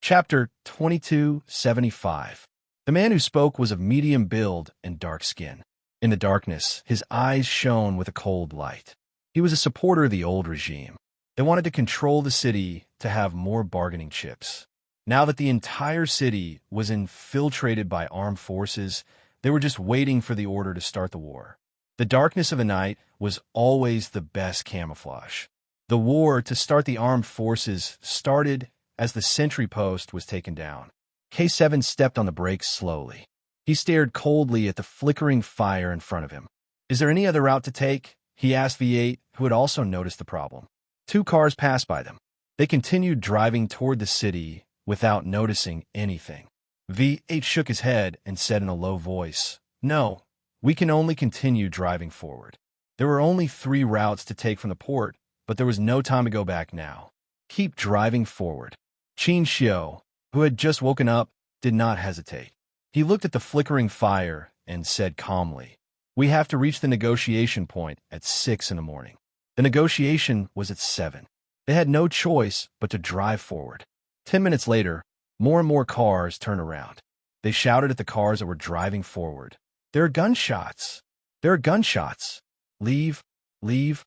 Chapter 2275. The man who spoke was of medium build and dark skin. In the darkness, his eyes shone with a cold light. He was a supporter of the old regime. They wanted to control the city to have more bargaining chips. Now that the entire city was infiltrated by armed forces, they were just waiting for the order to start the war. The darkness of the night was always the best camouflage. The war to start the armed forces started as the sentry post was taken down. K7 stepped on the brakes slowly. He stared coldly at the flickering fire in front of him. "Is there any other route to take?" he asked V8, who had also noticed the problem. Two cars passed by them. They continued driving toward the city without noticing anything. V8 shook his head and said in a low voice, "No, we can only continue driving forward." There were only 3 routes to take from the port, but there was no time to go back now. Keep driving forward. Qin Xiu, who had just woken up, did not hesitate. He looked at the flickering fire and said calmly, "We have to reach the negotiation point at 6 in the morning." The negotiation was at 7. They had no choice but to drive forward. 10 minutes later, more and more cars turned around. They shouted at the cars that were driving forward, "There are gunshots! There are gunshots! Leave! Leave!"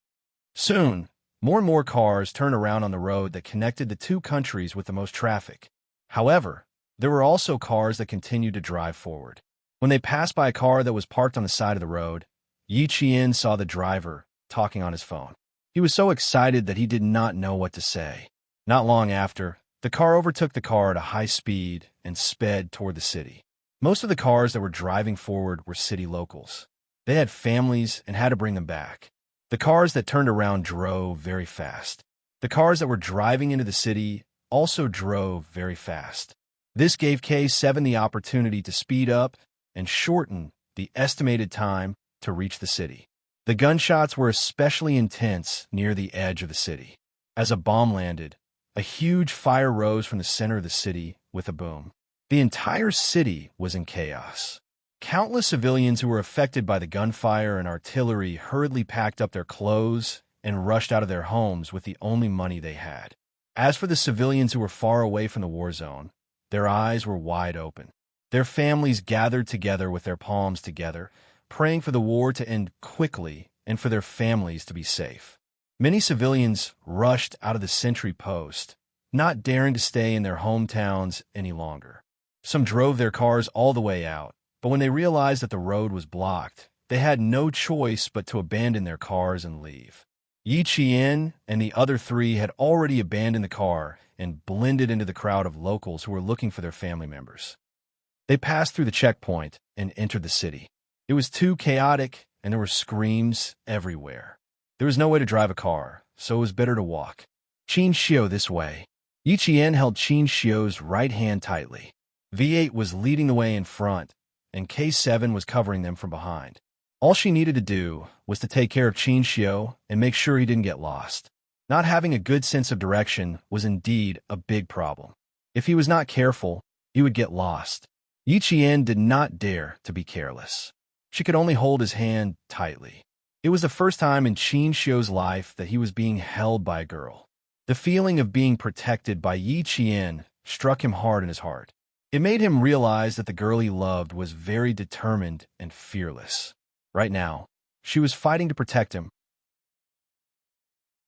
Soon, more and more cars turned around on the road that connected the two countries with the most traffic. However, there were also cars that continued to drive forward. When they passed by a car that was parked on the side of the road, Yi Qian saw the driver talking on his phone. He was so excited that he did not know what to say. Not long after, the car overtook the car at a high speed and sped toward the city. Most of the cars that were driving forward were city locals. They had families and had to bring them back. The cars that turned around drove very fast. The cars that were driving into the city also drove very fast. This gave K7 the opportunity to speed up and shorten the estimated time to reach the city. The gunshots were especially intense near the edge of the city. As a bomb landed, a huge fire rose from the center of the city with a boom. The entire city was in chaos. Countless civilians who were affected by the gunfire and artillery hurriedly packed up their clothes and rushed out of their homes with the only money they had. As for the civilians who were far away from the war zone, their eyes were wide open. Their families gathered together with their palms together, praying for the war to end quickly and for their families to be safe. Many civilians rushed out of the sentry post, not daring to stay in their hometowns any longer. Some drove their cars all the way out, but when they realized that the road was blocked, they had no choice but to abandon their cars and leave. Yi Qian and the other 3 had already abandoned the car and blended into the crowd of locals who were looking for their family members. They passed through the checkpoint and entered the city. It was too chaotic, and there were screams everywhere. There was no way to drive a car, so it was better to walk. "Qin Xiu, this way." Yi Qian held Qin Xiu's right hand tightly. V8 was leading the way in front, and K7 was covering them from behind. All she needed to do was to take care of Qin Xiu and make sure he didn't get lost. Not having a good sense of direction was indeed a big problem. If he was not careful, he would get lost. Yi Qian did not dare to be careless. She could only hold his hand tightly. It was the first time in Qin Xiu's life that he was being held by a girl. The feeling of being protected by Yi Qian struck him hard in his heart. It made him realize that the girl he loved was very determined and fearless. Right now, she was fighting to protect him.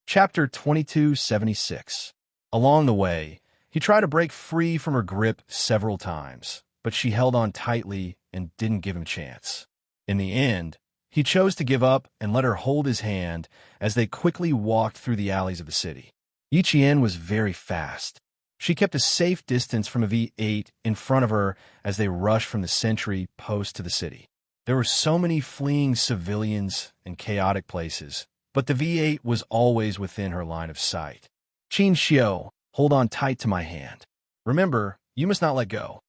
Chapter 2276. Along the way, he tried to break free from her grip several times, but she held on tightly and didn't give him a chance. In the end, he chose to give up and let her hold his hand as they quickly walked through the alleys of the city. Yi Qian was very fast. She kept a safe distance from a V8 in front of her as they rushed from the sentry post to the city. There were so many fleeing civilians and chaotic places, but the V8 was always within her line of sight. "Qin Xiu, hold on tight to my hand. Remember, you must not let go."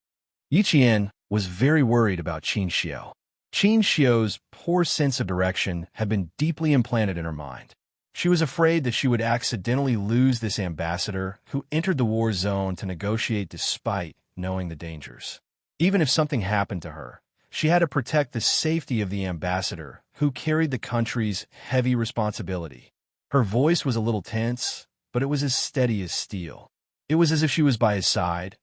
Yi Qian was very worried about Qin Xiu. Qin Xiu's poor sense of direction had been deeply implanted in her mind. She was afraid that she would accidentally lose this ambassador who entered the war zone to negotiate despite knowing the dangers. Even if something happened to her, she had to protect the safety of the ambassador who carried the country's heavy responsibility. Her voice was a little tense, but it was as steady as steel. It was as if she was by his side,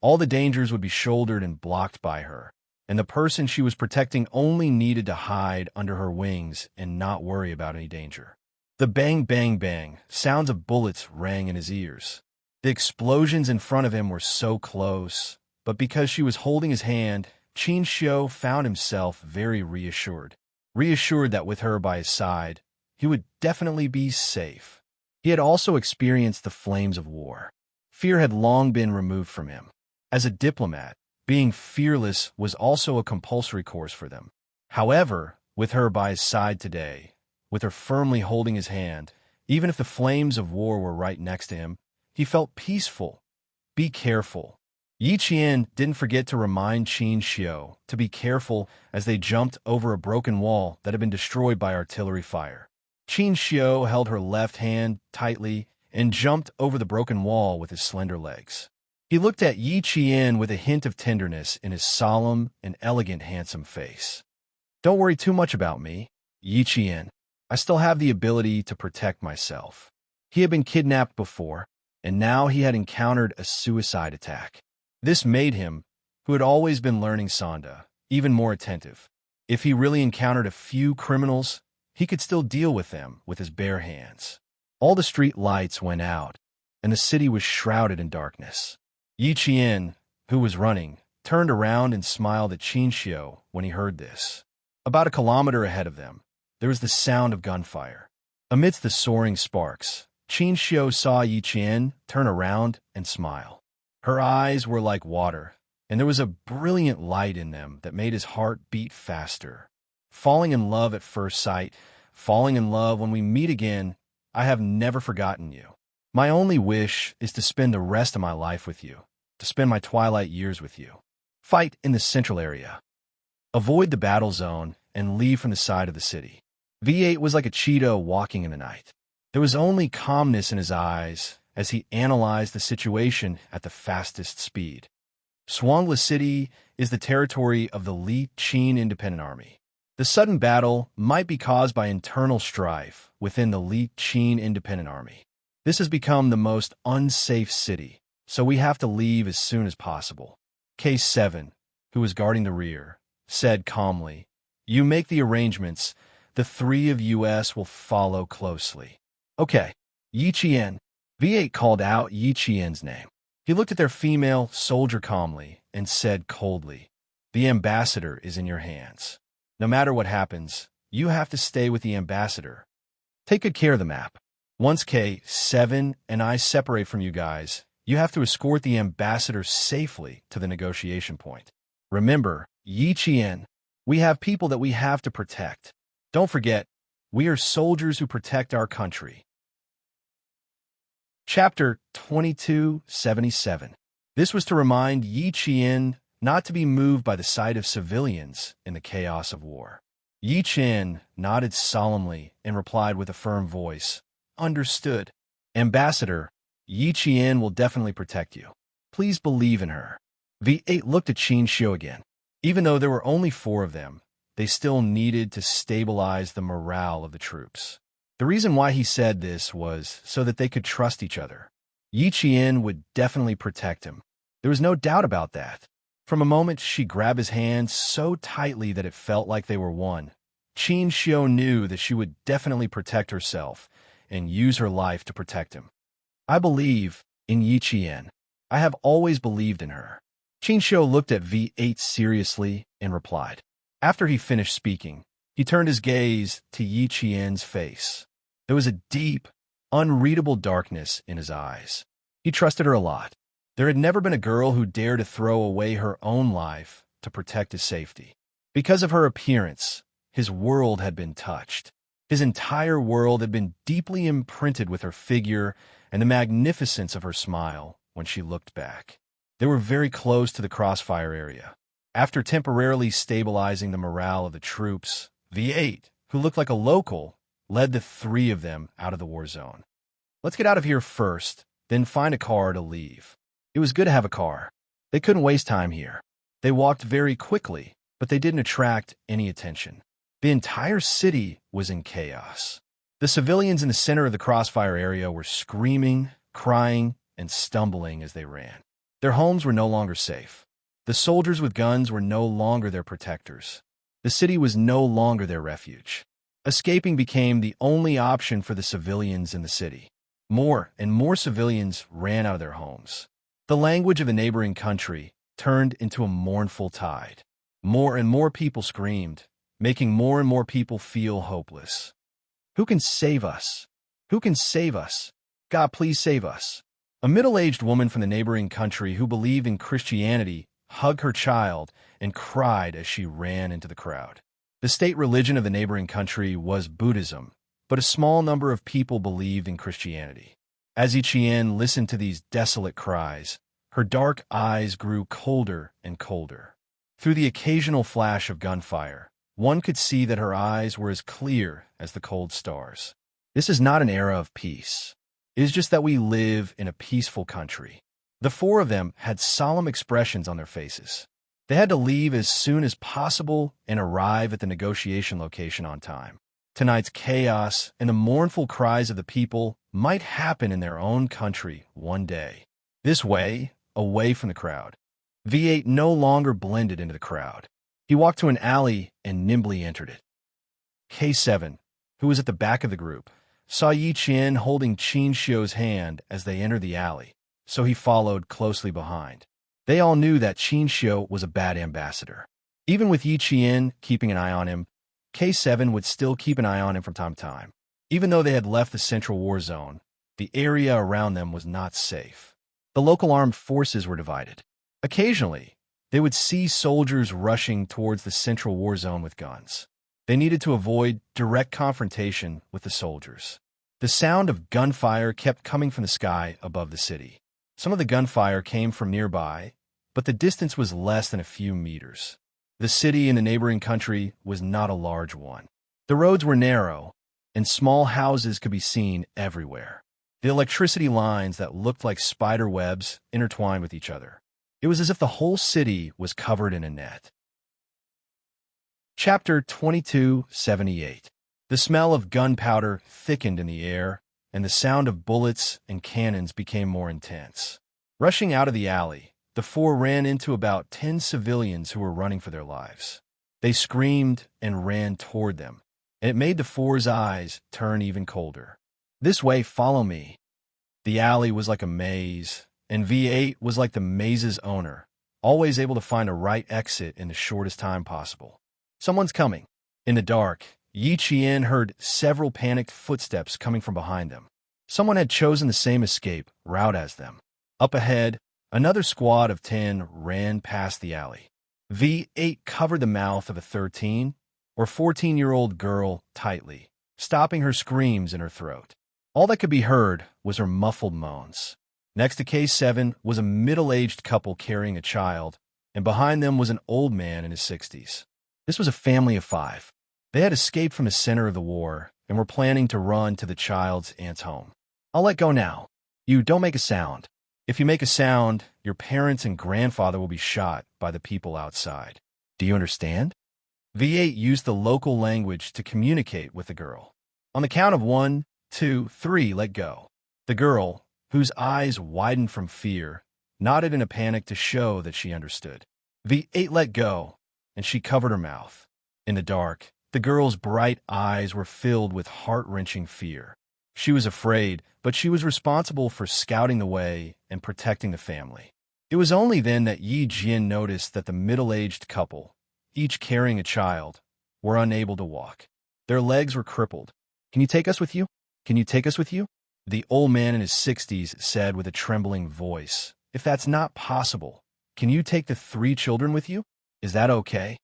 All the dangers would be shouldered and blocked by her, and the person she was protecting only needed to hide under her wings and not worry about any danger. The bang, bang, bang sounds of bullets rang in his ears. The explosions in front of him were so close, but because she was holding his hand, Qin Xiu found himself very reassured. Reassured that with her by his side, he would definitely be safe. He had also experienced the flames of war. Fear had long been removed from him. As a diplomat, being fearless was also a compulsory course for them. However, with her by his side today, with her firmly holding his hand, even if the flames of war were right next to him, he felt peaceful. Be careful. Yi Qian didn't forget to remind Qin Xiu to be careful as they jumped over a broken wall that had been destroyed by artillery fire. Qin Xiu held her left hand tightly and jumped over the broken wall with his slender legs. He looked at Yi Qian with a hint of tenderness in his solemn and elegant, handsome face. Don't worry too much about me, Yi Qian. I still have the ability to protect myself. He had been kidnapped before, and now he had encountered a suicide attack. This made him, who had always been learning Sanda, even more attentive. If he really encountered a few criminals, he could still deal with them with his bare hands. All the street lights went out, and the city was shrouded in darkness. Yi Qian, who was running, turned around and smiled at Qin Xiu when he heard this. About a kilometer ahead of them, there was the sound of gunfire. Amidst the soaring sparks, Qin Xiu saw Yi Qian turn around and smile. Her eyes were like water, and there was a brilliant light in them that made his heart beat faster. Falling in love at first sight, falling in love when we meet again, I have never forgotten you. My only wish is to spend the rest of my life with you, to spend my twilight years with you. Fight in the central area. Avoid the battle zone and leave from the side of the city. V8 was like a cheetah walking in the night. There was only calmness in his eyes as he analyzed the situation at the fastest speed. Shuangla City is the territory of the Li Qin Independent Army. The sudden battle might be caused by internal strife within the Li Qin Independent Army. This has become the most unsafe city, so we have to leave as soon as possible. Case 7, who was guarding the rear, said calmly, "You make the arrangements. The three of us will follow closely." Okay. Yi Qian. V8 called out Yi Qian's name. He looked at their female soldier calmly and said coldly, "The ambassador is in your hands. No matter what happens, you have to stay with the ambassador. Take good care of the map. Once K7 and I separate from you guys, you have to escort the ambassador safely to the negotiation point. Remember, Yi Qian, we have people that we have to protect. Don't forget, we are soldiers who protect our country." Chapter 2277. This was to remind Yi Qian not to be moved by the sight of civilians in the chaos of war. Yi Qian nodded solemnly and replied with a firm voice, "Understood. Ambassador, Yi Qian will definitely protect you. Please believe in her." V8 looked at Qin Xiu again. Even though there were only 4 of them, they still needed to stabilize the morale of the troops. The reason why he said this was so that they could trust each other. Yi Qian would definitely protect him. There was no doubt about that. From a moment she grabbed his hand so tightly that it felt like they were one, Qin Xiu knew that she would definitely protect herself and use her life to protect him. "I believe in Yi Qian. I have always believed in her." Qin Xiu looked at V8 seriously and replied. After he finished speaking, he turned his gaze to Yi Qian's face. There was a deep, unreadable darkness in his eyes. He trusted her a lot. There had never been a girl who dared to throw away her own life to protect his safety. Because of her appearance, his world had been touched. His entire world had been deeply imprinted with her figure and the magnificence of her smile when she looked back. They were very close to the crossfire area. After temporarily stabilizing the morale of the troops, V8, who looked like a local, led the 3 of them out of the war zone. "Let's get out of here first, then find a car to leave." It was good to have a car. They couldn't waste time here. They walked very quickly, but they didn't attract any attention. The entire city was in chaos. The civilians in the center of the crossfire area were screaming, crying, and stumbling as they ran. Their homes were no longer safe. The soldiers with guns were no longer their protectors. The city was no longer their refuge. Escaping became the only option for the civilians in the city. More and more civilians ran out of their homes. The language of the neighboring country turned into a mournful tide. More and more people screamed, making more and more people feel hopeless. Who can save us? Who can save us? God, please save us. A middle-aged woman from the neighboring country who believed in Christianity hugged her child and cried as she ran into the crowd. The state religion of the neighboring country was Buddhism, but a small number of people believed in Christianity. As Yiqian listened to these desolate cries, her dark eyes grew colder and colder. Through the occasional flash of gunfire, one could see that her eyes were as clear as the cold stars. This is not an era of peace. It is just that we live in a peaceful country. The four of them had solemn expressions on their faces. They had to leave as soon as possible and arrive at the negotiation location on time. Tonight's chaos and the mournful cries of the people might happen in their own country one day. This way, away from the crowd. V8 no longer blended into the crowd. He walked to an alley and nimbly entered it. K7, who was at the back of the group, saw Yi Qian holding Qin Xiu's hand as they entered the alley, so he followed closely behind. They all knew that Qin Xiu was a bad ambassador. Even with Yi Qian keeping an eye on him, K7 would still keep an eye on him from time to time. Even though they had left the Central War Zone, the area around them was not safe. The local armed forces were divided. Occasionally, they would see soldiers rushing towards the Central War Zone with guns. They needed to avoid direct confrontation with the soldiers. The sound of gunfire kept coming from the sky above the city. Some of the gunfire came from nearby, but the distance was less than a few meters. The city in the neighboring country was not a large one. The roads were narrow, and small houses could be seen everywhere. The electricity lines that looked like spider webs intertwined with each other. It was as if the whole city was covered in a net. Chapter 2278. The smell of gunpowder thickened in the air, and the sound of bullets and cannons became more intense. Rushing out of the alley, the four ran into about 10 civilians who were running for their lives. They screamed and ran toward them, and it made the four's eyes turn even colder. "This way, follow me." The alley was like a maze, and V8 was like the maze's owner, always able to find a right exit in the shortest time possible. Someone's coming. In the dark, Yi Qian heard several panicked footsteps coming from behind them. Someone had chosen the same escape route as them. Up ahead, another squad of 10 ran past the alley. V8 covered the mouth of a 13 or 14-year-old girl tightly, stopping her screams in her throat. All that could be heard was her muffled moans. Next to K7 was a middle-aged couple carrying a child, and behind them was an old man in his 60s. This was a family of 5. They had escaped from the center of the war and were planning to run to the child's aunt's home. "I'll let go now. You don't make a sound. If you make a sound, your parents and grandfather will be shot by the people outside. Do you understand?" V8 used the local language to communicate with the girl. On the count of 1, 2, 3, let go. The girl, whose eyes widened from fear, nodded in a panic to show that she understood. V8 let go, and she covered her mouth. In the dark, the girl's bright eyes were filled with heart-wrenching fear. She was afraid, but she was responsible for scouting the way and protecting the family. It was only then that Yi Jin noticed that the middle-aged couple, each carrying a child, were unable to walk. Their legs were crippled. "Can you take us with you? Can you take us with you?" The old man in his 60s said with a trembling voice. "If that's not possible, can you take the 3 children with you? Is that okay?"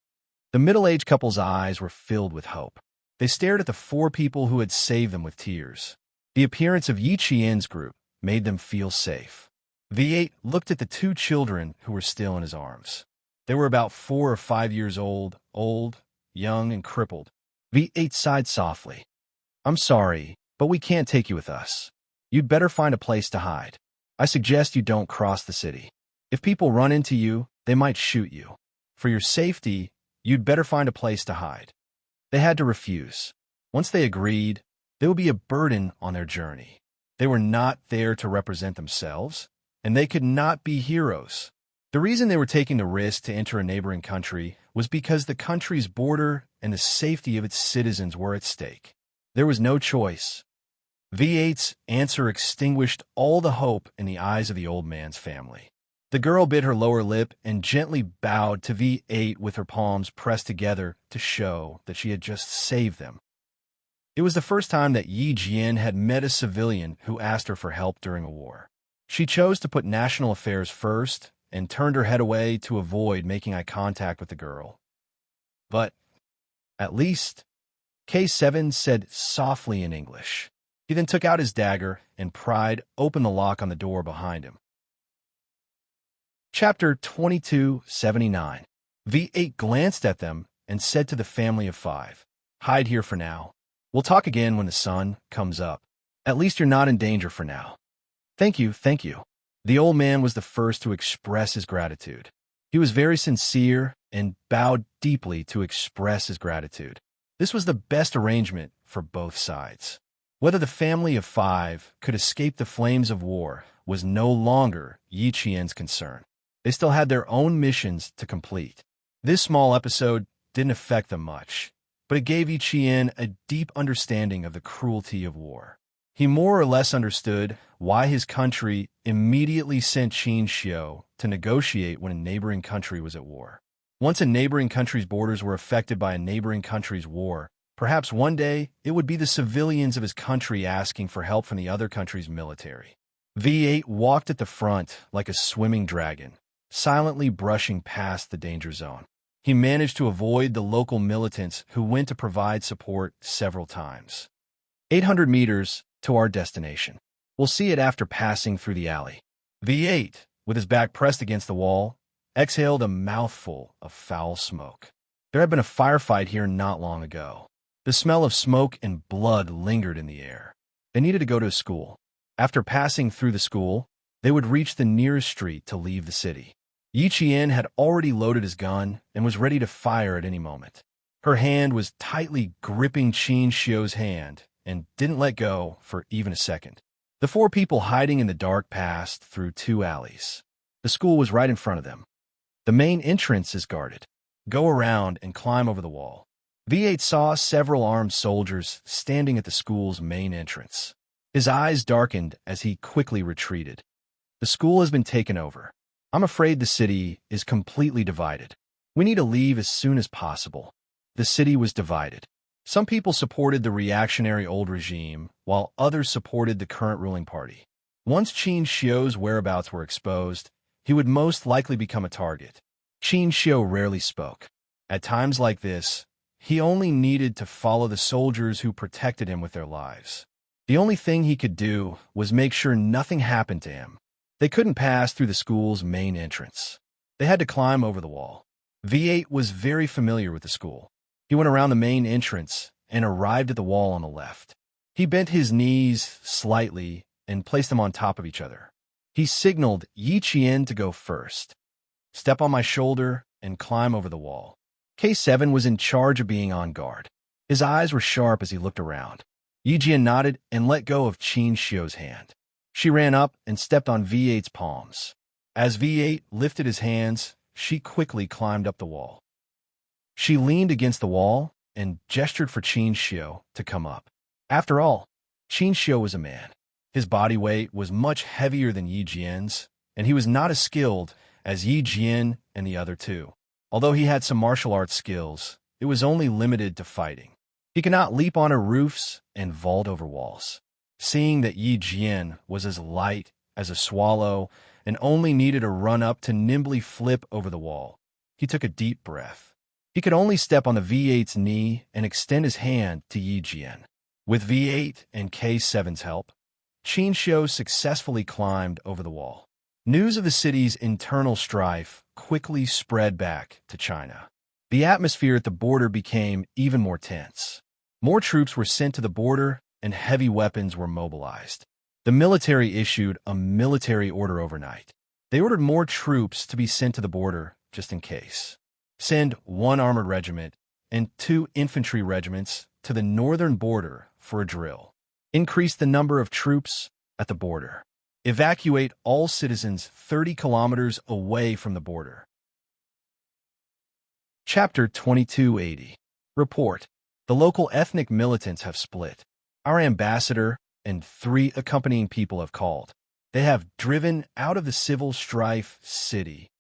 The middle-aged couple's eyes were filled with hope. They stared at the 4 people who had saved them with tears. The appearance of Yi Qian's group made them feel safe. V8 looked at the 2 children who were still in his arms. They were about 4 or 5 years old, young, and crippled. V8 sighed softly. "I'm sorry, but we can't take you with us. You'd better find a place to hide. I suggest you don't cross the city. If people run into you, they might shoot you. For your safety, you'd better find a place to hide." They had to refuse. Once they agreed, they would be a burden on their journey. They were not there to represent themselves. and they could not be heroes. The reason they were taking the risk to enter a neighboring country was because the country's border and the safety of its citizens were at stake. There was no choice. V8's answer extinguished all the hope in the eyes of the old man's family. The girl bit her lower lip and gently bowed to V8 with her palms pressed together to show that she had just saved them. It was the first time that Yi Jian had met a civilian who asked her for help during a war. She chose to put national affairs first and turned her head away to avoid making eye contact with the girl. But, at least, K7 said softly in English. He then took out his dagger and pried open the lock on the door behind him. Chapter 2279. V8 glanced at them and said to the family of 5, "Hide here for now. We'll talk again when the sun comes up. At least you're not in danger for now." Thank you, thank you." The old man was the first to express his gratitude. He was very sincere and bowed deeply to express his gratitude. This was the best arrangement for both sides. Whether the family of 5 could escape the flames of war was no longer Yi Qian's concern. They still had their own missions to complete. This small episode didn't affect them much, but it gave Yi Qian a deep understanding of the cruelty of war. He more or less understood why his country immediately sent Qin Xiu to negotiate when a neighboring country was at war. Once a neighboring country's borders were affected by a neighboring country's war, perhaps one day it would be the civilians of his country asking for help from the other country's military. V8 walked at the front like a swimming dragon, silently brushing past the danger zone. He managed to avoid the local militants who went to provide support several times. 800 meters to our destination. We'll see it after passing through the alley. V8, with his back pressed against the wall, exhaled a mouthful of foul smoke. There had been a firefight here not long ago. The smell of smoke and blood lingered in the air. They needed to go to a school. After passing through the school, they would reach the nearest street to leave the city. Yi Qian had already loaded his gun and was ready to fire at any moment. Her hand was tightly gripping Qin Xiu's hand and didn't let go for even a second. The 4 people hiding in the dark passed through 2 alleys. The school was right in front of them. The main entrance is guarded. Go around and climb over the wall. V8 saw several armed soldiers standing at the school's main entrance. His eyes darkened as he quickly retreated. The school has been taken over. I'm afraid the city is completely divided. We need to leave as soon as possible. The city was divided. Some people supported the reactionary old regime, while others supported the current ruling party. Once Qin Xiu's whereabouts were exposed, he would most likely become a target. Qin Xiu rarely spoke. At times like this, he only needed to follow the soldiers who protected him with their lives. The only thing he could do was make sure nothing happened to him. They couldn't pass through the school's main entrance. They had to climb over the wall. V8 was very familiar with the school. He went around the main entrance and arrived at the wall on the left. He bent his knees slightly and placed them on top of each other. He signaled Yi Qian to go first. Step on my shoulder and climb over the wall. K7 was in charge of being on guard. His eyes were sharp as he looked around. Yi Jian nodded and let go of Qin Xiu's hand. She ran up and stepped on V8's palms. As V8 lifted his hands, she quickly climbed up the wall. She leaned against the wall and gestured for Qin Xiu to come up. After all, Qin Xiu was a man. His body weight was much heavier than Yi Jian's, and he was not as skilled as Yi Jian and the other 2. Although he had some martial arts skills, it was only limited to fighting. He could not leap onto roofs and vault over walls. Seeing that Yi Jian was as light as a swallow and only needed to run up to nimbly flip over the wall, he took a deep breath. He could only step on the V8's knee and extend his hand to Yi Jian. With V8 and K7's help, Qin Xiu successfully climbed over the wall. News of the city's internal strife quickly spread back to China. The atmosphere at the border became even more tense. More troops were sent to the border and heavy weapons were mobilized. The military issued a military order overnight. They ordered more troops to be sent to the border just in case. Send 1 armored regiment and 2 infantry regiments to the northern border for a drill. Increase the number of troops at the border. Evacuate all citizens 30 kilometers away from the border. Chapter 2280. Report. The local ethnic militants have split. Our ambassador and 3 accompanying people have called. They have driven out of the civil strife city.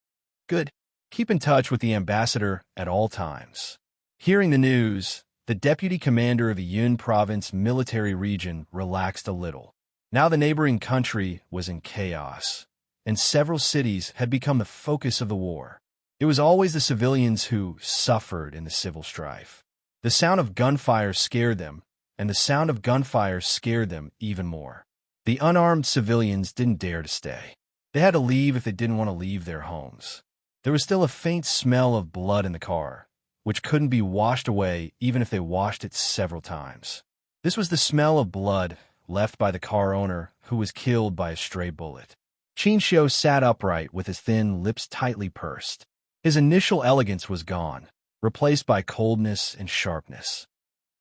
Good. Keep in touch with the ambassador at all times. Hearing the news, the deputy commander of the Yun province military region relaxed a little. Now the neighboring country was in chaos, and several cities had become the focus of the war. It was always the civilians who suffered in the civil strife. The sound of gunfire scared them, and the sound of gunfire scared them even more. The unarmed civilians didn't dare to stay. They had to leave if they didn't want to leave their homes. There was still a faint smell of blood in the car, which couldn't be washed away even if they washed it several times. This was the smell of blood left by the car owner who was killed by a stray bullet. Qin Xiu sat upright with his thin lips tightly pursed. His initial elegance was gone, replaced by coldness and sharpness.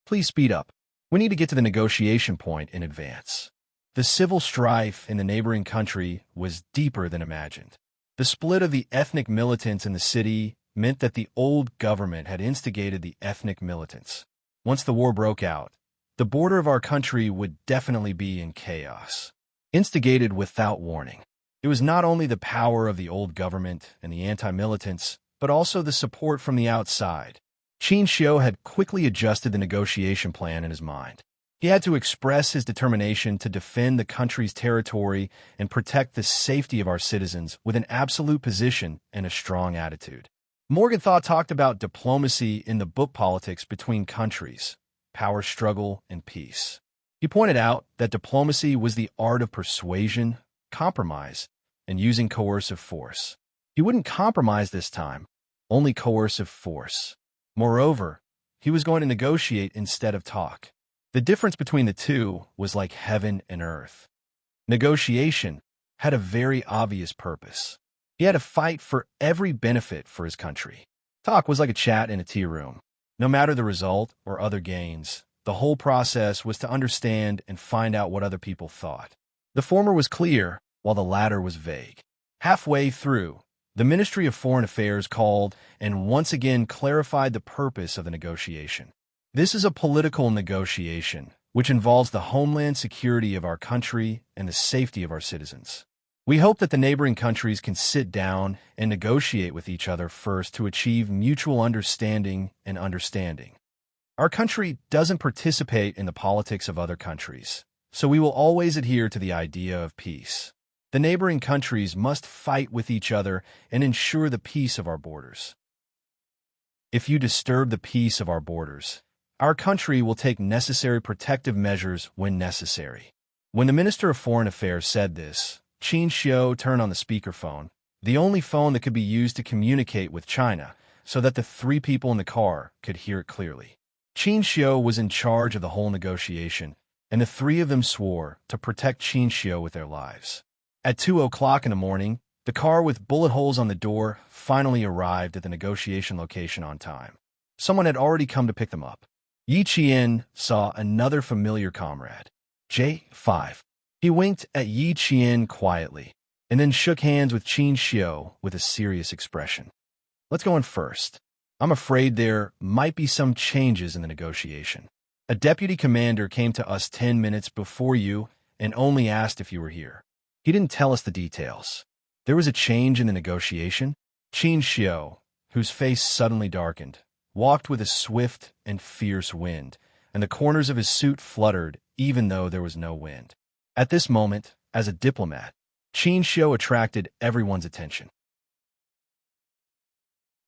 Please speed up. We need to get to the negotiation point in advance. The civil strife in the neighboring country was deeper than imagined. The split of the ethnic militants in the city meant that the old government had instigated the ethnic militants. Once the war broke out, the border of our country would definitely be in chaos. Instigated without warning. It was not only the power of the old government and the anti-militants, but also the support from the outside. Qin Xiu had quickly adjusted the negotiation plan in his mind. He had to express his determination to defend the country's territory and protect the safety of our citizens with an absolute position and a strong attitude. Morgenthau talked about diplomacy in the book Politics Between Countries, Power Struggle, and Peace. He pointed out that diplomacy was the art of persuasion, compromise, and using coercive force. He wouldn't compromise this time, only coercive force. Moreover, he was going to negotiate instead of talk. The difference between the two was like heaven and earth. Negotiation had a very obvious purpose. He had to fight for every benefit for his country. Talk was like a chat in a tea room. No matter the result or other gains, the whole process was to understand and find out what other people thought. The former was clear, while the latter was vague. Halfway through, the Ministry of Foreign Affairs called and once again clarified the purpose of the negotiation. This is a political negotiation, which involves the homeland security of our country and the safety of our citizens. We hope that the neighboring countries can sit down and negotiate with each other first to achieve mutual understanding and understanding. Our country doesn't participate in the politics of other countries, so we will always adhere to the idea of peace. The neighboring countries must fight with each other and ensure the peace of our borders. If you disturb the peace of our borders, our country will take necessary protective measures when necessary. When the Minister of Foreign Affairs said this, Qin Xiu turned on the speakerphone, the only phone that could be used to communicate with China, so that the 3 people in the car could hear it clearly. Qin Xiu was in charge of the whole negotiation, and the 3 of them swore to protect Qin Xiu with their lives. At 2 o'clock in the morning, the car with bullet holes on the door finally arrived at the negotiation location on time. Someone had already come to pick them up. Yi Qian saw another familiar comrade. J5. He winked at Yi Qian quietly, and then shook hands with Qin Xiu with a serious expression. Let's go in first. I'm afraid there might be some changes in the negotiation. A deputy commander came to us 10 minutes before you and only asked if you were here. He didn't tell us the details. There was a change in the negotiation. Qin Xiu, whose face suddenly darkened, walked with a swift and fierce wind, and the corners of his suit fluttered even though there was no wind. At this moment, as a diplomat, Qin Xiu attracted everyone's attention.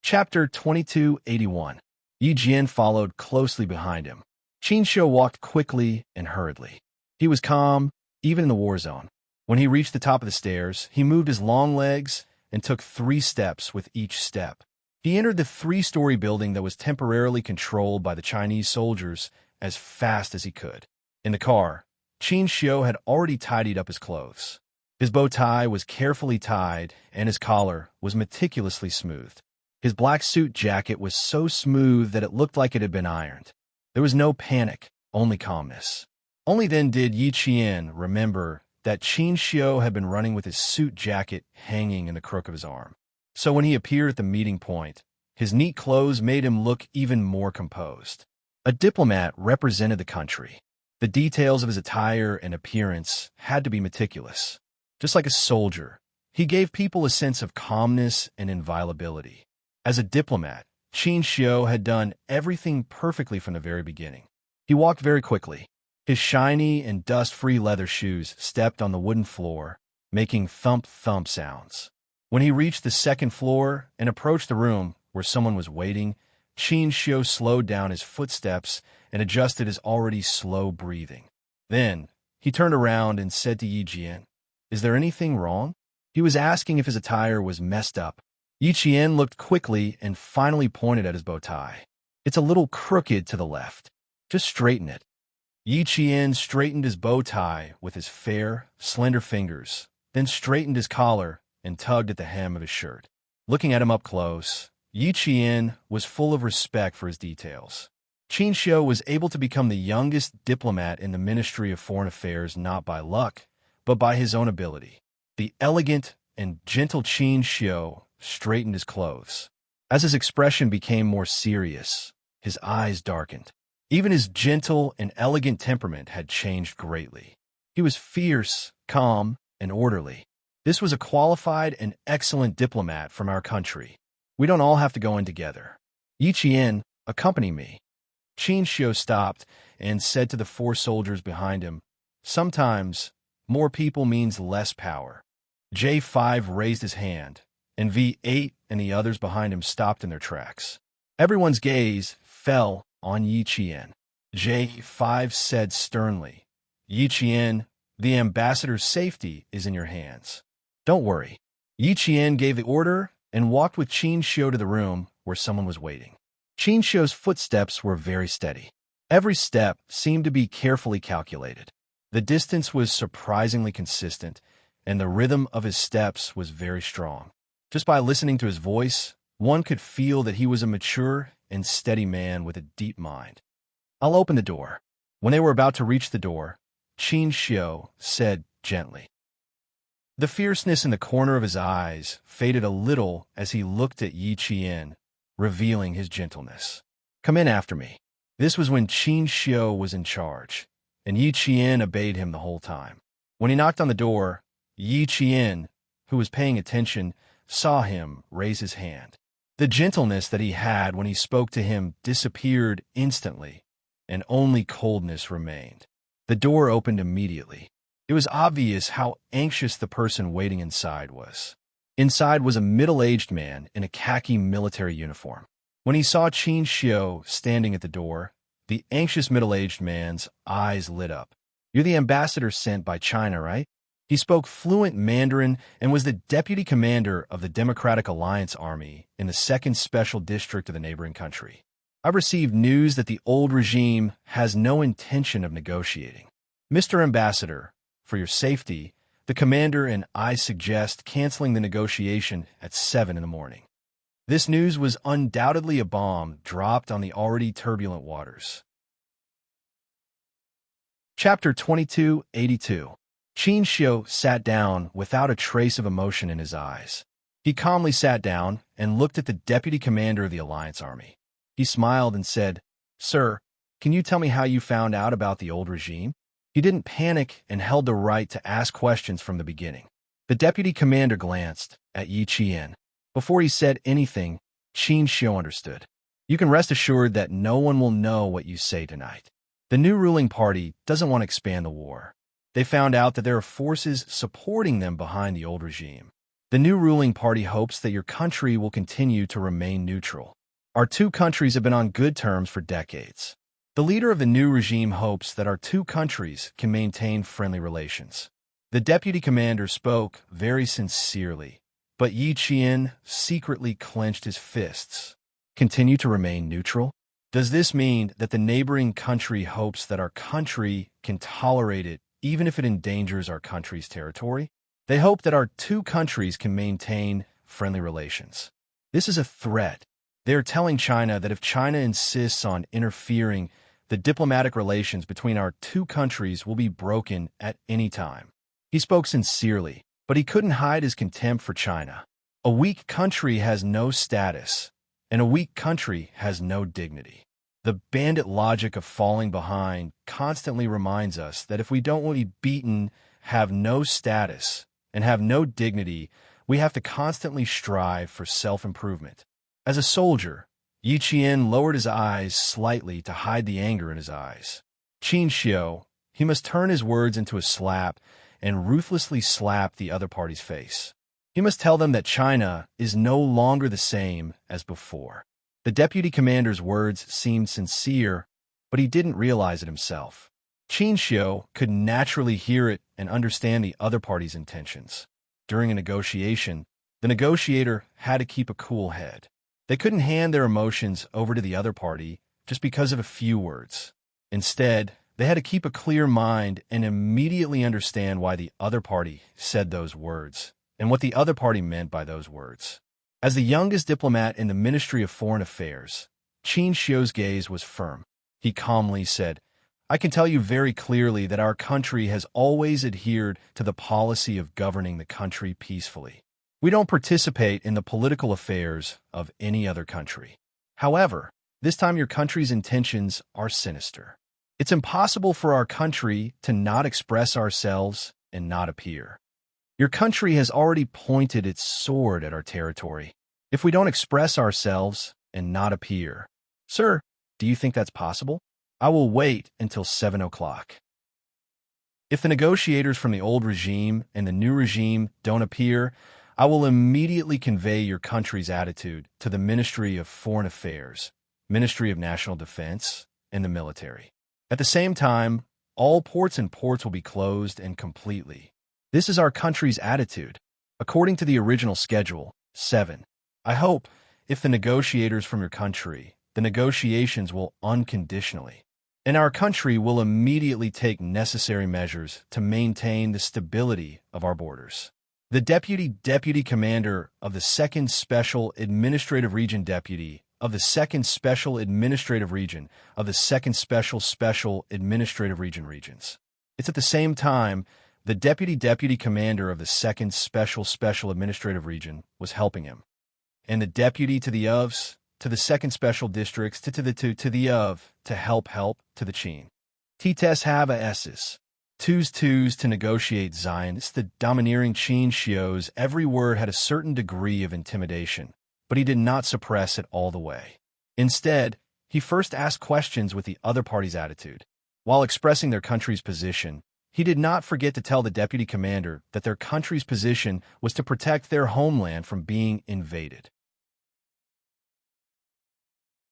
Chapter 2281. Yi Jian followed closely behind him. Qin Xiu walked quickly and hurriedly. He was calm, even in the war zone. When he reached the top of the stairs, he moved his long legs and took 3 steps with each step. He entered the 3-story building that was temporarily controlled by the Chinese soldiers as fast as he could. In the car, Qin Xiu had already tidied up his clothes. His bow tie was carefully tied, and his collar was meticulously smoothed. His black suit jacket was so smooth that it looked like it had been ironed. There was no panic, only calmness. Only then did Yi Qian remember that Qin Xiu had been running with his suit jacket hanging in the crook of his arm. So when he appeared at the meeting point, his neat clothes made him look even more composed. A diplomat represented the country. The details of his attire and appearance had to be meticulous. Just like a soldier, he gave people a sense of calmness and inviolability. As a diplomat, Qin Xiu had done everything perfectly from the very beginning. He walked very quickly. His shiny and dust-free leather shoes stepped on the wooden floor, making thump-thump sounds. When he reached the second floor and approached the room where someone was waiting, Qin Xiu slowed down his footsteps and adjusted his already slow breathing. Then, he turned around and said to Yi Jian, "Is there anything wrong?" He was asking if his attire was messed up. Yi Jian looked quickly and finally pointed at his bow tie. "It's a little crooked to the left. Just straighten it." Yi Jian straightened his bow tie with his fair, slender fingers, then straightened his collar and tugged at the hem of his shirt. Looking at him up close, Yi Jian was full of respect for his details. Qin Xiu was able to become the youngest diplomat in the Ministry of Foreign Affairs not by luck, but by his own ability. The elegant and gentle Qin Xiu straightened his clothes. As his expression became more serious, his eyes darkened. Even his gentle and elegant temperament had changed greatly. He was fierce, calm, and orderly. This was a qualified and excellent diplomat from our country. We don't all have to go in together. Yi Jian, accompany me. Qin Xiu stopped and said to the 4 soldiers behind him, "Sometimes, more people means less power." J5 raised his hand, and V8 and the others behind him stopped in their tracks. Everyone's gaze fell on Yi Jian. J5 said sternly, "Yi Jian, the ambassador's safety is in your hands. Don't worry." Yi Jian gave the order and walked with Qin Xiu to the room where someone was waiting. Qin Xiu's footsteps were very steady. Every step seemed to be carefully calculated. The distance was surprisingly consistent, and the rhythm of his steps was very strong. Just by listening to his voice, one could feel that he was a mature and steady man with a deep mind. "I'll open the door." When they were about to reach the door, Qin Xiu said gently. The fierceness in the corner of his eyes faded a little as he looked at Yi Jian, revealing his gentleness. "Come in after me." This was when Qin Xiu was in charge, and Yi Jian obeyed him the whole time. When he knocked on the door, Yi Jian, who was paying attention, saw him raise his hand. The gentleness that he had when he spoke to him disappeared instantly, and only coldness remained. The door opened immediately. It was obvious how anxious the person waiting inside was. Inside was a middle-aged man in a khaki military uniform. When he saw Qin Xiu standing at the door, the anxious middle-aged man's eyes lit up. "You're the ambassador sent by China, right?" He spoke fluent Mandarin and was the deputy commander of the Democratic Alliance Army in the 2nd Special District of the neighboring country. "I've received news that the old regime has no intention of negotiating. Mr. Ambassador, for your safety, the commander and I suggest canceling the negotiation at 7 in the morning." This news was undoubtedly a bomb dropped on the already turbulent waters. Chapter 2282. Qin Xiu sat down without a trace of emotion in his eyes. He calmly sat down and looked at the deputy commander of the Alliance Army. He smiled and said, "Sir, can you tell me how you found out about the old regime?" He didn't panic and held the right to ask questions from the beginning. The deputy commander glanced at Yi Jian. Before he said anything, Qin Xiu understood. "You can rest assured that no one will know what you say tonight. The new ruling party doesn't want to expand the war. They found out that there are forces supporting them behind the old regime. The new ruling party hopes that your country will continue to remain neutral. Our 2 countries have been on good terms for decades. The leader of the new regime hopes that our 2 countries can maintain friendly relations." The deputy commander spoke very sincerely, but Yi Jian secretly clenched his fists. "Continue to remain neutral? Does this mean that the neighboring country hopes that our country can tolerate it even if it endangers our country's territory? They hope that our 2 countries can maintain friendly relations. This is a threat. They are telling China that if China insists on interfering, the diplomatic relations between our 2 countries will be broken at any time. He spoke sincerely, but he couldn't hide his contempt for China. A weak country has no status, and a weak country has no dignity. The bandit logic of falling behind constantly reminds us that if we don't want to be beaten, have no status, and have no dignity, we have to constantly strive for self-improvement. As a soldier, Yi Qian lowered his eyes slightly to hide the anger in his eyes. Qin Xiu, he must turn his words into a slap and ruthlessly slap the other party's face. He must tell them that China is no longer the same as before. The deputy commander's words seemed sincere, but he didn't realize it himself. Qin Xiu could naturally hear it and understand the other party's intentions. During a negotiation, the negotiator had to keep a cool head. They couldn't hand their emotions over to the other party just because of a few words. Instead, they had to keep a clear mind and immediately understand why the other party said those words and what the other party meant by those words. As the youngest diplomat in the Ministry of Foreign Affairs, Qin Xiu's gaze was firm. He calmly said, "I can tell you very clearly that our country has always adhered to the policy of governing the country peacefully. We don't participate in the political affairs of any other country. However, this time your country's intentions are sinister. It's impossible for our country to not express ourselves and not appear. Your country has already pointed its sword at our territory. If we don't express ourselves and not appear, sir, do you think that's possible? I will wait until 7 o'clock. If the negotiators from the old regime and the new regime don't appear, I will immediately convey your country's attitude to the Ministry of Foreign Affairs, Ministry of National Defense, and the military. At the same time, all ports and ports will be closed and completely. This is our country's attitude, according to the original schedule, 7. I hope, if the negotiators from your country, the negotiations will unconditionally, and our country will immediately take necessary measures to maintain the stability of our borders. The Deputy Commander of the 2nd Special Administrative Region Deputy of the 2nd Special Administrative Region of the 2nd Special Administrative Regions. It's at the same time the Deputy Commander of the 2nd Special Administrative Region was helping him. And the deputy to the OVs, to the 2nd Special Districts, to the OV, to help, to the Qin. Ts have S's. Twos to negotiate Zionists. The domineering Qin Xiu's every word had a certain degree of intimidation, but he did not suppress it all the way. Instead, he first asked questions with the other party's attitude. While expressing their country's position, he did not forget to tell the deputy commander that their country's position was to protect their homeland from being invaded.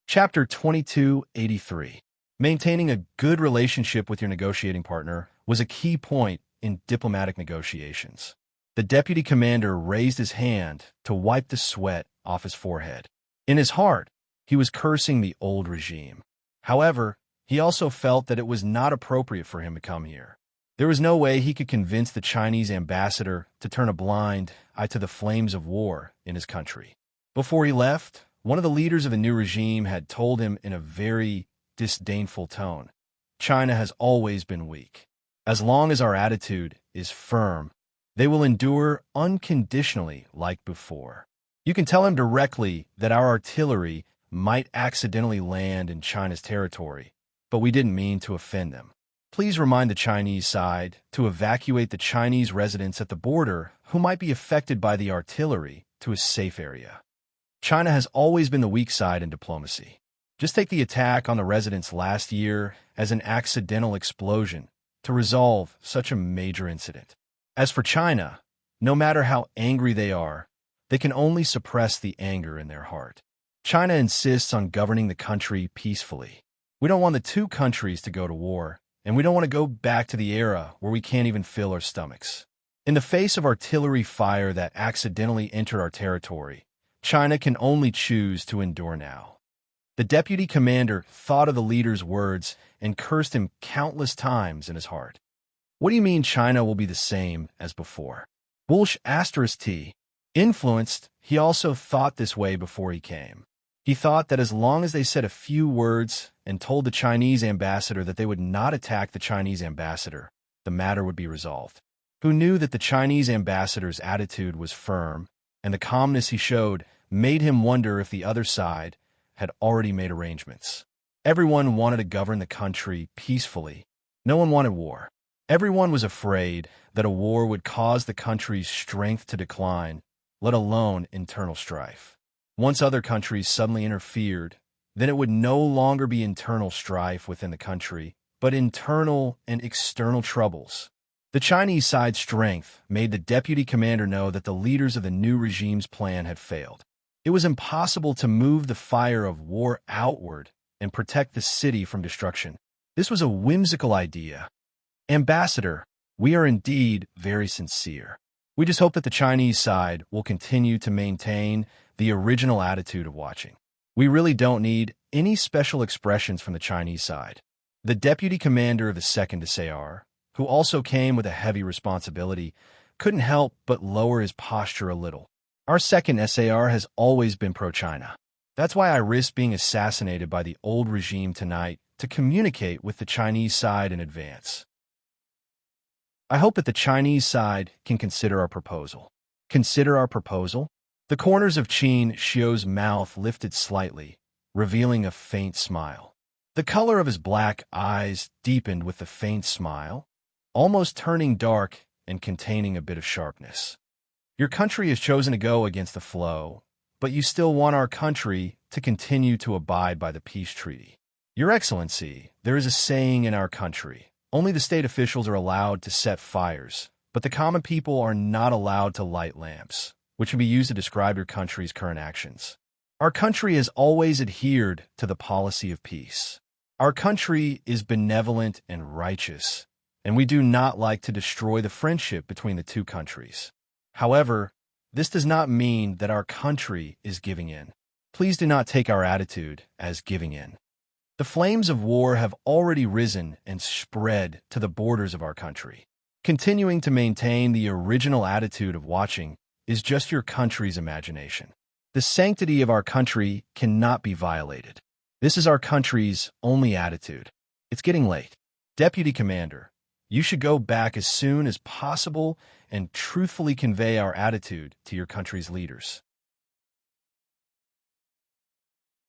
Chapter 2283. Maintaining a good relationship with your negotiating partner was a key point in diplomatic negotiations. The deputy commander raised his hand to wipe the sweat off his forehead. In his heart, he was cursing the old regime. However, he also felt that it was not appropriate for him to come here. There was no way he could convince the Chinese ambassador to turn a blind eye to the flames of war in his country. Before he left, one of the leaders of the new regime had told him in a very disdainful tone, "China has always been weak. As long as our attitude is firm, they will endure unconditionally like before. You can tell him directly that our artillery might accidentally land in China's territory, but we didn't mean to offend them. Please remind the Chinese side to evacuate the Chinese residents at the border who might be affected by the artillery to a safe area. China has always been the weak side in diplomacy. Just take the attack on the residents last year as an accidental explosion to resolve such a major incident. As for China, no matter how angry they are, they can only suppress the anger in their heart. China insists on governing the country peacefully. We don't want the two countries to go to war, and we don't want to go back to the era where we can't even fill our stomachs. In the face of artillery fire that accidentally entered our territory, China can only choose to endure now." The deputy commander thought of the leader's words and cursed him countless times in his heart. What do you mean China will be the same as before? T. Influenced, he also thought this way before he came. He thought that as long as they said a few words and told the Chinese ambassador that they would not attack the Chinese ambassador, the matter would be resolved. who knew that the Chinese ambassador's attitude was firm, and the calmness he showed made him wonder if the other side had already made arrangements. Everyone wanted to govern the country peacefully. No one wanted war. Everyone was afraid that a war would cause the country's strength to decline, let alone internal strife. Once other countries suddenly interfered, then it would no longer be internal strife within the country, but internal and external troubles. The Chinese side's strength made the deputy commander know that the leaders of the new regime's plan had failed. It was impossible to move the fire of war outward and protect the city from destruction. This was a whimsical idea. Ambassador, we are indeed very sincere. We just hope that the Chinese side will continue to maintain the original attitude of watching. We really don't need any special expressions from the Chinese side. The deputy commander of the 2nd SAR, who also came with a heavy responsibility, couldn't help but lower his posture a little. Our 2nd SAR has always been pro-China. That's why I risked being assassinated by the old regime tonight to communicate with the Chinese side in advance. I hope that the Chinese side can consider our proposal. Consider our proposal? The corners of Qin Shio's mouth lifted slightly, revealing a faint smile. The color of his black eyes deepened with the faint smile, almost turning dark and containing a bit of sharpness. Your country has chosen to go against the flow, but you still want our country to continue to abide by the peace treaty. Your Excellency, there is a saying in our country, only the state officials are allowed to set fires, but the common people are not allowed to light lamps, which can be used to describe your country's current actions. Our country has always adhered to the policy of peace. Our country is benevolent and righteous, and we do not like to destroy the friendship between the two countries. However, this does not mean that our country is giving in. Please do not take our attitude as giving in. The flames of war have already risen and spread to the borders of our country. Continuing to maintain the original attitude of watching is just your country's imagination. The sanctity of our country cannot be violated. This is our country's only attitude. It's getting late. Deputy Commander, you should go back as soon as possible and truthfully convey our attitude to your country's leaders.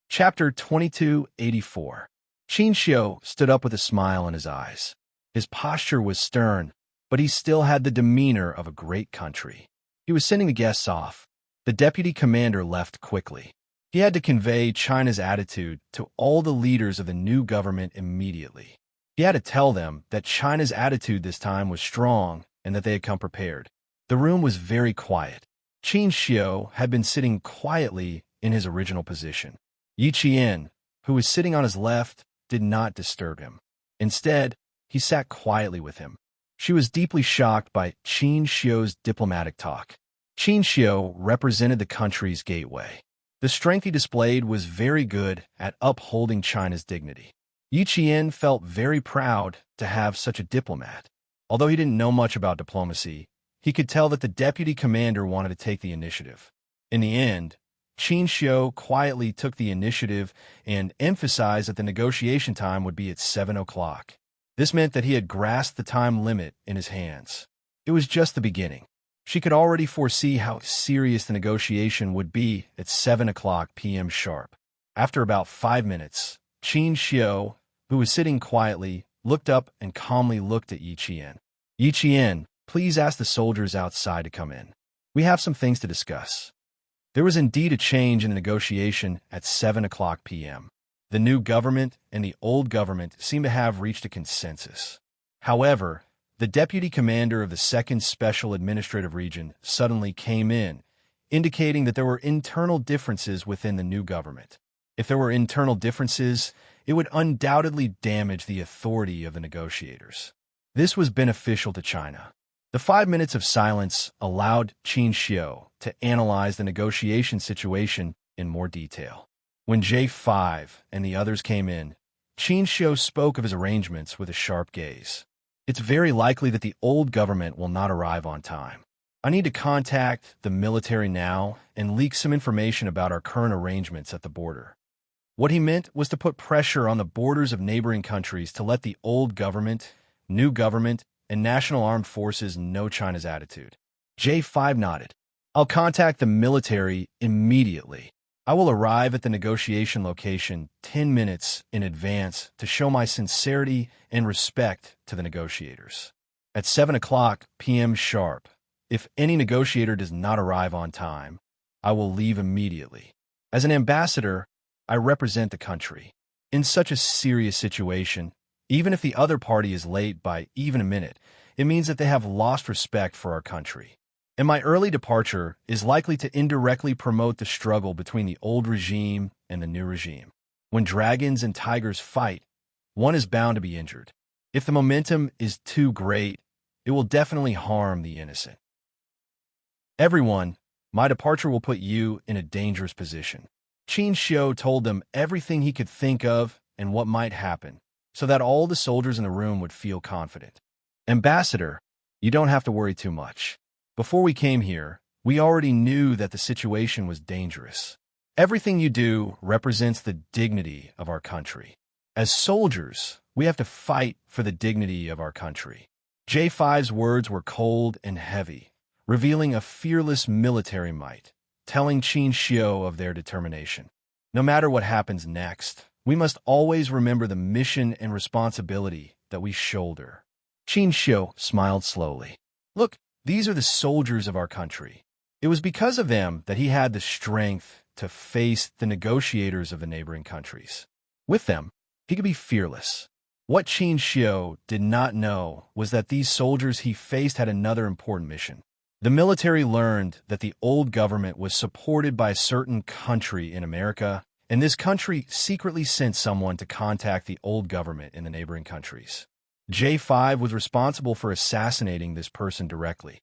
Chapter 2284. Qin Shio stood up with a smile in his eyes. His posture was stern, but he still had the demeanor of a great country. He was sending the guests off. The deputy commander left quickly. He had to convey China's attitude to all the leaders of the new government immediately. He had to tell them that China's attitude this time was strong and that they had come prepared. The room was very quiet. Qin Shio had been sitting quietly in his original position. Yi Qian, who was sitting on his left, did not disturb him. Instead, he sat quietly with him. She was deeply shocked by Qin Shio's diplomatic talk. Qin Shio represented the country's gateway. The strength he displayed was very good at upholding China's dignity. Yi Qian felt very proud to have such a diplomat. Although he didn't know much about diplomacy, he could tell that the deputy commander wanted to take the initiative. In the end, Qin Shio quietly took the initiative and emphasized that the negotiation time would be at 7 o'clock. This meant that he had grasped the time limit in his hands. It was just the beginning. She could already foresee how serious the negotiation would be at 7 o'clock p.m. sharp. After about 5 minutes, Qin Shio, who was sitting quietly, looked up and calmly looked at Yi Qian. Yi Qian, please ask the soldiers outside to come in. We have some things to discuss. There was indeed a change in the negotiation at 7 o'clock p.m. The new government and the old government seemed to have reached a consensus. However, the deputy commander of the 2nd Special Administrative Region suddenly came in, indicating that there were internal differences within the new government. If there were internal differences, it would undoubtedly damage the authority of the negotiators. This was beneficial to China. The 5 minutes of silence allowed Qin Shio to analyze the negotiation situation in more detail. When J5 and the others came in, Qin Shio spoke of his arrangements with a sharp gaze. It's very likely that the old government will not arrive on time. I need to contact the military now and leak some information about our current arrangements at the border. What he meant was to put pressure on the borders of neighboring countries to let the old government, new government, and National Armed Forces know China's attitude. J5 nodded. I'll contact the military immediately. I will arrive at the negotiation location 10 minutes in advance to show my sincerity and respect to the negotiators. At 7 o'clock p.m. sharp, if any negotiator does not arrive on time, I will leave immediately. As an ambassador, I represent the country. In such a serious situation, even if the other party is late by even a minute, it means that they have lost respect for our country. And my early departure is likely to indirectly promote the struggle between the old regime and the new regime. When dragons and tigers fight, one is bound to be injured. If the momentum is too great, it will definitely harm the innocent. Everyone, my departure will put you in a dangerous position. Qin Xiu told them everything he could think of and what might happen, so that all the soldiers in the room would feel confident. Ambassador, you don't have to worry too much. Before we came here, we already knew that the situation was dangerous. Everything you do represents the dignity of our country. As soldiers, we have to fight for the dignity of our country. J5's words were cold and heavy, revealing a fearless military might, telling Qin Xiu of their determination. No matter what happens next, we must always remember the mission and responsibility that we shoulder. Qin Xiu smiled slowly. Look, these are the soldiers of our country. It was because of them that he had the strength to face the negotiators of the neighboring countries. With them, he could be fearless. What Qin Xiu did not know was that these soldiers he faced had another important mission. The military learned that the old government was supported by a certain country in America, and this country secretly sent someone to contact the old government in the neighboring countries. J5 was responsible for assassinating this person directly.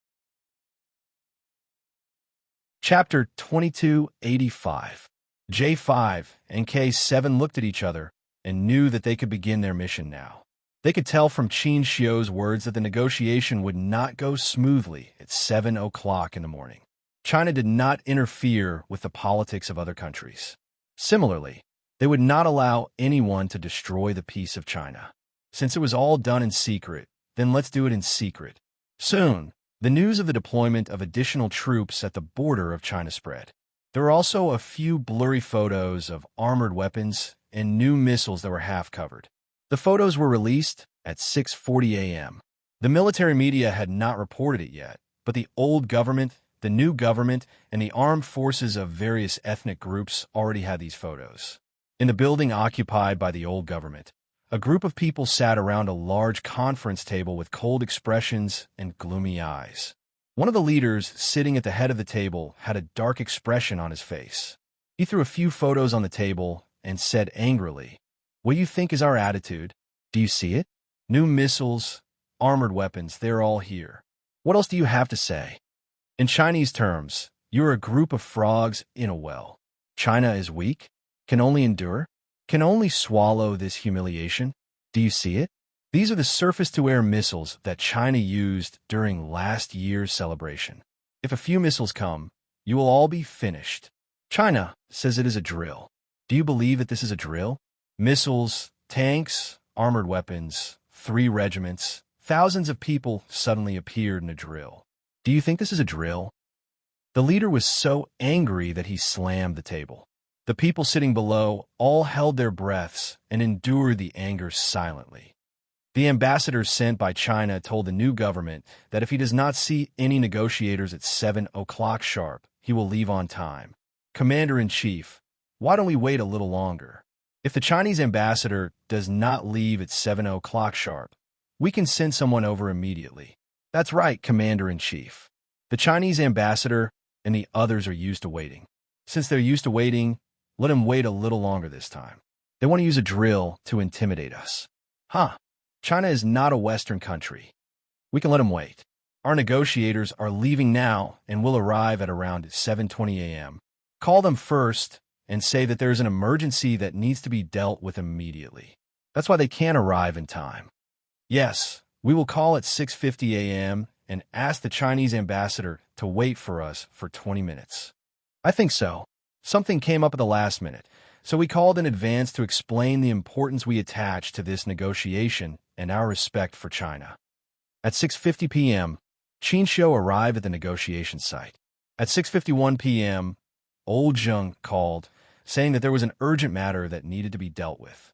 Chapter 2285. J5 and K7 looked at each other and knew that they could begin their mission now. They could tell from Qin Xiu's words that the negotiation would not go smoothly at 7 o'clock in the morning. China did not interfere with the politics of other countries. Similarly, they would not allow anyone to destroy the peace of China. Since it was all done in secret, then let's do it in secret. Soon, the news of the deployment of additional troops at the border of China spread. There were also a few blurry photos of armored weapons and new missiles that were half-covered. The photos were released at 6:40 a.m. The military media had not reported it yet, but the old government, the new government, and the armed forces of various ethnic groups already had these photos. In the building occupied by the old government, a group of people sat around a large conference table with cold expressions and gloomy eyes. One of the leaders sitting at the head of the table had a dark expression on his face. He threw a few photos on the table and said angrily, "What do you think is our attitude? Do you see it? New missiles, armored weapons, they're all here. What else do you have to say? In Chinese terms, you're a group of frogs in a well. China is weak, can only endure, can only swallow this humiliation. Do you see it? These are the surface-to-air missiles that China used during last year's celebration. If a few missiles come, you will all be finished. China says it is a drill. Do you believe that this is a drill? Missiles, tanks, armored weapons, 3 regiments, thousands of people suddenly appeared in a drill. Do you think this is a drill?" The leader was so angry that he slammed the table. The people sitting below all held their breaths and endured the anger silently. The ambassador sent by China told the new government that if he does not see any negotiators at 7 o'clock sharp, he will leave on time. "Commander-in-Chief, why don't we wait a little longer? If the Chinese ambassador does not leave at 7 o'clock sharp, we can send someone over immediately." "That's right, Commander-in-Chief. The Chinese ambassador and the others are used to waiting. Since they're used to waiting, let them wait a little longer this time. They want to use a drill to intimidate us." China is not a Western country. We can let them wait. Our negotiators are leaving now and will arrive at around 7:20 a.m. Call them first and say that there's an emergency that needs to be dealt with immediately. That's why they can't arrive in time. Yes, we will call at 6:50 a.m. and ask the Chinese ambassador to wait for us for 20 minutes. I think so. Something came up at the last minute, so we called in advance to explain the importance we attach to this negotiation and our respect for China. At 6:50 p.m., Qin Xiu arrived at the negotiation site. At 6:51 p.m., Old Zheng called, saying that there was an urgent matter that needed to be dealt with.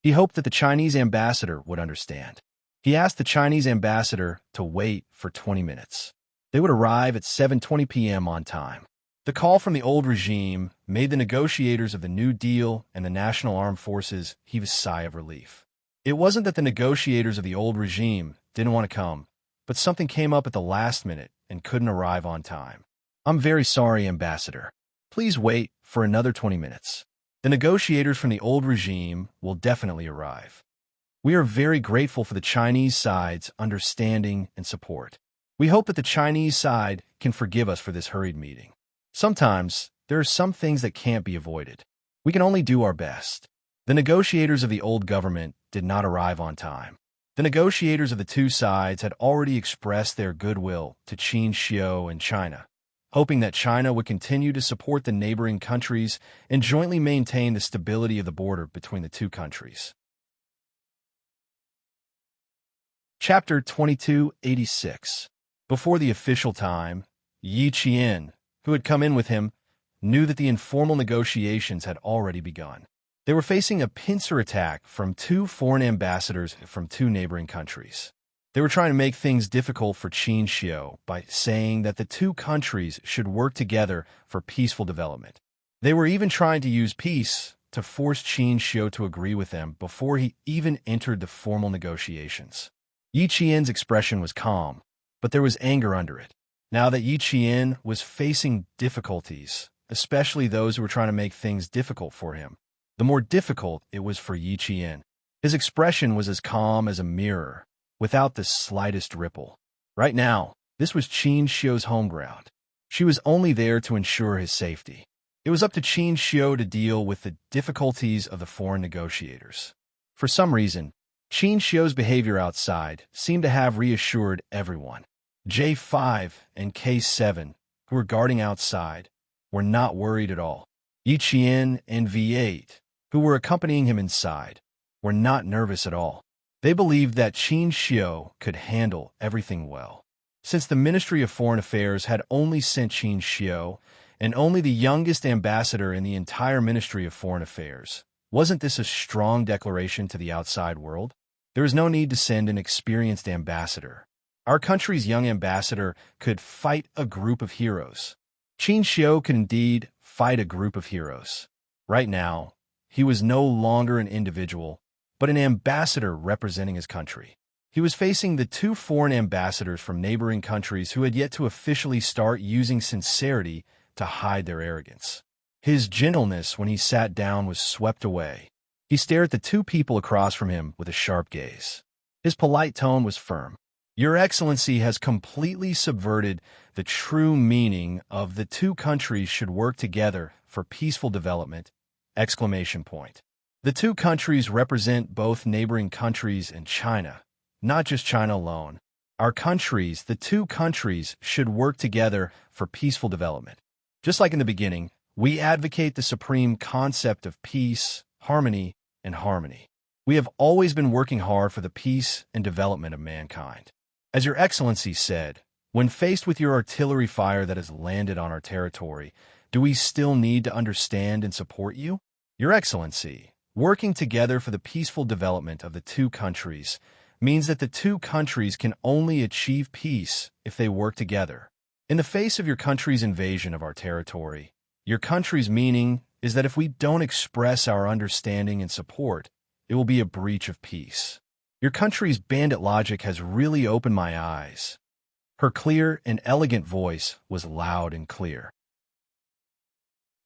He hoped that the Chinese ambassador would understand. He asked the Chinese ambassador to wait for 20 minutes. They would arrive at 7:20 p.m. on time. The call from the old regime made the negotiators of the New Deal and the National Armed Forces heave a sigh of relief. It wasn't that the negotiators of the old regime didn't want to come, but something came up at the last minute and couldn't arrive on time. "I'm very sorry, Ambassador. Please wait for another 20 minutes. The negotiators from the old regime will definitely arrive. We are very grateful for the Chinese side's understanding and support. We hope that the Chinese side can forgive us for this hurried meeting. Sometimes, there are some things that can't be avoided. We can only do our best." The negotiators of the old government did not arrive on time. The negotiators of the two sides had already expressed their goodwill to Qin Xiu and China, hoping that China would continue to support the neighboring countries and jointly maintain the stability of the border between the two countries. Chapter 2286. Before the official time, Yi Qian, who had come in with him, knew that the informal negotiations had already begun. They were facing a pincer attack from two foreign ambassadors from two neighboring countries. They were trying to make things difficult for Qin Xiu by saying that the two countries should work together for peaceful development. They were even trying to use peace to force Qin Xiu to agree with them before he even entered the formal negotiations. Yi Qian's expression was calm, but there was anger under it. Now that Yi Qian was facing difficulties, especially those who were trying to make things difficult for him, the more difficult it was for Yi Qian. His expression was as calm as a mirror, without the slightest ripple. Right now, this was Qin Xiu's home ground. She was only there to ensure his safety. It was up to Qin Xiu to deal with the difficulties of the foreign negotiators. For some reason, Qin Xiu's behavior outside seemed to have reassured everyone. J5 and K7, who were guarding outside, were not worried at all. Yi Qian and V8, who were accompanying him inside, were not nervous at all. They believed that Qin Xiu could handle everything well. Since the Ministry of Foreign Affairs had only sent Qin Xiu, and only the youngest ambassador in the entire Ministry of Foreign Affairs, wasn't this a strong declaration to the outside world? There is no need to send an experienced ambassador. Our country's young ambassador could fight a group of heroes. Qin Xiu could indeed fight a group of heroes. Right now, he was no longer an individual, but an ambassador representing his country. He was facing the two foreign ambassadors from neighboring countries who had yet to officially start using sincerity to hide their arrogance. His gentleness when he sat down was swept away. He stared at the two people across from him with a sharp gaze. His polite tone was firm. "Your Excellency has completely subverted the true meaning of the two countries should work together for peaceful development!" The two countries represent both neighboring countries and China, not just China alone. Our countries, the two countries, should work together for peaceful development. Just like in the beginning, we advocate the supreme concept of peace, harmony, and harmony. We have always been working hard for the peace and development of mankind. As Your Excellency said, when faced with your artillery fire that has landed on our territory, do we still need to understand and support you? Your Excellency, working together for the peaceful development of the two countries means that the two countries can only achieve peace if they work together. In the face of your country's invasion of our territory, your country's meaning is that if we don't express our understanding and support, it will be a breach of peace. Your country's bandit logic has really opened my eyes. Her clear and elegant voice was loud and clear.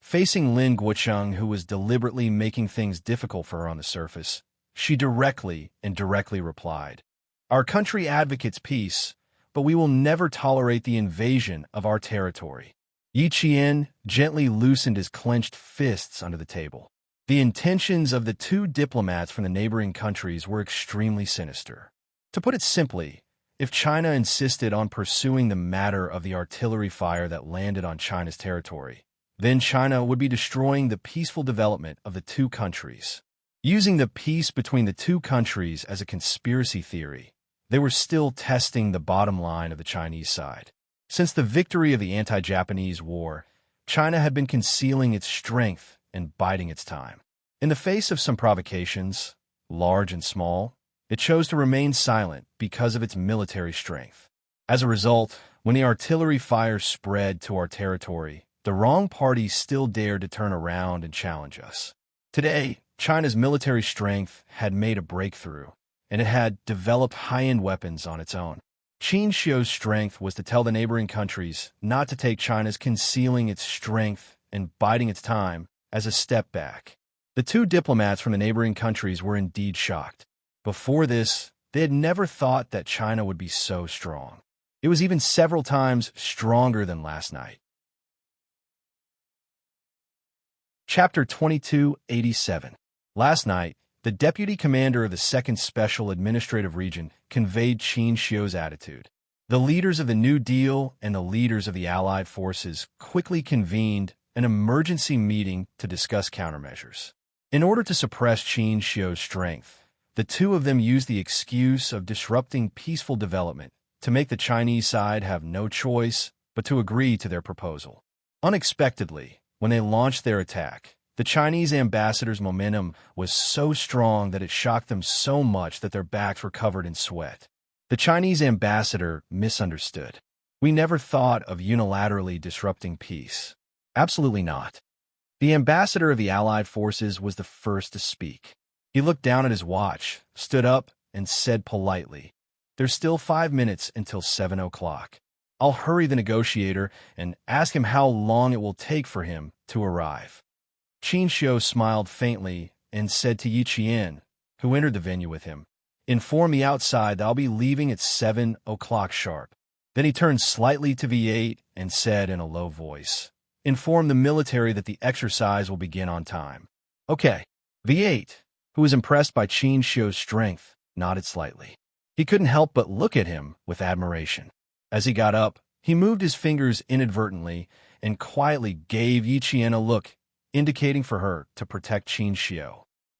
Facing Lin Guocheng, who was deliberately making things difficult for her on the surface, she directly replied, "Our country advocates peace, but we will never tolerate the invasion of our territory." Yi Qian gently loosened his clenched fists under the table. The intentions of the two diplomats from the neighboring countries were extremely sinister. To put it simply, if China insisted on pursuing the matter of the artillery fire that landed on China's territory, then China would be destroying the peaceful development of the two countries. Using the peace between the two countries as a conspiracy theory, They were still testing the bottom line of the Chinese side. Since the victory of the anti-Japanese war, China had been concealing its strength and biding its time. In the face of some provocations, large and small, it chose to remain silent because of its military strength. As a result, when the artillery fire spread to our territory, the wrong party still dared to turn around and challenge us. Today, China's military strength had made a breakthrough, and it had developed high-end weapons on its own. Qin Shi's strength was to tell the neighboring countries not to take China's concealing its strength and biding its time as a step back. The two diplomats from the neighboring countries were indeed shocked. Before this, they had never thought that China would be so strong. It was even several times stronger than last night. Chapter 2287. Last night, the deputy commander of the 2nd Special Administrative Region conveyed Qin Shi's attitude. The leaders of the New Deal and the leaders of the Allied forces quickly convened an emergency meeting to discuss countermeasures. In order to suppress Qin Shi's strength, the two of them used the excuse of disrupting peaceful development to make the Chinese side have no choice but to agree to their proposal. Unexpectedly, when they launched their attack, the Chinese ambassador's momentum was so strong that it shocked them so much that their backs were covered in sweat. The Chinese ambassador misunderstood. "We never thought of unilaterally disrupting peace." Absolutely not. The ambassador of the Allied forces was the first to speak. He looked down at his watch, stood up, and said politely, "There's still 5 minutes until 7 o'clock. I'll hurry the negotiator and ask him how long it will take for him to arrive." Qin Shi smiled faintly and said to Yi Qian, who entered the venue with him, "Inform me outside that I'll be leaving at 7 o'clock sharp." Then he turned slightly to V8 and said in a low voice, "Inform the military that the exercise will begin on time." "Okay." V8, who was impressed by Qin Shi's strength, nodded slightly. He couldn't help but look at him with admiration. As he got up, he moved his fingers inadvertently and quietly gave Yi Qian a look, indicating for her to protect Qin Shi.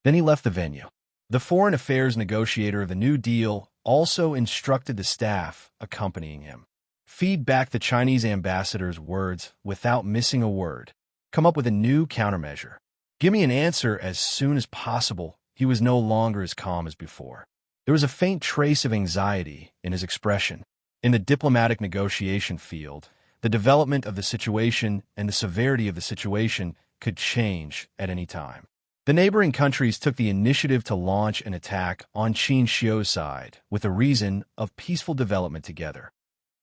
Then he left the venue. The foreign affairs negotiator of the New Deal also instructed the staff accompanying him. Feed back the Chinese ambassador's words without missing a word. Come up with a new countermeasure. Give me an answer as soon as possible. He was no longer as calm as before. There was a faint trace of anxiety in his expression. In the diplomatic negotiation field, the development of the situation and the severity of the situation could change at any time. The neighboring countries took the initiative to launch an attack on Qin Shi's side with the reason of peaceful development together.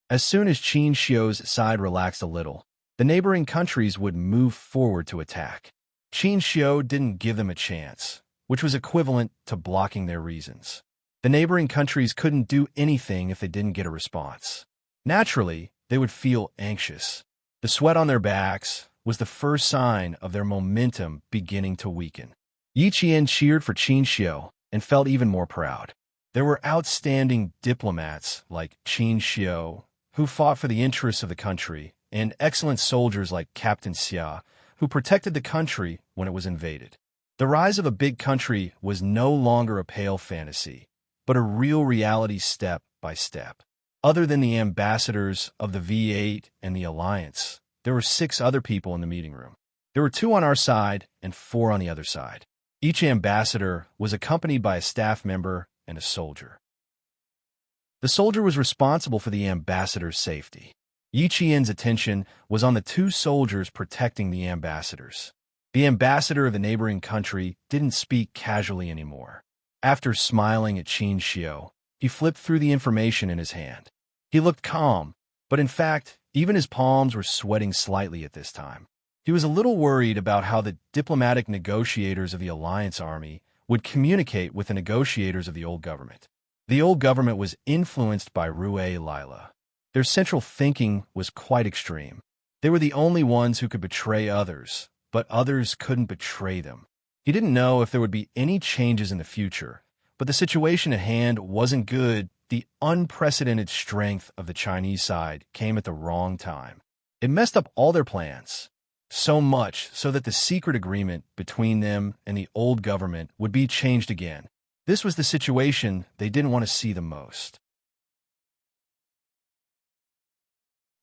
As soon as Qin Shi's side relaxed a little, the neighboring countries would move forward to attack. Qin Shi didn't give them a chance, which was equivalent to blocking their reasons. The neighboring countries couldn't do anything if they didn't get a response. Naturally, they would feel anxious. The sweat on their backs was the first sign of their momentum beginning to weaken. Yi Qian cheered for Qin Shi and felt even more proud. There were outstanding diplomats like Qin Shi, who fought for the interests of the country, and excellent soldiers like Captain Xia, who protected the country when it was invaded. The rise of a big country was no longer a pale fantasy, but a real reality step by step. Other than the ambassadors of the V8 and the Alliance, there were 6 other people in the meeting room. There were 2 on our side and 4 on the other side. Each ambassador was accompanied by a staff member and a soldier. The soldier was responsible for the ambassador's safety. Yi Qian's attention was on the 2 soldiers protecting the ambassadors. The ambassador of the neighboring country didn't speak casually anymore. After smiling at Qin Shi, he flipped through the information in his hand. He looked calm, but in fact, even his palms were sweating slightly at this time. He was a little worried about how the diplomatic negotiators of the Alliance Army would communicate with the negotiators of the old government. The old government was influenced by Rue Lila. Their central thinking was quite extreme. They were the only ones who could betray others, but others couldn't betray them. He didn't know if there would be any changes in the future, but the situation at hand wasn't good. The unprecedented strength of the Chinese side came at the wrong time. It messed up all their plans, so much so that the secret agreement between them and the old government would be changed again. This was the situation they didn't want to see the most.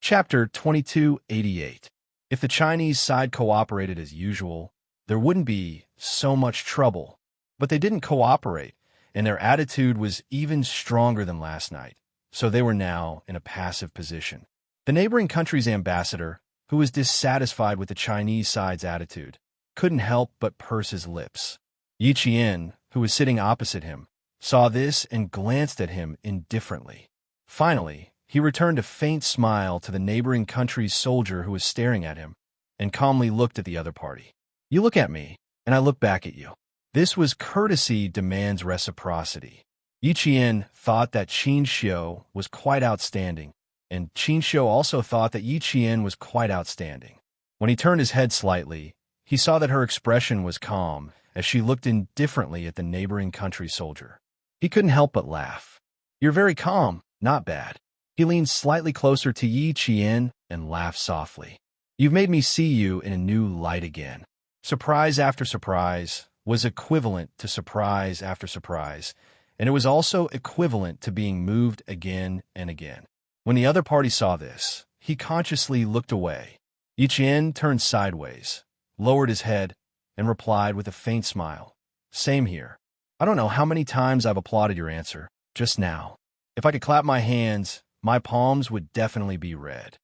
Chapter 2288. If the Chinese side cooperated as usual, there wouldn't be so much trouble. But they didn't cooperate, and their attitude was even stronger than last night, so they were now in a passive position. The neighboring country's ambassador, who was dissatisfied with the Chinese side's attitude, couldn't help but purse his lips. Yi Qian, who was sitting opposite him, saw this and glanced at him indifferently. Finally, he returned a faint smile to the neighboring country's soldier who was staring at him, and calmly looked at the other party. You look at me, and I look back at you. This was courtesy demands reciprocity. Yi Qian thought that Qin Xiu was quite outstanding, and Qin Xiu also thought that Yi Qian was quite outstanding. When he turned his head slightly, he saw that her expression was calm as she looked indifferently at the neighboring country soldier. He couldn't help but laugh. You're very calm, not bad. He leaned slightly closer to Yi Qian and laughed softly. You've made me see you in a new light again. Surprise after surprise was equivalent to surprise after surprise, and it was also equivalent to being moved again and again. When the other party saw this, he consciously looked away. Yi Qian turned sideways, lowered his head, and replied with a faint smile. Same here. I don't know how many times I've applauded your answer, just now. If I could clap my hands, my palms would definitely be red.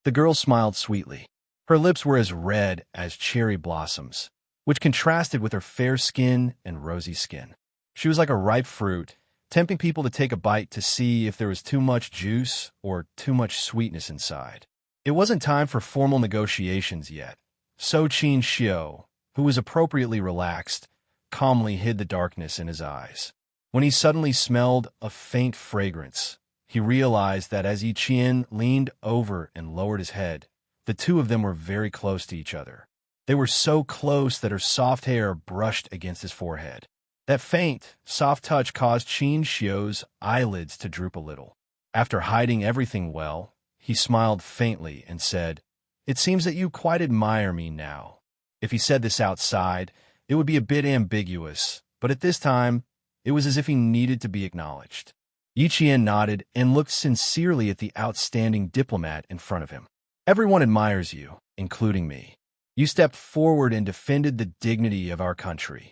The girl smiled sweetly. Her lips were as red as cherry blossoms, which contrasted with her fair skin and rosy skin. She was like a ripe fruit, tempting people to take a bite to see if there was too much juice or too much sweetness inside. It wasn't time for formal negotiations yet, so Qin Xiu, who was appropriately relaxed, calmly hid the darkness in his eyes. When he suddenly smelled a faint fragrance, he realized that as Yi Qian leaned over and lowered his head, the two of them were very close to each other. They were so close that her soft hair brushed against his forehead. That faint, soft touch caused Qin Xiu's eyelids to droop a little. After hiding everything well, he smiled faintly and said, It seems that you quite admire me now. If he said this outside, it would be a bit ambiguous, but at this time, it was as if he needed to be acknowledged. Yi Qian nodded and looked sincerely at the outstanding diplomat in front of him. Everyone admires you, including me. You stepped forward and defended the dignity of our country.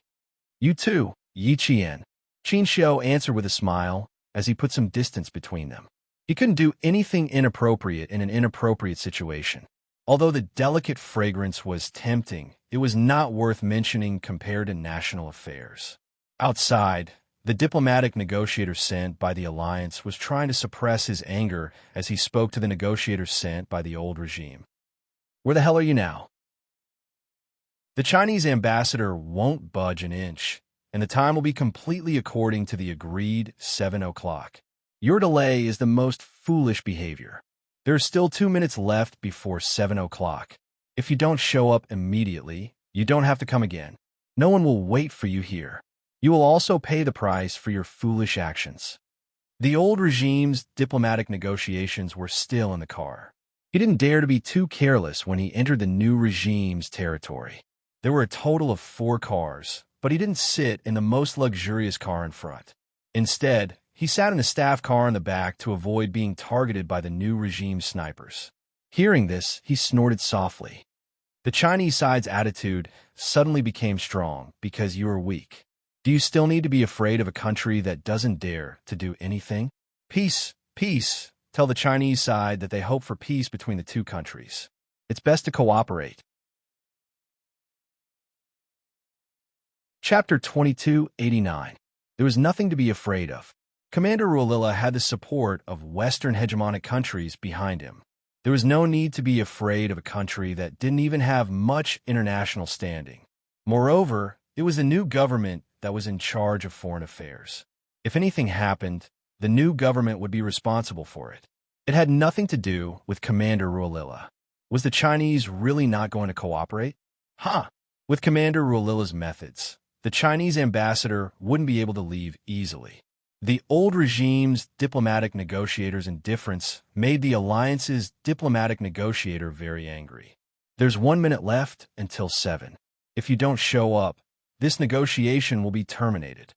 You too, Yi Qian. Qin Xiu answered with a smile as he put some distance between them. He couldn't do anything inappropriate in an inappropriate situation. Although the delicate fragrance was tempting, it was not worth mentioning compared to national affairs. Outside, the diplomatic negotiator sent by the alliance was trying to suppress his anger as he spoke to the negotiator sent by the old regime. Where the hell are you now? The Chinese ambassador won't budge an inch, and the time will be completely according to the agreed 7 o'clock. Your delay is the most foolish behavior. There are still 2 minutes left before 7 o'clock. If you don't show up immediately, you don't have to come again. No one will wait for you here. You will also pay the price for your foolish actions. The old regime's diplomatic negotiations were still in the car. He didn't dare to be too careless when he entered the new regime's territory. There were a total of 4 cars, but he didn't sit in the most luxurious car in front. Instead, he sat in a staff car in the back to avoid being targeted by the new regime snipers. Hearing this, he snorted softly. The Chinese side's attitude suddenly became strong because you are weak. Do you still need to be afraid of a country that doesn't dare to do anything? Peace, peace. Tell the Chinese side that they hope for peace between the two countries. It's best to cooperate. Chapter 2289. There was nothing to be afraid of. Commander Ruolila had the support of Western hegemonic countries behind him. There was no need to be afraid of a country that didn't even have much international standing. Moreover, it was the new government that was in charge of foreign affairs. If anything happened, the new government would be responsible for it. It had nothing to do with Commander Ruolila. Was the Chinese really not going to cooperate? With Commander Ruolila's methods, the Chinese ambassador wouldn't be able to leave easily. The old regime's diplomatic negotiator's indifference made the alliance's diplomatic negotiator very angry. There's 1 minute left until 7. If you don't show up, this negotiation will be terminated.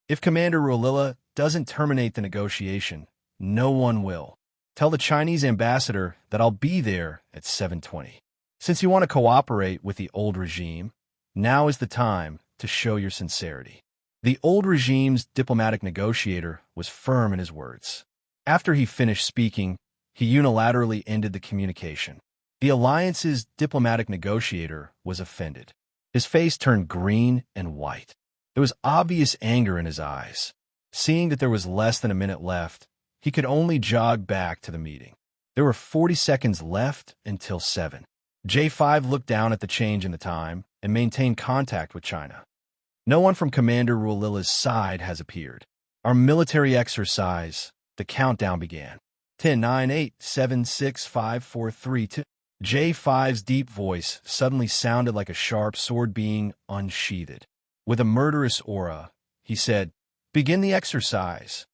If Commander Ruolila doesn't terminate the negotiation, no one will. Tell the Chinese ambassador that I'll be there at 7:20. Since you want to cooperate with the old regime, now is the time to show your sincerity." The old regime's diplomatic negotiator was firm in his words. After he finished speaking, he unilaterally ended the communication. The alliance's diplomatic negotiator was offended. His face turned green and white. There was obvious anger in his eyes. Seeing that there was less than a minute left, he could only jog back to the meeting. There were 40 seconds left until 7. J5 looked down at the change in the time and maintained contact with China. "No one from Commander Rulila's side has appeared. Our military exercise," the countdown began. 10, 9, 8, 7, 6, 5, 4, 3, 2. J5's deep voice suddenly sounded like a sharp sword being unsheathed. With a murderous aura, he said, "Begin the exercise."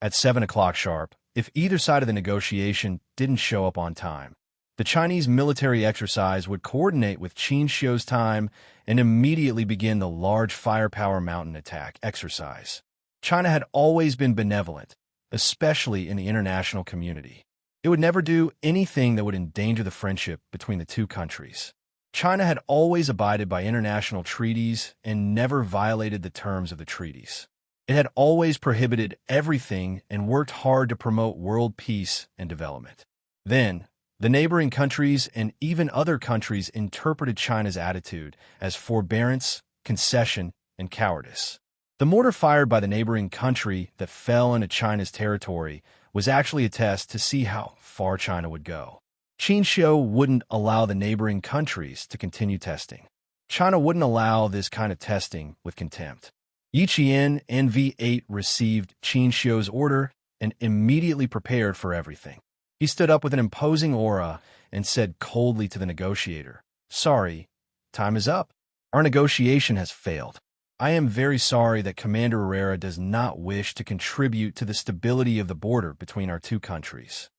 At 7 o'clock sharp, if either side of the negotiation didn't show up on time, the Chinese military exercise would coordinate with Qin Shio's time and immediately begin the large firepower mountain attack exercise. China had always been benevolent, especially in the international community. It would never do anything that would endanger the friendship between the two countries. China had always abided by international treaties and never violated the terms of the treaties. It had always prohibited everything and worked hard to promote world peace and development. Then, the neighboring countries and even other countries interpreted China's attitude as forbearance, concession, and cowardice. The mortar fired by the neighboring country that fell into China's territory was actually a test to see how far China would go. Qin Shio wouldn't allow the neighboring countries to continue testing. China wouldn't allow this kind of testing with contempt. Yi Qian NV8 received Qin Shio's order and immediately prepared for everything. He stood up with an imposing aura and said coldly to the negotiator, "Sorry, time is up. Our negotiation has failed. I am very sorry that Commander Herrera does not wish to contribute to the stability of the border between our two countries.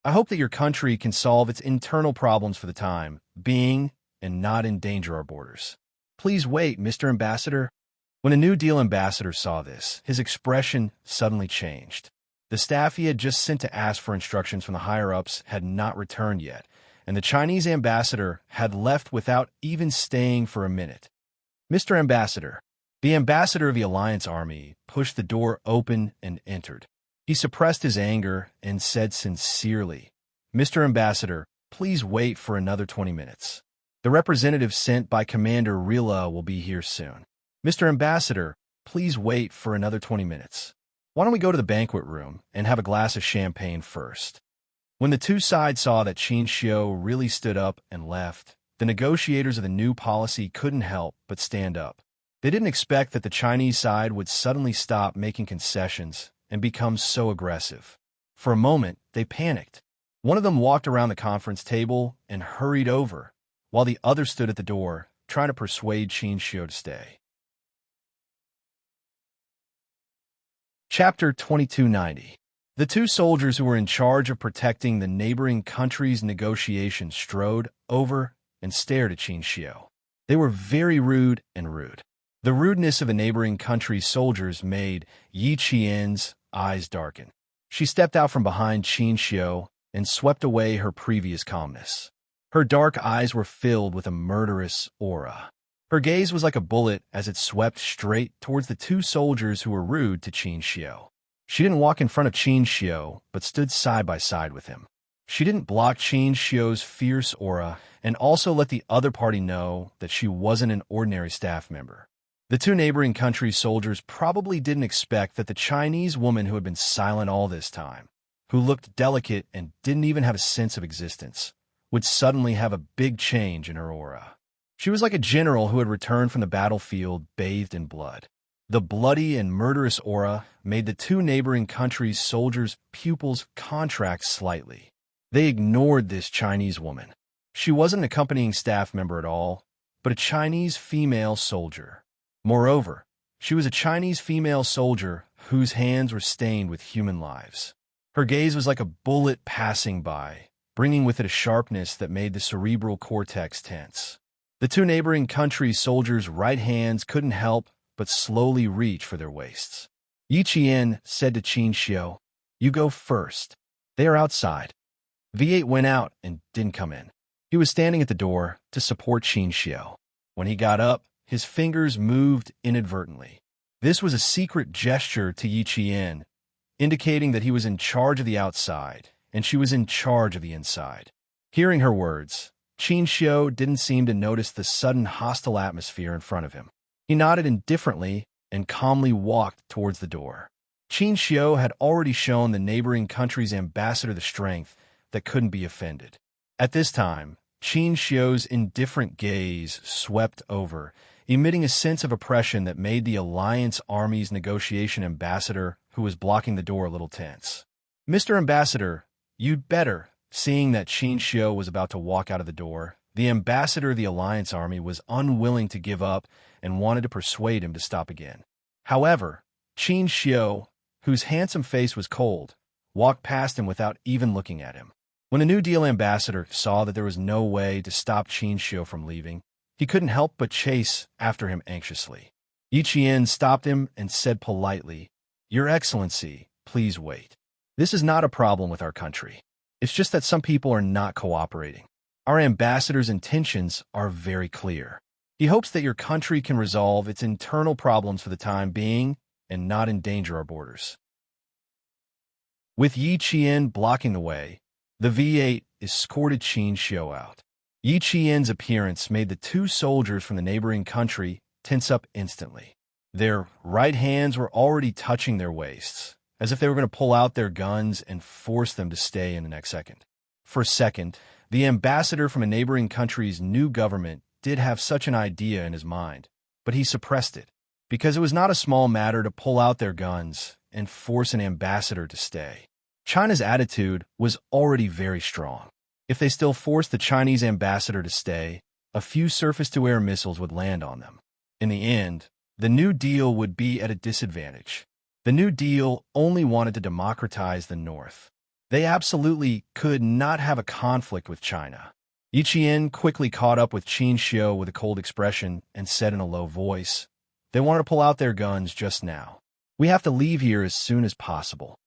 I hope that your country can solve its internal problems for the time being and not endanger our borders. Please wait, Mr. Ambassador." When a New Deal ambassador saw this, his expression suddenly changed. The staff he had just sent to ask for instructions from the higher-ups had not returned yet, and the Chinese ambassador had left without even staying for a minute. "Mr. Ambassador." The ambassador of the Alliance Army pushed the door open and entered. He suppressed his anger and said sincerely, "Mr. Ambassador, please wait for another 20 minutes. The representative sent by Commander Rila will be here soon. Mr. Ambassador, please wait for another 20 minutes. Why don't we go to the banquet room and have a glass of champagne first?" When the two sides saw that Qin Shio really stood up and left, the negotiators of the new policy couldn't help but stand up. They didn't expect that the Chinese side would suddenly stop making concessions and become so aggressive. For a moment, they panicked. One of them walked around the conference table and hurried over, while the other stood at the door, trying to persuade Qin Shio to stay. Chapter 2290. The two soldiers who were in charge of protecting the neighboring country's negotiations strode over and stared at Qin Shio. They were very rude. The rudeness of the neighboring country's soldiers made Yi Qian's eyes darken. She stepped out from behind Qin Shio and swept away her previous calmness. Her dark eyes were filled with a murderous aura. Her gaze was like a bullet as it swept straight towards the two soldiers who were rude to Qin Shio. She didn't walk in front of Qin Shio, but stood side by side with him. She didn't block Qin Shio's fierce aura and also let the other party know that she wasn't an ordinary staff member. The two neighboring countries' soldiers probably didn't expect that the Chinese woman who had been silent all this time, who looked delicate and didn't even have a sense of existence, would suddenly have a big change in her aura. She was like a general who had returned from the battlefield bathed in blood. The bloody and murderous aura made the two neighboring countries' soldiers' pupils contract slightly. They ignored this Chinese woman. She wasn't an accompanying staff member at all, but a Chinese female soldier. Moreover, she was a Chinese female soldier whose hands were stained with human lives. Her gaze was like a bullet passing by, bringing with it a sharpness that made the cerebral cortex tense. The two neighboring countries' soldiers' right hands couldn't help but slowly reach for their waists. Yi Qian said to Qin Shio, "You go first." They are outside. V8 went out and didn't come in. He was standing at the door to support Qin Xiu. When he got up, his fingers moved inadvertently. This was a secret gesture to Yi Qian, indicating that he was in charge of the outside, and she was in charge of the inside. Hearing her words, Qin Xiu didn't seem to notice the sudden hostile atmosphere in front of him. He nodded indifferently and calmly walked towards the door. Qin Xiu had already shown the neighboring country's ambassador the strength that couldn't be offended. At this time, Qin Xiu's indifferent gaze swept over, emitting a sense of oppression that made the Alliance Army's negotiation ambassador, who was blocking the door, a little tense. "Mr. Ambassador, you'd better." Seeing that Qin Xiu was about to walk out of the door, the ambassador of the Alliance Army was unwilling to give up and wanted to persuade him to stop again. However, Qin Xiu, whose handsome face was cold, walked past him without even looking at him. When the New Deal ambassador saw that there was no way to stop Qin Xiu from leaving, he couldn't help but chase after him anxiously. Yi Qian stopped him and said politely, "Your Excellency, please wait. This is not a problem with our country. It's just that some people are not cooperating. Our ambassador's intentions are very clear. He hopes that your country can resolve its internal problems for the time being and not endanger our borders." With Yi Qian blocking the way, the V8 escorted Qin Xiu out. Yi Qian's appearance made the two soldiers from the neighboring country tense up instantly. Their right hands were already touching their waists, as if they were going to pull out their guns and force them to stay in the next second. For a second, the ambassador from a neighboring country's new government did have such an idea in his mind, but he suppressed it, because it was not a small matter to pull out their guns and force an ambassador to stay. China's attitude was already very strong. If they still forced the Chinese ambassador to stay, a few surface-to-air missiles would land on them. In the end, the New Deal would be at a disadvantage. The New Deal only wanted to democratize the North. They absolutely could not have a conflict with China. Yi Qian quickly caught up with Qin Xiu with a cold expression and said in a low voice, "They want to pull out their guns just now. We have to leave here as soon as possible.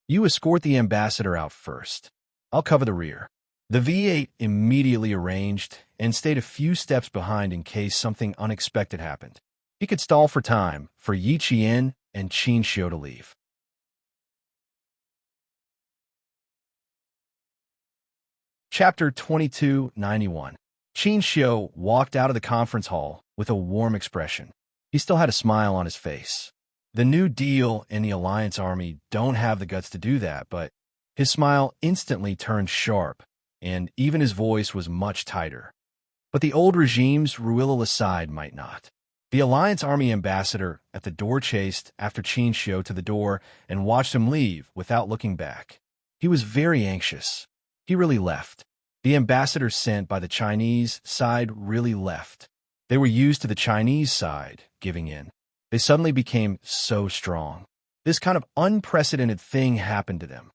You escort the ambassador out first. I'll cover the rear." The V8 immediately arranged and stayed a few steps behind in case something unexpected happened. He could stall for time for Yi Qian and Qin Xiu to leave. Chapter 2291. Qin Xiu walked out of the conference hall with a warm expression. He still had a smile on his face. The New Deal and the Alliance Army don't have the guts to do that, but his smile instantly turned sharp, and even his voice was much tighter. But the old regime's Ruilala side might not. The Alliance Army ambassador at the door chased after Qin Xiu to the door and watched him leave without looking back. He was very anxious. He really left. The ambassador sent by the Chinese side really left. They were used to the Chinese side giving in. They suddenly became so strong. This kind of unprecedented thing happened to them.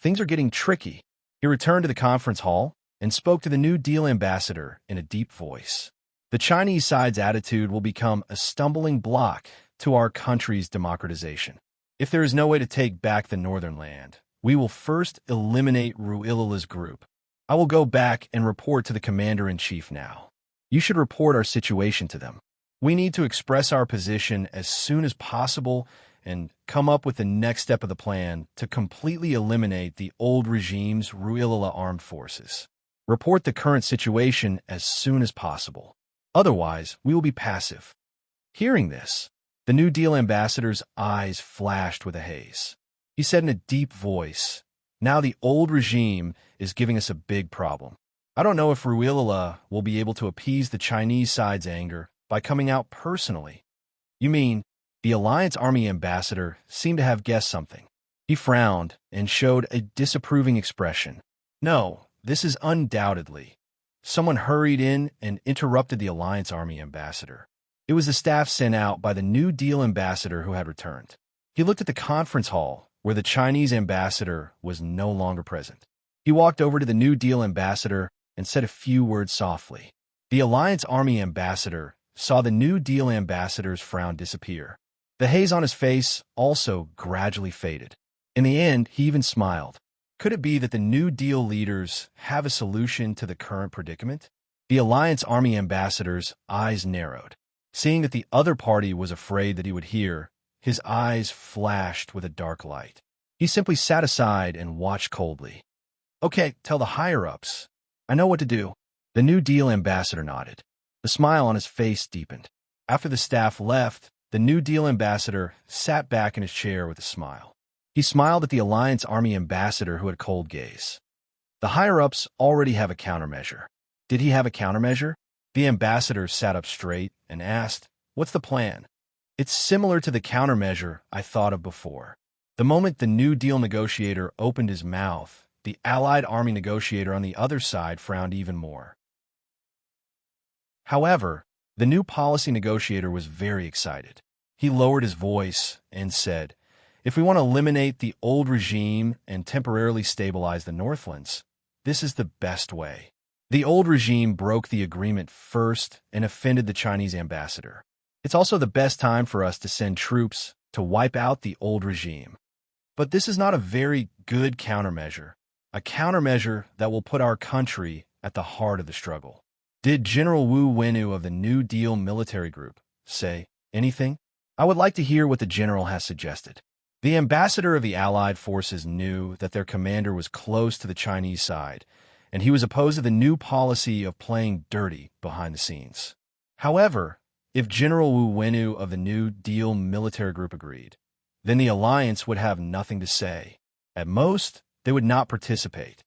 Things are getting tricky. He returned to the conference hall and spoke to the New Deal ambassador in a deep voice. The Chinese side's attitude will become a stumbling block to our country's democratization. If there is no way to take back the northern land, we will first eliminate Ruilala's group. I will go back and report to the commander-in-chief now. You should report our situation to them. We need to express our position as soon as possible and come up with the next step of the plan to completely eliminate the old regime's Ruilala armed forces. Report the current situation as soon as possible. Otherwise, we will be passive." Hearing this, the New Deal ambassador's eyes flashed with a haze. He said in a deep voice, "Now the old regime is giving us a big problem. I don't know if Ruilala will be able to appease the Chinese side's anger by coming out personally." "You mean?" The Alliance Army ambassador seemed to have guessed something. He frowned and showed a disapproving expression. "No, this is undoubtedly." Someone hurried in and interrupted the Alliance Army ambassador. It was the staff sent out by the New Deal ambassador who had returned. He looked at the conference hall where the Chinese ambassador was no longer present. He walked over to the New Deal ambassador and said a few words softly. The Alliance Army ambassador saw the New Deal ambassador's frown disappear. The haze on his face also gradually faded. In the end, he even smiled. Could it be that the New Deal leaders have a solution to the current predicament? The Alliance Army ambassador's eyes narrowed. Seeing that the other party was afraid that he would hear, his eyes flashed with a dark light. He simply sat aside and watched coldly. "Okay, tell the higher-ups. I know what to do." The New Deal ambassador nodded. The smile on his face deepened. After the staff left, the New Deal ambassador sat back in his chair with a smile. He smiled at the Alliance Army ambassador who had cold gaze. The higher-ups already have a countermeasure. Did he have a countermeasure? The ambassador sat up straight and asked, "What's the plan?" "It's similar to the countermeasure I thought of before." The moment the New Deal negotiator opened his mouth, the Allied Army negotiator on the other side frowned even more. However, the new policy negotiator was very excited. He lowered his voice and said, "If we want to eliminate the old regime and temporarily stabilize the Northlands, this is the best way." The old regime broke the agreement first and offended the Chinese ambassador. It's also the best time for us to send troops to wipe out the old regime. But this is not a very good countermeasure, a countermeasure that will put our country at the heart of the struggle. Did General Wu Wenu of the New Deal military group say anything? I would like to hear what the general has suggested. The ambassador of the Allied forces knew that their commander was close to the Chinese side, and he was opposed to the new policy of playing dirty behind the scenes. However, if General Wu Wenu of the New Deal military group agreed, then the alliance would have nothing to say. At most, they would not participate.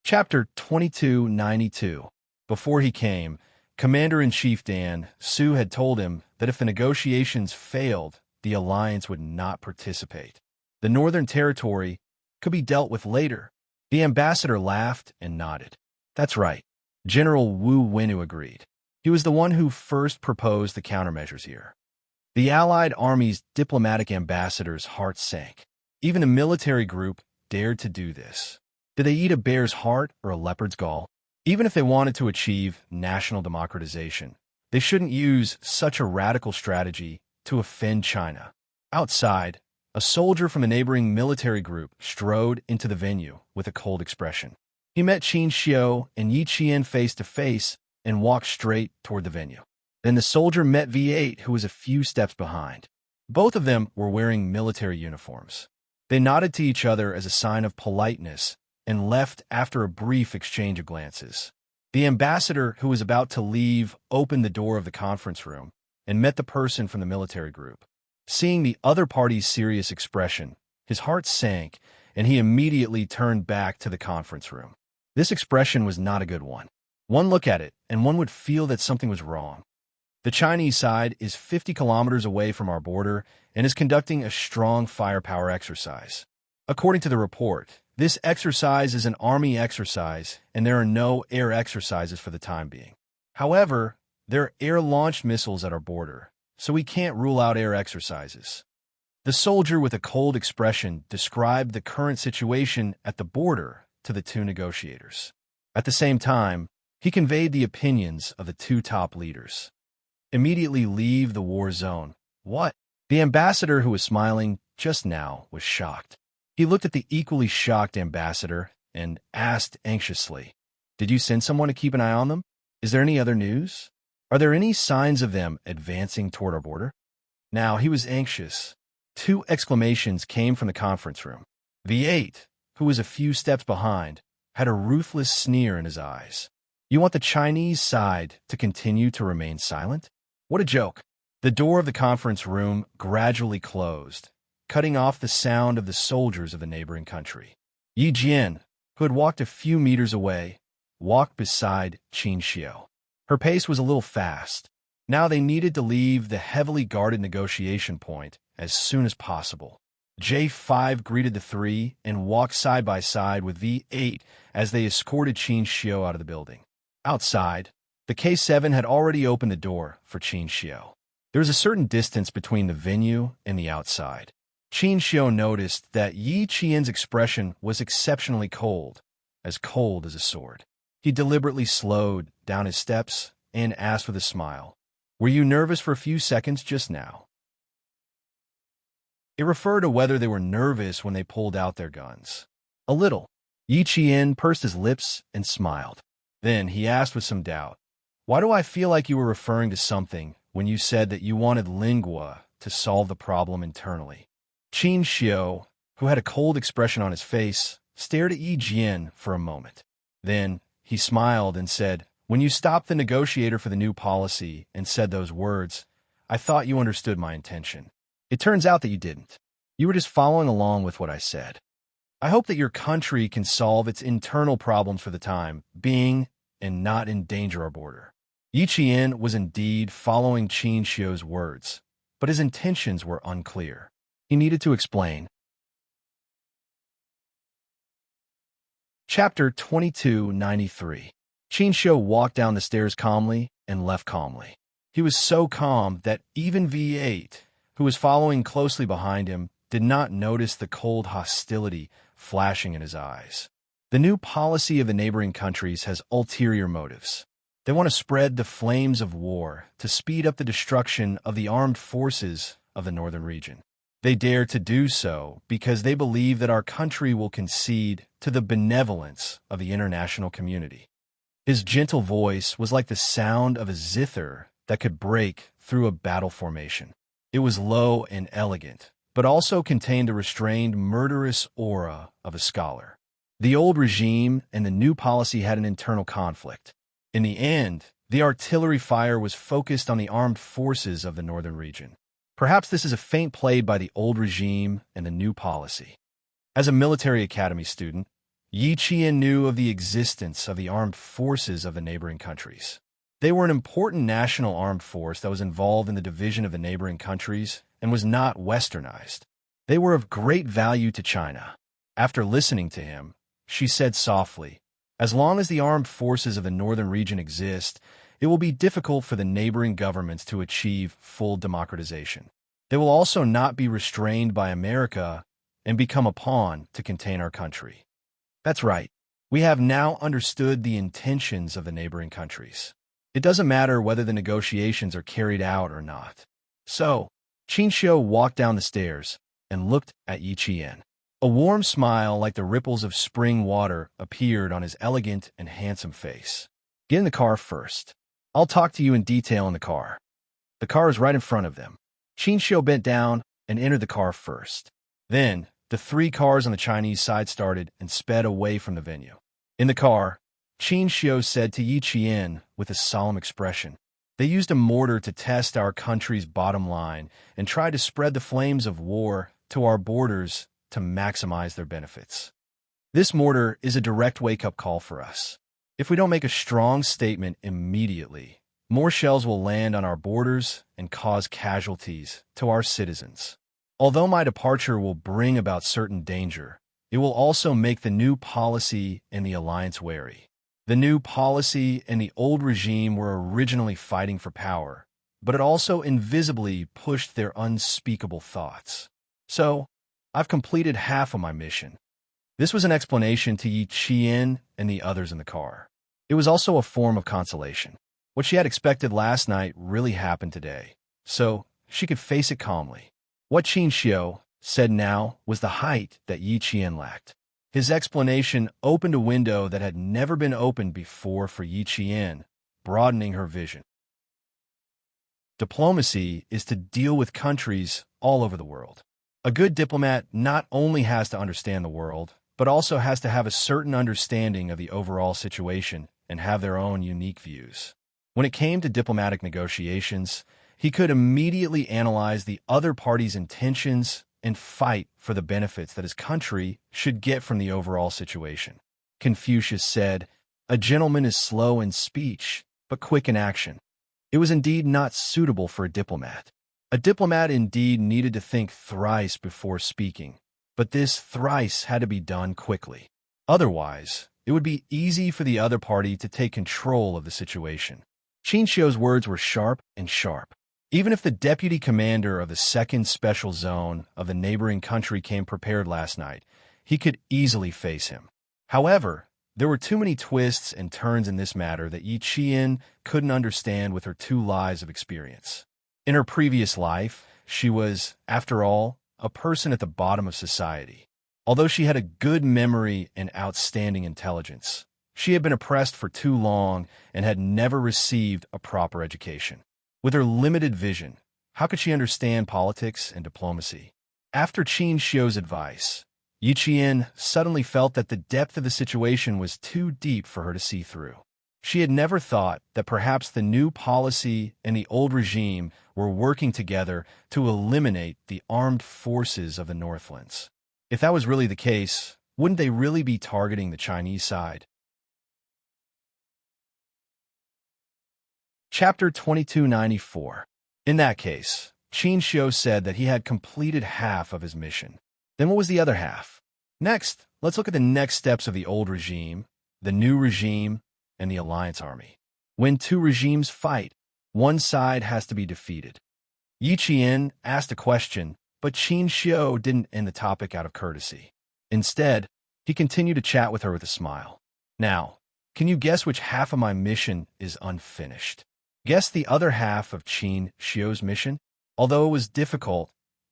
Chapter 2292. Before he came, Commander-in-Chief Dan Su had told him that if the negotiations failed, the alliance would not participate. The Northern Territory could be dealt with later. The ambassador laughed and nodded. That's right. General Wu Wenu agreed. He was the one who first proposed the countermeasures here. The Allied Army's diplomatic ambassador's heart sank. Even a military group dared to do this. Did they eat a bear's heart or a leopard's gall? Even if they wanted to achieve national democratization, they shouldn't use such a radical strategy to offend China. Outside, a soldier from a neighboring military group strode into the venue with a cold expression. He met Qin Xiu and Yi Qian face to face and walked straight toward the venue. Then the soldier met V8, who was a few steps behind. Both of them were wearing military uniforms. They nodded to each other as a sign of politeness and left after a brief exchange of glances. The ambassador, who was about to leave, opened the door of the conference room and met the person from the military group. Seeing the other party's serious expression, his heart sank, and he immediately turned back to the conference room. This expression was not a good one. One look at it, and one would feel that something was wrong. The Chinese side is 50 kilometers away from our border and is conducting a strong firepower exercise. According to the report, this exercise is an army exercise, and there are no air exercises for the time being. However, there are air-launched missiles at our border, so we can't rule out air exercises. The soldier with a cold expression described the current situation at the border to the two negotiators. At the same time, he conveyed the opinions of the two top leaders. Immediately leave the war zone. What? The ambassador, who was smiling just now, was shocked. He looked at the equally shocked ambassador and asked anxiously, "Did you send someone to keep an eye on them? Is there any other news? Are there any signs of them advancing toward our border?" Now he was anxious. Two exclamations came from the conference room. V8, who was a few steps behind, had a ruthless sneer in his eyes. "You want the Chinese side to continue to remain silent? What a joke." The door of the conference room gradually closed, cutting off the sound of the soldiers of the neighboring country. Yi Jian, who had walked a few meters away, walked beside Qin Xiu. Her pace was a little fast. Now they needed to leave the heavily guarded negotiation point as soon as possible. J5 greeted the three and walked side by side with V8 as they escorted Qin Xiu out of the building. Outside, the K7 had already opened the door for Qin Xiu. There was a certain distance between the venue and the outside. Qin Xiu noticed that Yi Qian's expression was exceptionally cold as a sword. He deliberately slowed down his steps and asked with a smile, "Were you nervous for a few seconds just now?" It referred to whether they were nervous when they pulled out their guns. A little. Yi Qian pursed his lips and smiled. Then he asked with some doubt, "Why do I feel like you were referring to something when you said that you wanted lingua to solve the problem internally?" Qin Xiu, who had a cold expression on his face, stared at Yi Jian for a moment. Then he smiled and said, "When you stopped the negotiator for the new policy and said those words, I thought you understood my intention. It turns out that you didn't. You were just following along with what I said. I hope that your country can solve its internal problems for the time being and not endanger our border." Yi Qian was indeed following Qin Xiu's words, but his intentions were unclear. He needed to explain. Chapter 2293. Qin Xiu walked down the stairs calmly and left calmly. He was so calm that even V8, who was following closely behind him, did not notice the cold hostility flashing in his eyes. The new policy of the neighboring countries has ulterior motives. They want to spread the flames of war to speed up the destruction of the armed forces of the northern region. They dare to do so because they believe that our country will concede to the benevolence of the international community. His gentle voice was like the sound of a zither that could break through a battle formation. It was low and elegant, but also contained the restrained, murderous aura of a scholar. The old regime and the new policy had an internal conflict. In the end, the artillery fire was focused on the armed forces of the northern region. Perhaps this is a feint played by the old regime and the new policy. As a military academy student, Yi Qian knew of the existence of the armed forces of the neighboring countries. They were an important national armed force that was involved in the division of the neighboring countries and was not westernized. They were of great value to China. After listening to him, she said softly, "As long as the armed forces of the northern region exist, it will be difficult for the neighboring governments to achieve full democratization. They will also not be restrained by America and become a pawn to contain our country." That's right. We have now understood the intentions of the neighboring countries. It doesn't matter whether the negotiations are carried out or not. So, Qin Xiu walked down the stairs and looked at Yi Qian. A warm smile like the ripples of spring water appeared on his elegant and handsome face. "Get in the car first. I'll talk to you in detail in the car." The car is right in front of them. Qin Xiu bent down and entered the car first. Then, the three cars on the Chinese side started and sped away from the venue. In the car, Qin Xiu said to Yi Qian with a solemn expression, "They used a mortar to test our country's bottom line and tried to spread the flames of war to our borders to maximize their benefits. This mortar is a direct wake-up call for us. If we don't make a strong statement immediately, more shells will land on our borders and cause casualties to our citizens. Although my departure will bring about certain danger, it will also make the new policy and the alliance wary. The new policy and the old regime were originally fighting for power, but it also invisibly pushed their unspeakable thoughts. So, I've completed half of my mission." This was an explanation to Yi Qian and the others in the car. It was also a form of consolation. What she had expected last night really happened today, so she could face it calmly. What Qin Xiu said now was the height that Yi Qian lacked. His explanation opened a window that had never been opened before for Yi Qian, broadening her vision. Diplomacy is to deal with countries all over the world. A good diplomat not only has to understand the world, but also has to have a certain understanding of the overall situation and have their own unique views. When it came to diplomatic negotiations, he could immediately analyze the other party's intentions and fight for the benefits that his country should get from the overall situation. Confucius said, "A gentleman is slow in speech, but quick in action." It was indeed not suitable for a diplomat. A diplomat indeed needed to think thrice before speaking, but this thrice had to be done quickly. Otherwise, it would be easy for the other party to take control of the situation. Qin Xiu's words were sharp and sharp. Even if the deputy commander of the 2nd Special Zone of the neighboring country came prepared last night, he could easily face him. However, there were too many twists and turns in this matter that Yi Qian couldn't understand with her 2 lives of experience. In her previous life, she was, after all, a person at the bottom of society. Although she had a good memory and outstanding intelligence, she had been oppressed for too long and had never received a proper education. With her limited vision, how could she understand politics and diplomacy? After Qin Xiu's advice, Yi Qian suddenly felt that the depth of the situation was too deep for her to see through. She had never thought that perhaps the new policy and the old regime were working together to eliminate the armed forces of the Northlands. If that was really the case, wouldn't they really be targeting the Chinese side? Chapter 2294. In that case, Qin Xiu said that he had completed half of his mission. Then what was the other half? Next, let's look at the next steps of the old regime, the new regime, and the alliance army. When two regimes fight, one side has to be defeated. Yi Qian asked a question, but Qin Xiu didn't end the topic out of courtesy. Instead, he continued to chat with her with a smile. Now, can you guess which half of my mission is unfinished? Guess the other half of Qin Xiu's mission? Although it was difficult,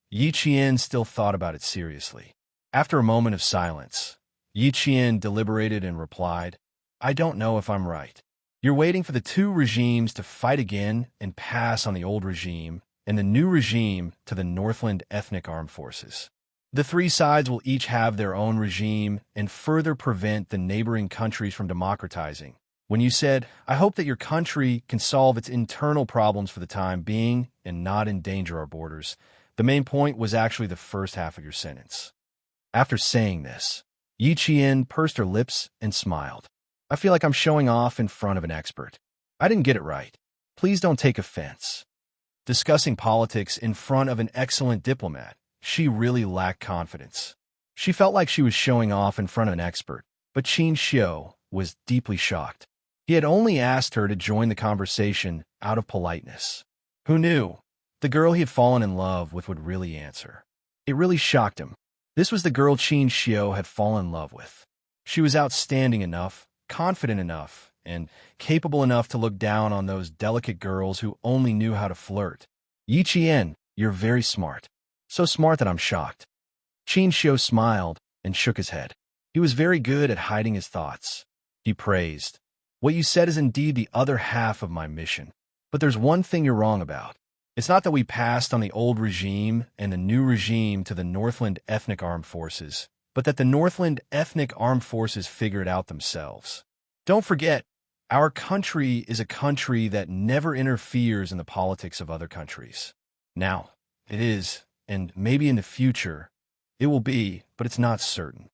Yi Qian still thought about it seriously. After a moment of silence, Yi Qian deliberated and replied, I don't know if I'm right. You're waiting for the two regimes to fight again and pass on the old regime and the new regime to the Northland ethnic armed forces. The three sides will each have their own regime and further prevent the neighboring countries from democratizing. When you said, I hope that your country can solve its internal problems for the time being and not endanger our borders, the main point was actually the first half of your sentence. After saying this, Yi Qian pursed her lips and smiled. I feel like I'm showing off in front of an expert. I didn't get it right. Please don't take offense. Discussing politics in front of an excellent diplomat, she really lacked confidence. She felt like she was showing off in front of an expert, but Qin Xiu was deeply shocked. He had only asked her to join the conversation out of politeness. Who knew? The girl he had fallen in love with would really answer. It really shocked him. This was the girl Qin Xiu had fallen in love with. She was outstanding enough, confident enough, and capable enough to look down on those delicate girls who only knew how to flirt. Yi Qian, you're very smart. So smart that I'm shocked. Qin Xiu smiled and shook his head. He was very good at hiding his thoughts. He praised. What you said is indeed the other half of my mission. But there's one thing you're wrong about. It's not that we passed on the old regime and the new regime to the Northland ethnic armed forces, but that the Northland ethnic armed forces figure it out themselves. Don't forget, our country is a country that never interferes in the politics of other countries. Now, it is, and maybe in the future, it will be, but it's not certain.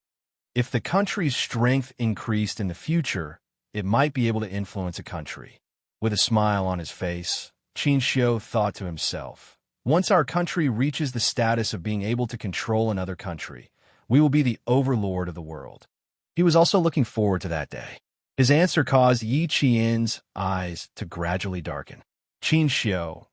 If the country's strength increased in the future, it might be able to influence a country. With a smile on his face, Qin Xiu thought to himself, once our country reaches the status of being able to control another country, we will be the overlord of the world. He was also looking forward to that day. His answer caused Yi Qian's eyes to gradually darken. Qin Xiu,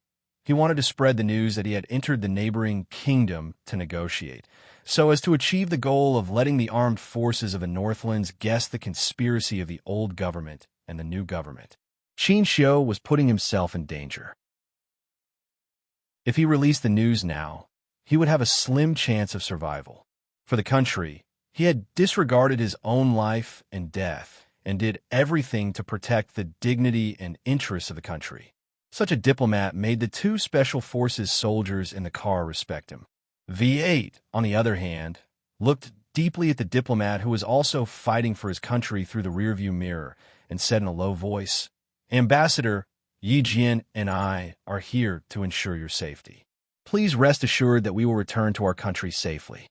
he wanted to spread the news that he had entered the neighboring kingdom to negotiate, so as to achieve the goal of letting the armed forces of the Northlands guess the conspiracy of the old government and the new government. Qin Xiu was putting himself in danger. If he released the news now, he would have a slim chance of survival. For the country, he had disregarded his own life and death and did everything to protect the dignity and interests of the country. Such a diplomat made the two special forces soldiers in the car respect him. V8, on the other hand, looked deeply at the diplomat who was also fighting for his country through the rearview mirror and said in a low voice, Ambassador, Yi Jian and I are here to ensure your safety. Please rest assured that we will return to our country safely.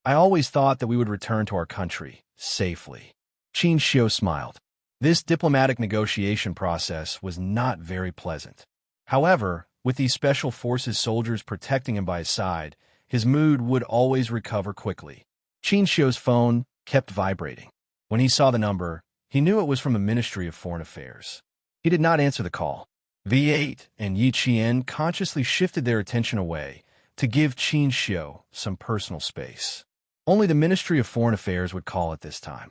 I always thought that we would return to our country safely. Qin Xiu smiled. This diplomatic negotiation process was not very pleasant. However, with these special forces soldiers protecting him by his side, his mood would always recover quickly. Qin Xiu's phone kept vibrating. When he saw the number, he knew it was from the Ministry of Foreign Affairs. He did not answer the call. V8 and Yi Qian consciously shifted their attention away to give Qin Xiu some personal space. Only the Ministry of Foreign Affairs would call at this time.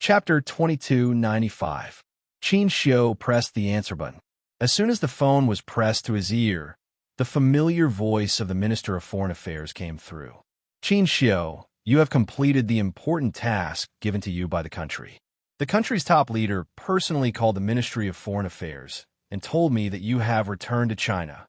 Chapter 2295. Qin Xiu pressed the answer button. As soon as the phone was pressed to his ear, The familiar voice of the Minister of Foreign Affairs came through. Qin Xiu, you have completed the important task given to you by the country. The country's top leader personally called the Ministry of Foreign Affairs and told me that you have returned to China.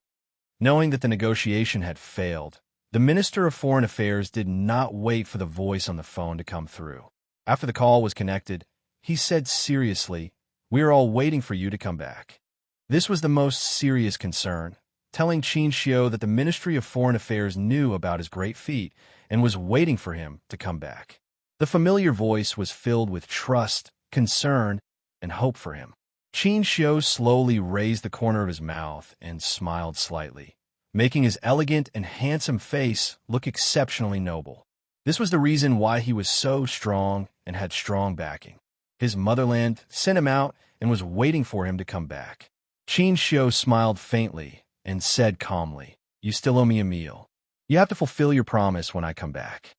Knowing that the negotiation had failed, the Minister of Foreign Affairs did not wait for the voice on the phone to come through. After the call was connected, he said seriously, "We are all waiting for you to come back." This was the most serious concern, telling Qin Xiu that the Ministry of Foreign Affairs knew about his great feat and was waiting for him to come back. The familiar voice was filled with trust, concern, and hope for him. Qin Xiu slowly raised the corner of his mouth and smiled slightly, making his elegant and handsome face look exceptionally noble. This was the reason why he was so strong and had strong backing. His motherland sent him out and was waiting for him to come back. Qin Xiu smiled faintly and said calmly, "You still owe me a meal. You have to fulfill your promise when I come back.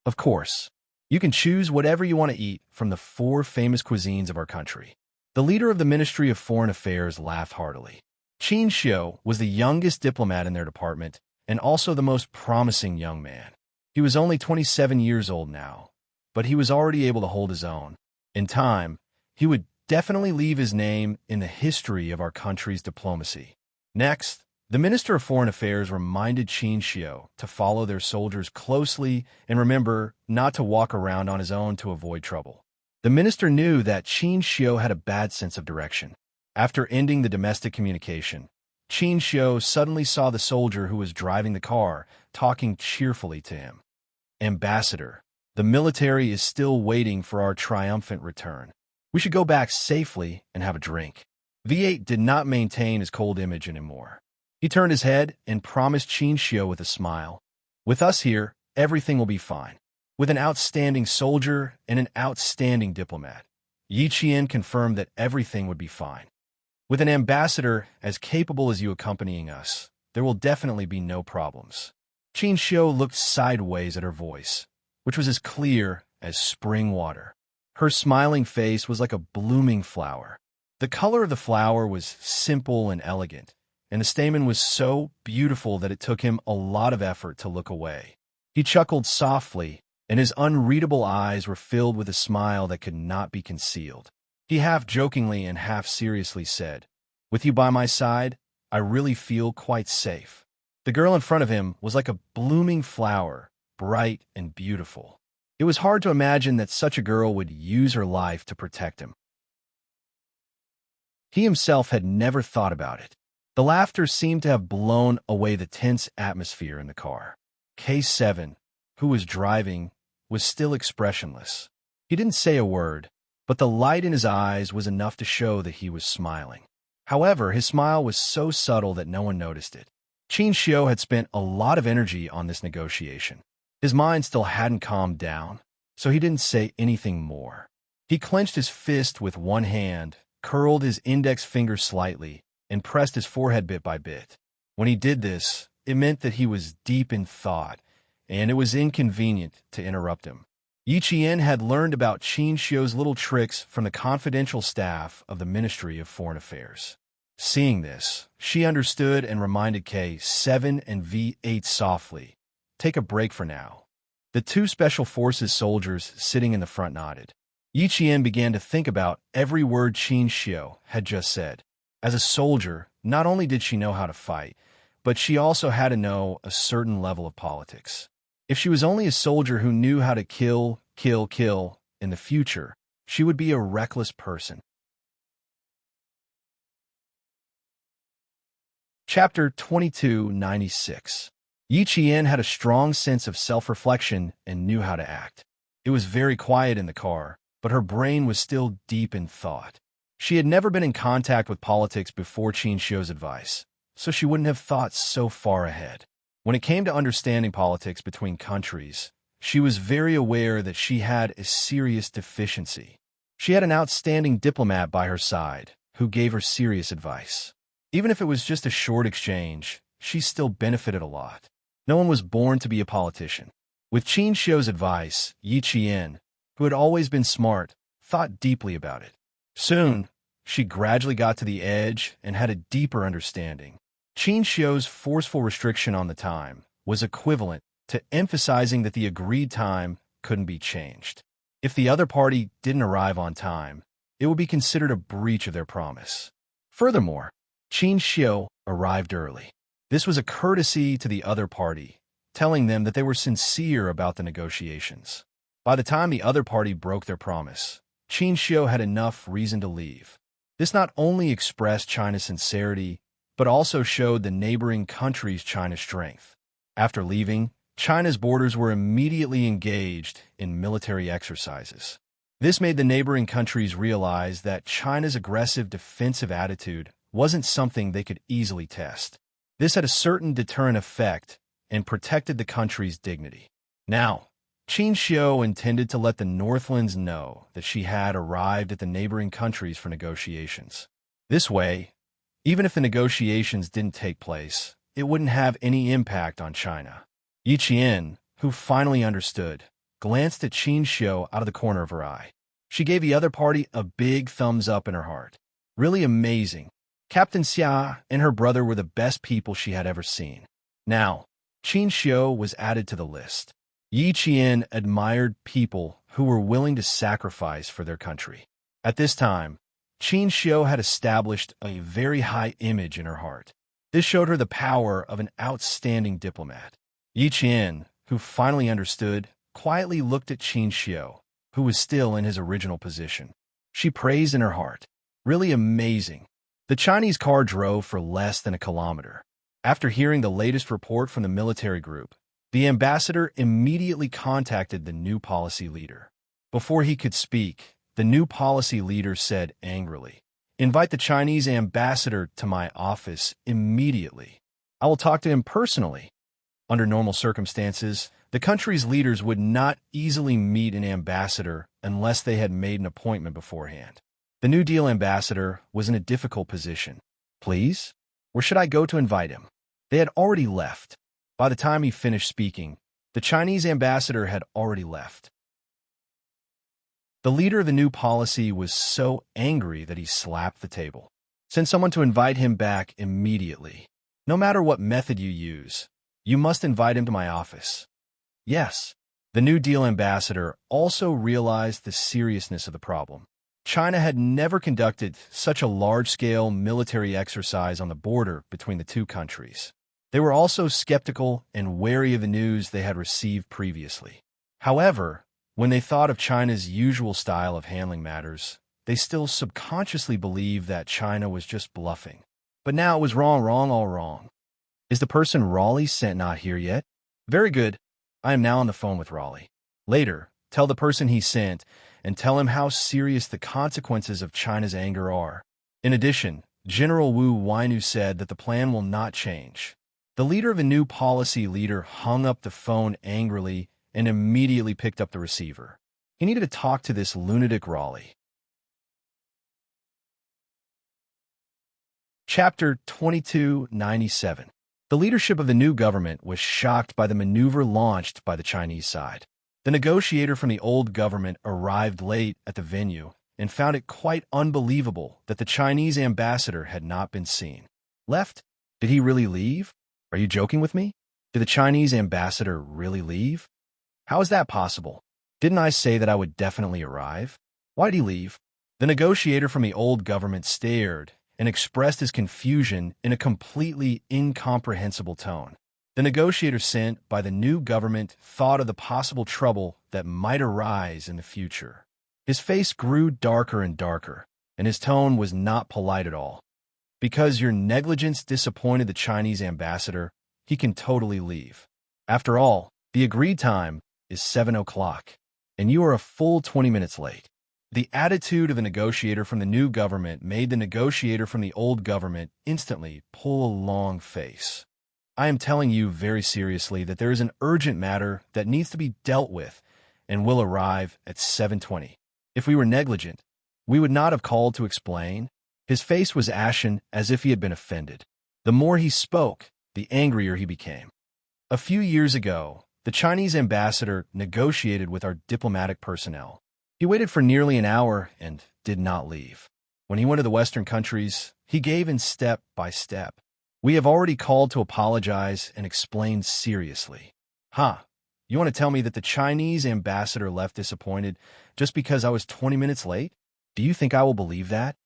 Of course, you can choose whatever you want to eat from the 4 famous cuisines of our country." The leader of the Ministry of Foreign Affairs laughed heartily. Qin Xiu was the youngest diplomat in their department and also the most promising young man. He was only 27 years old now, but he was already able to hold his own. In time, he would definitely leave his name in the history of our country's diplomacy. Next, the Minister of Foreign Affairs reminded Qin Xiu to follow their soldiers closely and remember not to walk around on his own to avoid trouble. The minister knew that Qin Xiu had a bad sense of direction. After ending the domestic communication, Qin Xiu suddenly saw the soldier who was driving the car talking cheerfully to him. "Ambassador, the military is still waiting for our triumphant return. We should go back safely and have a drink." V8 did not maintain his cold image anymore. He turned his head and promised Qin Xiu with a smile, "With us here, everything will be fine." With an outstanding soldier and an outstanding diplomat, Yi Qian confirmed that everything would be fine. With an ambassador as capable as you accompanying us, there will definitely be no problems. Qin Xiu looked sideways at her voice, which was as clear as spring water. Her smiling face was like a blooming flower. The color of the flower was simple and elegant, and the stamen was so beautiful that it took him a lot of effort to look away. He chuckled softly, and his unreadable eyes were filled with a smile that could not be concealed. He half jokingly and half seriously said, "With you by my side, I really feel quite safe." The girl in front of him was like a blooming flower, bright and beautiful. It was hard to imagine that such a girl would use her life to protect him. He himself had never thought about it. The laughter seemed to have blown away the tense atmosphere in the car. K7, who was driving, was still expressionless. He didn't say a word, but the light in his eyes was enough to show that he was smiling. However, his smile was so subtle that no one noticed it. Qin Xiu had spent a lot of energy on this negotiation. His mind still hadn't calmed down, so he didn't say anything more. He clenched his fist with one hand, curled his index finger slightly, and pressed his forehead bit by bit. When he did this, it meant that he was deep in thought, and it was inconvenient to interrupt him. Yi Qian had learned about Qin Xiu's little tricks from the confidential staff of the Ministry of Foreign Affairs. Seeing this, she understood and reminded K7 and V8 softly, "Take a break for now." The 2 Special Forces soldiers sitting in the front nodded. Yi Qian began to think about every word Qin Xiu had just said. As a soldier, not only did she know how to fight, but she also had to know a certain level of politics. If she was only a soldier who knew how to kill in the future, she would be a reckless person. Chapter 2296. Yi Qian had a strong sense of self-reflection and knew how to act. It was very quiet in the car, but her brain was still deep in thought. She had never been in contact with politics before Qin Xiu's advice, so she wouldn't have thought so far ahead. When it came to understanding politics between countries, she was very aware that she had a serious deficiency. She had an outstanding diplomat by her side who gave her serious advice. Even if it was just a short exchange, she still benefited a lot. No one was born to be a politician. With Qin Xiu's advice, Yi Qian, who had always been smart, thought deeply about it. Soon, she gradually got to the edge and had a deeper understanding. Qin Shio's forceful restriction on the time was equivalent to emphasizing that the agreed time couldn't be changed. If the other party didn't arrive on time, it would be considered a breach of their promise. Furthermore, Qin Shio arrived early. This was a courtesy to the other party, telling them that they were sincere about the negotiations. By the time the other party broke their promise, Qin Shio had enough reason to leave. This not only expressed China's sincerity, but also showed the neighboring countries China's strength. After leaving, China's borders were immediately engaged in military exercises. This made the neighboring countries realize that China's aggressive defensive attitude wasn't something they could easily test. This had a certain deterrent effect and protected the country's dignity. Now, Qin Shio intended to let the Northlands know that she had arrived at the neighboring countries for negotiations. This way, even if the negotiations didn't take place, it wouldn't have any impact on China. Yi Qian, who finally understood, glanced at Qin Shio out of the corner of her eye. She gave the other party a big thumbs up in her heart. Really amazing. Captain Xia and her brother were the best people she had ever seen. Now, Qin Shio was added to the list. Yi Qian admired people who were willing to sacrifice for their country. At this time, Qin Shio had established a very high image in her heart. This showed her the power of an outstanding diplomat. Yi Qian, who finally understood, quietly looked at Qin Shio, who was still in his original position. She praised in her heart. Really amazing. The Chinese car drove for less than a kilometer. After hearing the latest report from the military group, the ambassador immediately contacted the new policy leader. Before he could speak, the new policy leader said angrily, "Invite the Chinese ambassador to my office immediately. I will talk to him personally." Under normal circumstances, the country's leaders would not easily meet an ambassador unless they had made an appointment beforehand. The New Deal ambassador was in a difficult position. "Please? Where should I go to invite him?" They had already left. By the time he finished speaking, the Chinese ambassador had already left. The leader of the new policy was so angry that he slapped the table. "Send someone to invite him back immediately. No matter what method you use, you must invite him to my office." Yes, the New Deal ambassador also realized the seriousness of the problem. China had never conducted such a large-scale military exercise on the border between the two countries. They were also skeptical and wary of the news they had received previously. However, when they thought of China's usual style of handling matters, they still subconsciously believed that China was just bluffing. But now it was wrong, all wrong. "Is the person Raleigh sent not here yet?" "Very good. I am now on the phone with Raleigh." Later, tell the person he sent and tell him how serious the consequences of China's anger are. In addition, General Wu Wainu said that the plan will not change. The leader of a new policy leader hung up the phone angrily and immediately picked up the receiver. He needed to talk to this lunatic Raleigh. Chapter 2297. The leadership of the new government was shocked by the maneuver launched by the Chinese side. The negotiator from the old government arrived late at the venue and found it quite unbelievable that the Chinese ambassador had not been seen. Left? Did he really leave? Are you joking with me? Did the Chinese ambassador really leave? How is that possible? Didn't I say that I would definitely arrive? Why'd he leave? The negotiator from the old government stared and expressed his confusion in a completely incomprehensible tone. The negotiator sent by the new government thought of the possible trouble that might arise in the future. His face grew darker and darker, and his tone was not polite at all. "Because your negligence disappointed the Chinese ambassador, he can totally leave. After all, the agreed time is 7 o'clock, and you are a full 20 minutes late." The attitude of the negotiator from the new government made the negotiator from the old government instantly pull a long face. "I am telling you very seriously that there is an urgent matter that needs to be dealt with and will arrive at 7:20. If we were negligent, we would not have called to explain." His face was ashen as if he had been offended. The more he spoke, the angrier he became. "A few years ago, the Chinese ambassador negotiated with our diplomatic personnel. He waited for nearly an hour and did not leave. When he went to the Western countries, he gave in step by step. We have already called to apologize and explain seriously. Huh? You want to tell me that the Chinese ambassador left disappointed just because I was 20 minutes late? Do you think I will believe that?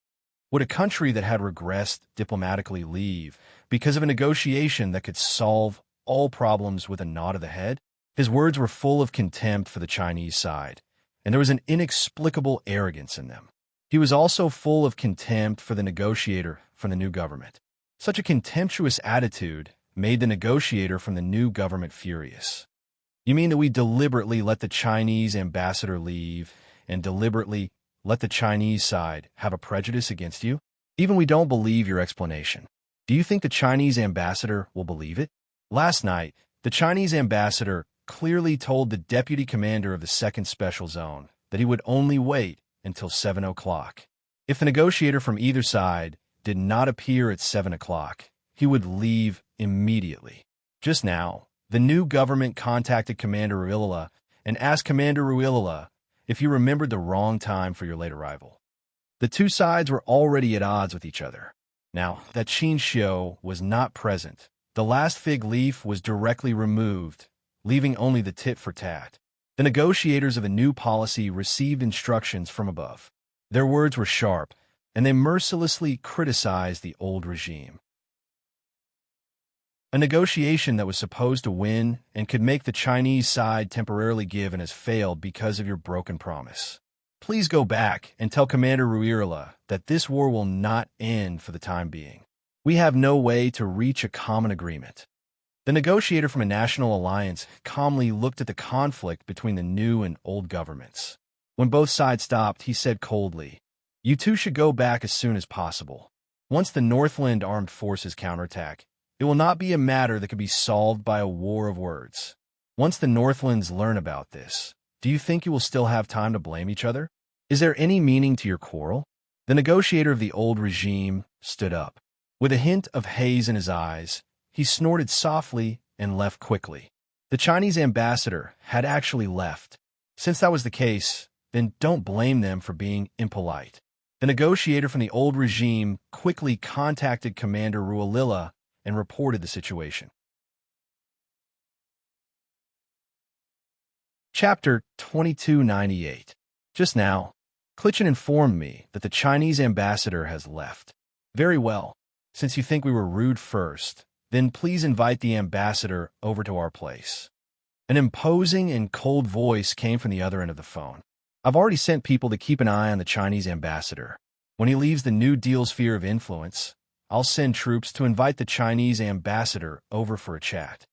Would a country that had regressed diplomatically leave because of a negotiation that could solve all problems with a nod of the head? His words were full of contempt for the Chinese side, and there was an inexplicable arrogance in them. He was also full of contempt for the negotiator from the new government. Such a contemptuous attitude made the negotiator from the new government furious. You mean that we deliberately let the Chinese ambassador leave and deliberately let the Chinese side have a prejudice against you? Even we don't believe your explanation. Do you think the Chinese ambassador will believe it? Last night, the Chinese ambassador clearly told the deputy commander of the 2nd Special Zone that he would only wait until 7 o'clock. If the negotiator from either side did not appear at 7 o'clock, he would leave immediately. Just now, the new government contacted Commander Ruilala and asked Commander Ruilala if you remembered the wrong time for your late arrival. The two sides were already at odds with each other. Now that Qin Xiu was not present, the last fig leaf was directly removed, leaving only the tit for tat. The negotiators of a new policy received instructions from above. Their words were sharp, and they mercilessly criticized the old regime. A negotiation that was supposed to win and could make the Chinese side temporarily give and has failed because of your broken promise. Please go back and tell Commander Ruirala that this war will not end for the time being. We have no way to reach a common agreement. The negotiator from a national alliance calmly looked at the conflict between the new and old governments. When both sides stopped, he said coldly, "You two should go back as soon as possible. Once the Northland armed forces counterattack, it will not be a matter that can be solved by a war of words. Once the Northlands learn about this, do you think you will still have time to blame each other? Is there any meaning to your quarrel?" The negotiator of the old regime stood up. With a hint of haze in his eyes, he snorted softly and left quickly. The Chinese ambassador had actually left. Since that was the case, then don't blame them for being impolite. The negotiator from the old regime quickly contacted Commander Ruilala and reported the situation. Chapter 2298. Just now, Klitschin informed me that the Chinese ambassador has left. Very well. Since you think we were rude first, then please invite the ambassador over to our place. An imposing and cold voice came from the other end of the phone. I've already sent people to keep an eye on the Chinese ambassador. When he leaves the New Deal sphere of influence, I'll send troops to invite the Chinese ambassador over for a chat.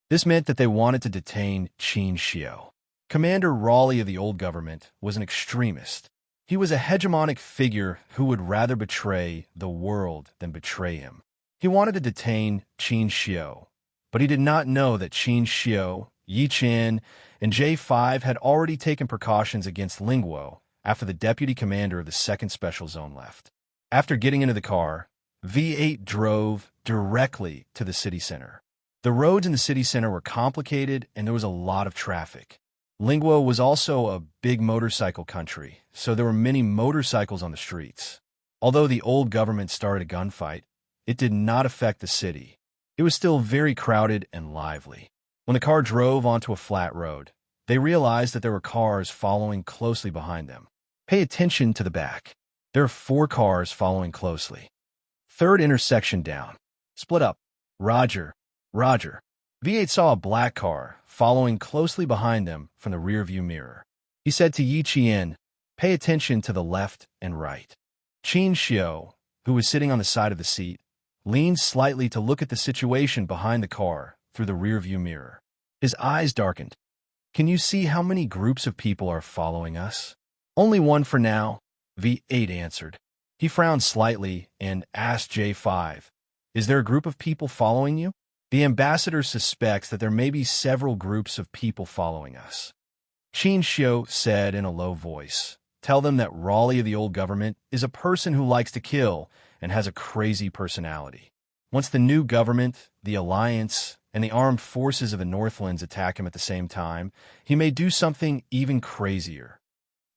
This meant that they wanted to detain Qin Xiu. Commander Raleigh of the old government was an extremist. He was a hegemonic figure who would rather betray the world than betray him. He wanted to detain Qin Xiu, but he did not know that Qin Xiu, Yi Qian, and J5 had already taken precautions against Lingguo after the deputy commander of the 2nd Special Zone left. After getting into the car, V8 drove directly to the city center. The roads in the city center were complicated and there was a lot of traffic. Lingguo was also a big motorcycle country, so there were many motorcycles on the streets. Although the old government started a gunfight, it did not affect the city. It was still very crowded and lively. When the car drove onto a flat road, they realized that there were cars following closely behind them. Pay attention to the back. There are 4 cars following closely. 3rd intersection down. Split up. Roger. Roger. V8 saw a black car following closely behind them from the rearview mirror. He said to Yi Qian, "Pay attention to the left and right." Qin Xiu, who was sitting on the side of the seat, leaned slightly to look at the situation behind the car through the rearview mirror. His eyes darkened. "Can you see how many groups of people are following us?" "Only one for now," V8 answered. He frowned slightly and asked J5, "Is there a group of people following you?" "The ambassador suspects that there may be several groups of people following us." Qin Xiu said in a low voice, "Tell them that Raleigh of the old government is a person who likes to kill and has a crazy personality. Once the new government, the alliance, and the armed forces of the Northlands attack him at the same time, he may do something even crazier."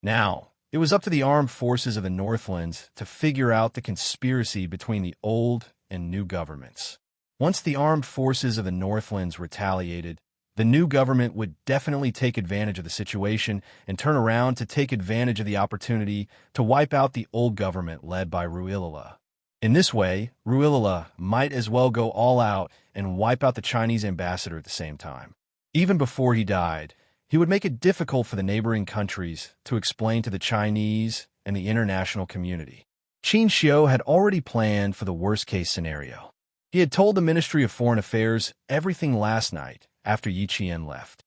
Now, it was up to the armed forces of the Northlands to figure out the conspiracy between the old and new governments. Once the armed forces of the Northlands retaliated, the new government would definitely take advantage of the situation and turn around to take advantage of the opportunity to wipe out the old government led by Ruilala. In this way, Ruilala might as well go all out and wipe out the Chinese ambassador at the same time. Even before he died, he would make it difficult for the neighboring countries to explain to the Chinese and the international community. Qin Xiu had already planned for the worst-case scenario. He had told the Ministry of Foreign Affairs everything last night after Yi Qian left.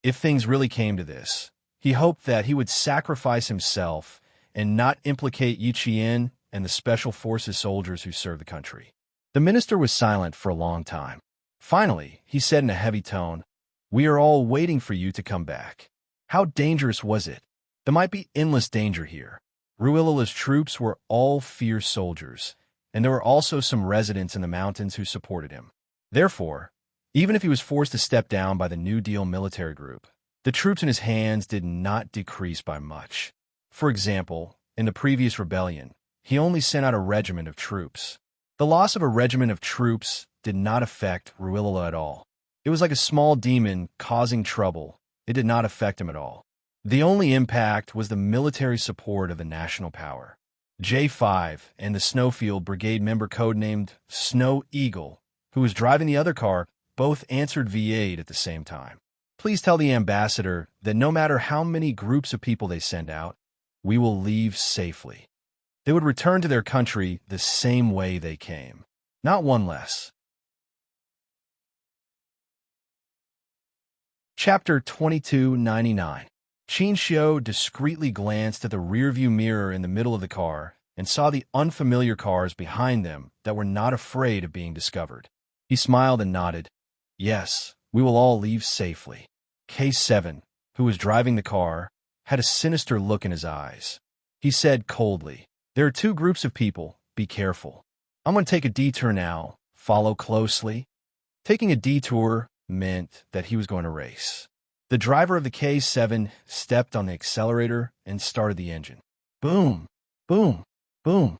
If things really came to this, he hoped that he would sacrifice himself and not implicate Yi Qian and the Special Forces soldiers who serve the country. The minister was silent for a long time. Finally, he said in a heavy tone, "We are all waiting for you to come back." How dangerous was it? There might be endless danger here. Ruilala's troops were all fierce soldiers, and there were also some residents in the mountains who supported him. Therefore, even if he was forced to step down by the New Deal military group, the troops in his hands did not decrease by much. For example, in the previous rebellion, he only sent out a regiment of troops. The loss of a regiment of troops did not affect Ruilala at all. It was like a small demon causing trouble. It did not affect him at all. The only impact was the military support of the national power. J5 and the Snowfield Brigade member codenamed Snow Eagle, who was driving the other car, both answered V8 at the same time. "Please tell the ambassador that no matter how many groups of people they send out, we will leave safely. They would return to their country the same way they came, not one less." Chapter 2299. Qin Xiu discreetly glanced at the rearview mirror in the middle of the car and saw the unfamiliar cars behind them that were not afraid of being discovered. He smiled and nodded. "Yes, we will all leave safely." K7, who was driving the car, had a sinister look in his eyes. He said coldly, "There are two groups of people. Be careful. I'm going to take a detour now. Follow closely." Taking a detour meant that he was going to race. The driver of the K7 stepped on the accelerator and started the engine. Boom, boom, boom.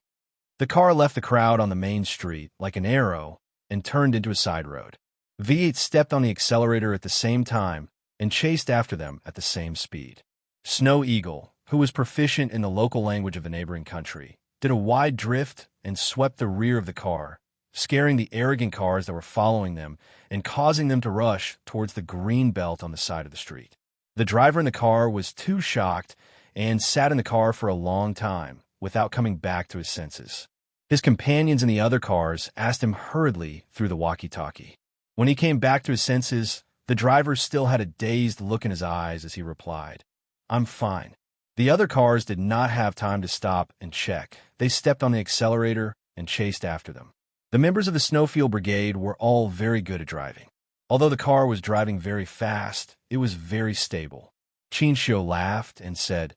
The car left the crowd on the main street like an arrow and turned into a side road. V8 stepped on the accelerator at the same time and chased after them at the same speed. Snow Eagle, who was proficient in the local language of the neighboring country, did a wide drift and swept the rear of the car, scaring the arrogant cars that were following them and causing them to rush towards the green belt on the side of the street. The driver in the car was too shocked and sat in the car for a long time without coming back to his senses. His companions in the other cars asked him hurriedly through the walkie-talkie. When he came back to his senses, the driver still had a dazed look in his eyes as he replied, "I'm fine." The other cars did not have time to stop and check. They stepped on the accelerator and chased after them. The members of the Snowfield Brigade were all very good at driving. Although the car was driving very fast, it was very stable. Qin Xiu laughed and said,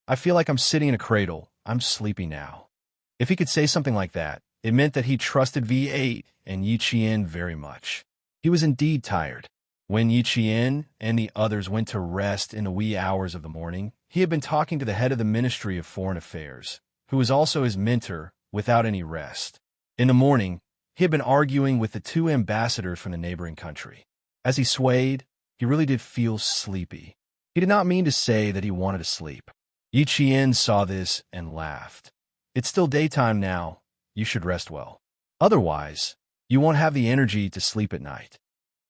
"I feel like I'm sitting in a cradle. I'm sleepy now." If he could say something like that, it meant that he trusted V8 and Yi Qian very much. He was indeed tired. When Yi Qian and the others went to rest in the wee hours of the morning, he had been talking to the head of the Ministry of Foreign Affairs, who was also his mentor, without any rest. In the morning, he had been arguing with the two ambassadors from the neighboring country. As he swayed, he really did feel sleepy. He did not mean to say that he wanted to sleep. Yi Qian saw this and laughed. "It's still daytime now. You should rest well. Otherwise, you won't have the energy to sleep at night."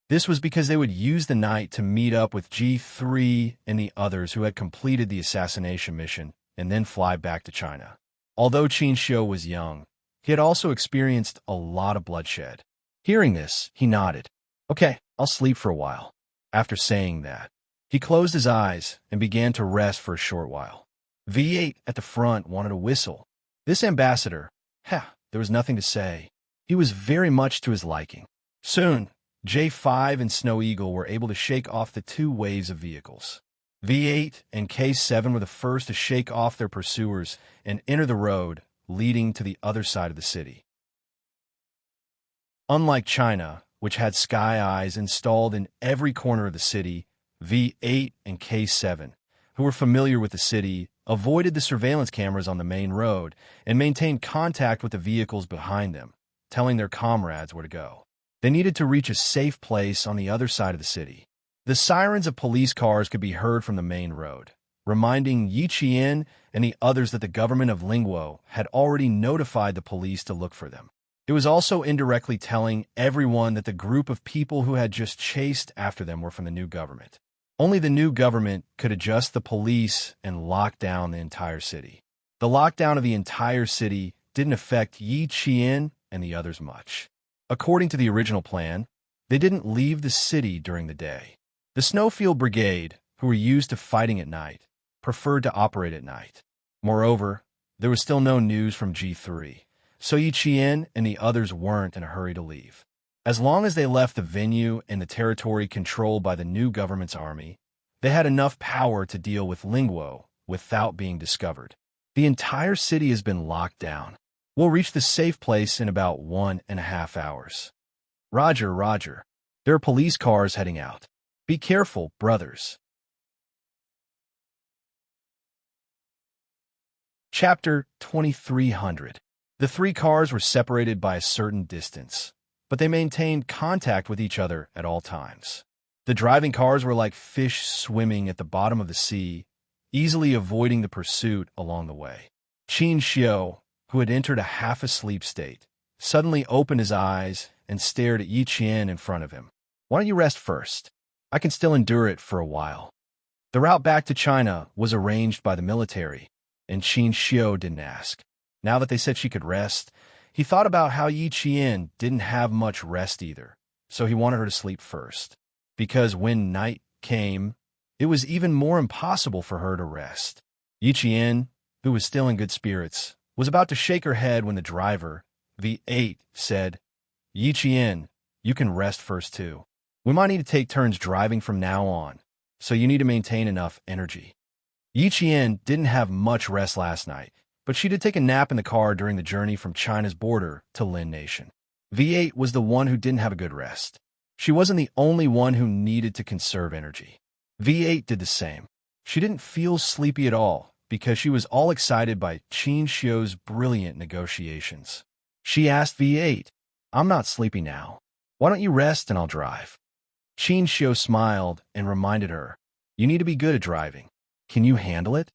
This was because they would use the night to meet up with G3 and the others who had completed the assassination mission and then fly back to China. Although Qin Xiu was young, he had also experienced a lot of bloodshed. Hearing this, he nodded. "Okay, I'll sleep for a while." After saying that, he closed his eyes and began to rest for a short while. V8 at the front wanted to whistle. This ambassador, there was nothing to say. He was very much to his liking. Soon, J5 and Snow Eagle were able to shake off the two waves of vehicles. V8 and K7 were the first to shake off their pursuers and enter the road leading to the other side of the city. Unlike China, which had sky eyes installed in every corner of the city, V8 and K7, who were familiar with the city, avoided the surveillance cameras on the main road and maintained contact with the vehicles behind them, telling their comrades where to go. They needed to reach a safe place on the other side of the city. The sirens of police cars could be heard from the main road, reminding Yi Qian and the others that the government of Lingguo had already notified the police to look for them. It was also indirectly telling everyone that the group of people who had just chased after them were from the new government. Only the new government could adjust the police and lock down the entire city. The lockdown of the entire city didn't affect Yi Qian and the others much. According to the original plan, they didn't leave the city during the day. The Snowfield Brigade, who were used to fighting at night, preferred to operate at night. Moreover, there was still no news from G3, so Yi Qian and the others weren't in a hurry to leave. As long as they left the venue and the territory controlled by the new government's army, they had enough power to deal with Lingguo without being discovered. The entire city has been locked down. We'll reach the safe place in about 1.5 hours. Roger, Roger. There are police cars heading out. Be careful, brothers. Chapter 2300. The three cars were separated by a certain distance, but they maintained contact with each other at all times. The driving cars were like fish swimming at the bottom of the sea, easily avoiding the pursuit along the way. Qin Xiu, who had entered a half-asleep state, suddenly opened his eyes and stared at Yi Qian in front of him. Why don't you rest first? I can still endure it for a while. The route back to China was arranged by the military, and Qin Xiu didn't ask. Now that they said she could rest, he thought about how Yi Qian didn't have much rest either, so he wanted her to sleep first. Because when night came, it was even more impossible for her to rest. Yi Qian, who was still in good spirits, was about to shake her head when the driver, V8, said, Yi Qian, you can rest first too. We might need to take turns driving from now on, so you need to maintain enough energy. Yi Qian didn't have much rest last night, but she did take a nap in the car during the journey from China's border to Lin Nation. V8 was the one who didn't have a good rest. She wasn't the only one who needed to conserve energy. V8 did the same. She didn't feel sleepy at all because she was all excited by Qin Xiu's brilliant negotiations. She asked V8, I'm not sleepy now. Why don't you rest and I'll drive? Qin Xiu smiled and reminded her, you need to be good at driving. Can you handle it?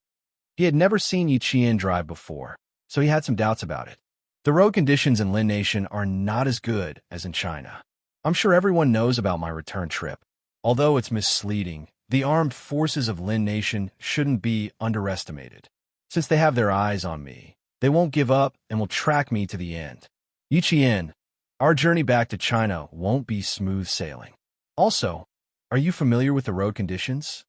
He had never seen Yi Qian drive before, so he had some doubts about it. The road conditions in Lin Nation are not as good as in China. I'm sure everyone knows about my return trip. Although it's misleading, the armed forces of Lin Nation shouldn't be underestimated. Since they have their eyes on me, they won't give up and will track me to the end. Yi Qian, our journey back to China won't be smooth sailing. Also, are you familiar with the road conditions?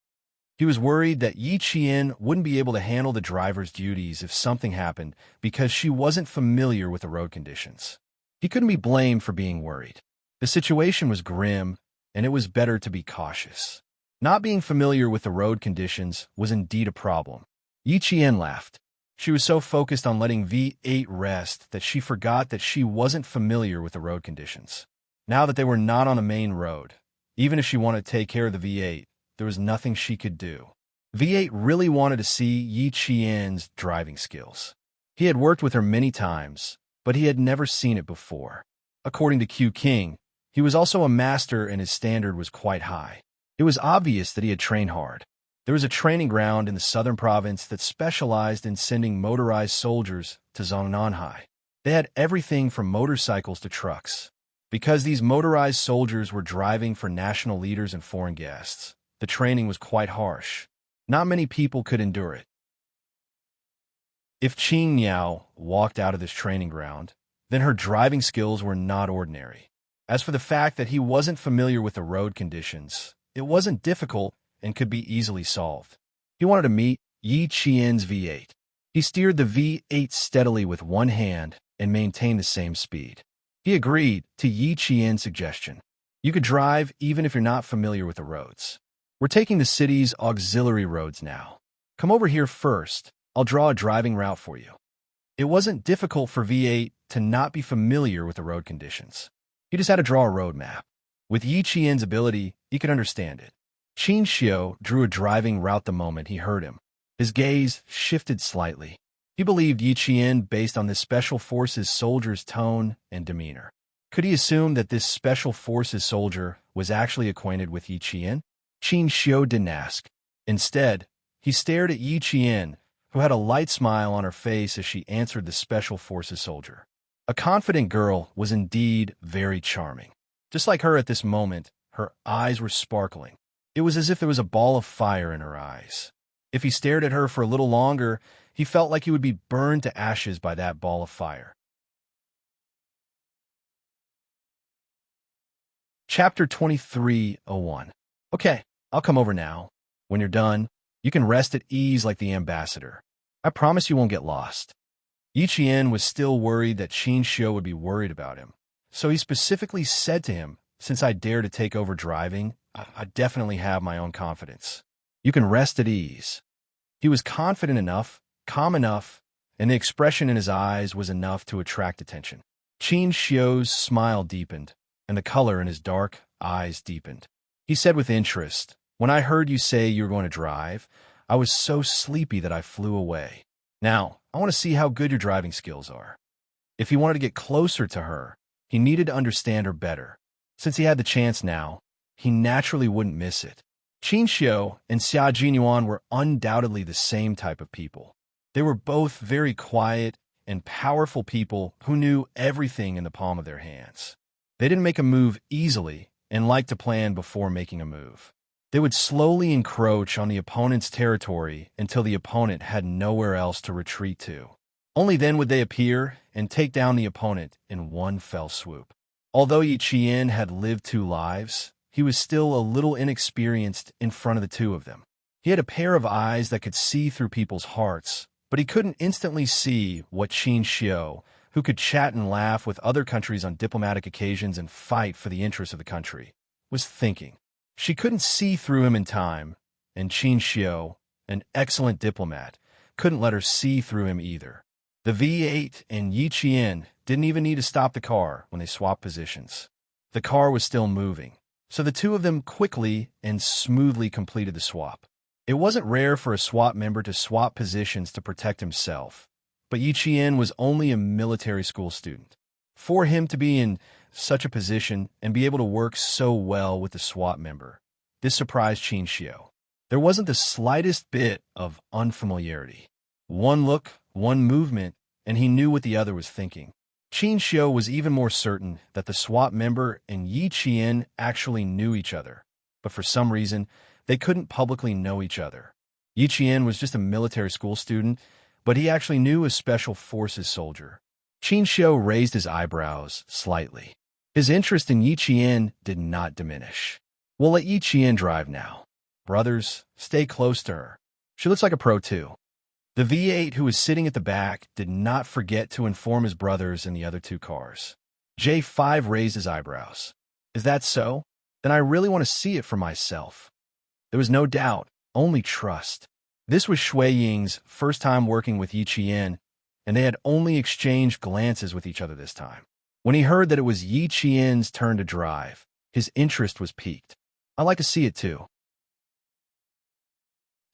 He was worried that Yi Qian wouldn't be able to handle the driver's duties if something happened because she wasn't familiar with the road conditions. He couldn't be blamed for being worried. The situation was grim, and it was better to be cautious. Not being familiar with the road conditions was indeed a problem. Yi Qian laughed. She was so focused on letting V8 rest that she forgot that she wasn't familiar with the road conditions. Now that they were not on a main road, even if she wanted to take care of the V8, there was nothing she could do. V8 really wanted to see Yi Qian's driving skills. He had worked with her many times, but he had never seen it before. According to Q King, he was also a master and his standard was quite high. It was obvious that he had trained hard. There was a training ground in the southern province that specialized in sending motorized soldiers to Zongnanhai. They had everything from motorcycles to trucks. Because these motorized soldiers were driving for national leaders and foreign guests, the training was quite harsh. Not many people could endure it. If Qing Niao walked out of this training ground, then her driving skills were not ordinary. As for the fact that he wasn't familiar with the road conditions, it wasn't difficult and could be easily solved. He wanted to meet Yi Qian's V8. He steered the V8 steadily with one hand and maintained the same speed. He agreed to Yi Qian's suggestion. You could drive even if you're not familiar with the roads. We're taking the city's auxiliary roads now. Come over here first. I'll draw a driving route for you. It wasn't difficult for V8 to not be familiar with the road conditions. He just had to draw a road map. With Yi Qian's ability, he could understand it. Qin Xiu drew a driving route the moment he heard him. His gaze shifted slightly. He believed Yi Qian based on this special forces soldier's tone and demeanor. Could he assume that this special forces soldier was actually acquainted with Yi Qian? Qin Xiu didn't ask. Instead, he stared at Yi Qian, who had a light smile on her face as she answered the special forces soldier. A confident girl was indeed very charming. Just like her at this moment, her eyes were sparkling. It was as if there was a ball of fire in her eyes. If he stared at her for a little longer, he felt like he would be burned to ashes by that ball of fire. Chapter 23:01. Okay, I'll come over now. When you're done, you can rest at ease like the ambassador. I promise you won't get lost. Yi Qian was still worried that Qin Xiu would be worried about him, so he specifically said to him, since I dare to take over driving, I definitely have my own confidence. You can rest at ease. He was confident enough, calm enough, and the expression in his eyes was enough to attract attention. Qin Xiu's smile deepened, and the color in his dark eyes deepened. He said with interest, "When I heard you say you were going to drive, I was so sleepy that I flew away. Now, I want to see how good your driving skills are." If he wanted to get closer to her, he needed to understand her better. Since he had the chance now, he naturally wouldn't miss it. Qin Xiu and Xia Jinyuan were undoubtedly the same type of people. They were both very quiet and powerful people who knew everything in the palm of their hands. They didn't make a move easily and liked to plan before making a move. They would slowly encroach on the opponent's territory until the opponent had nowhere else to retreat to. Only then would they appear and take down the opponent in one fell swoop. Although Yi Qian had lived 2 lives, he was still a little inexperienced in front of the two of them. He had a pair of eyes that could see through people's hearts, but he couldn't instantly see what Qin Xiu, who could chat and laugh with other countries on diplomatic occasions and fight for the interests of the country, was thinking. She couldn't see through him in time, and Qin Xiu, an excellent diplomat, couldn't let her see through him either. The V8 and Yi Qian didn't even need to stop the car when they swapped positions. The car was still moving, so the two of them quickly and smoothly completed the swap. It wasn't rare for a SWAT member to swap positions to protect himself, but Yi Qian was only a military school student. For him to be in such a position and be able to work so well with the SWAT member, this surprised Qin Xiu. There wasn't the slightest bit of unfamiliarity. One look, one movement, and he knew what the other was thinking. Qin Xiu was even more certain that the SWAT member and Yi Qian actually knew each other, but for some reason, they couldn't publicly know each other. Yi Qian was just a military school student, but he actually knew a special forces soldier. Qin Xiu raised his eyebrows slightly. His interest in Yi Qian did not diminish. "We'll let Yi Qian drive now. Brothers, stay close to her. She looks like a pro too." The V8, who was sitting at the back, did not forget to inform his brothers in the other 2 cars. J5 raised his eyebrows. "Is that so? Then I really want to see it for myself." There was no doubt, only trust. This was Shui Ying's first time working with Yi Qian, and they had only exchanged glances with each other this time. When he heard that it was Yi Qian's turn to drive, his interest was piqued. "I'd like to see it too."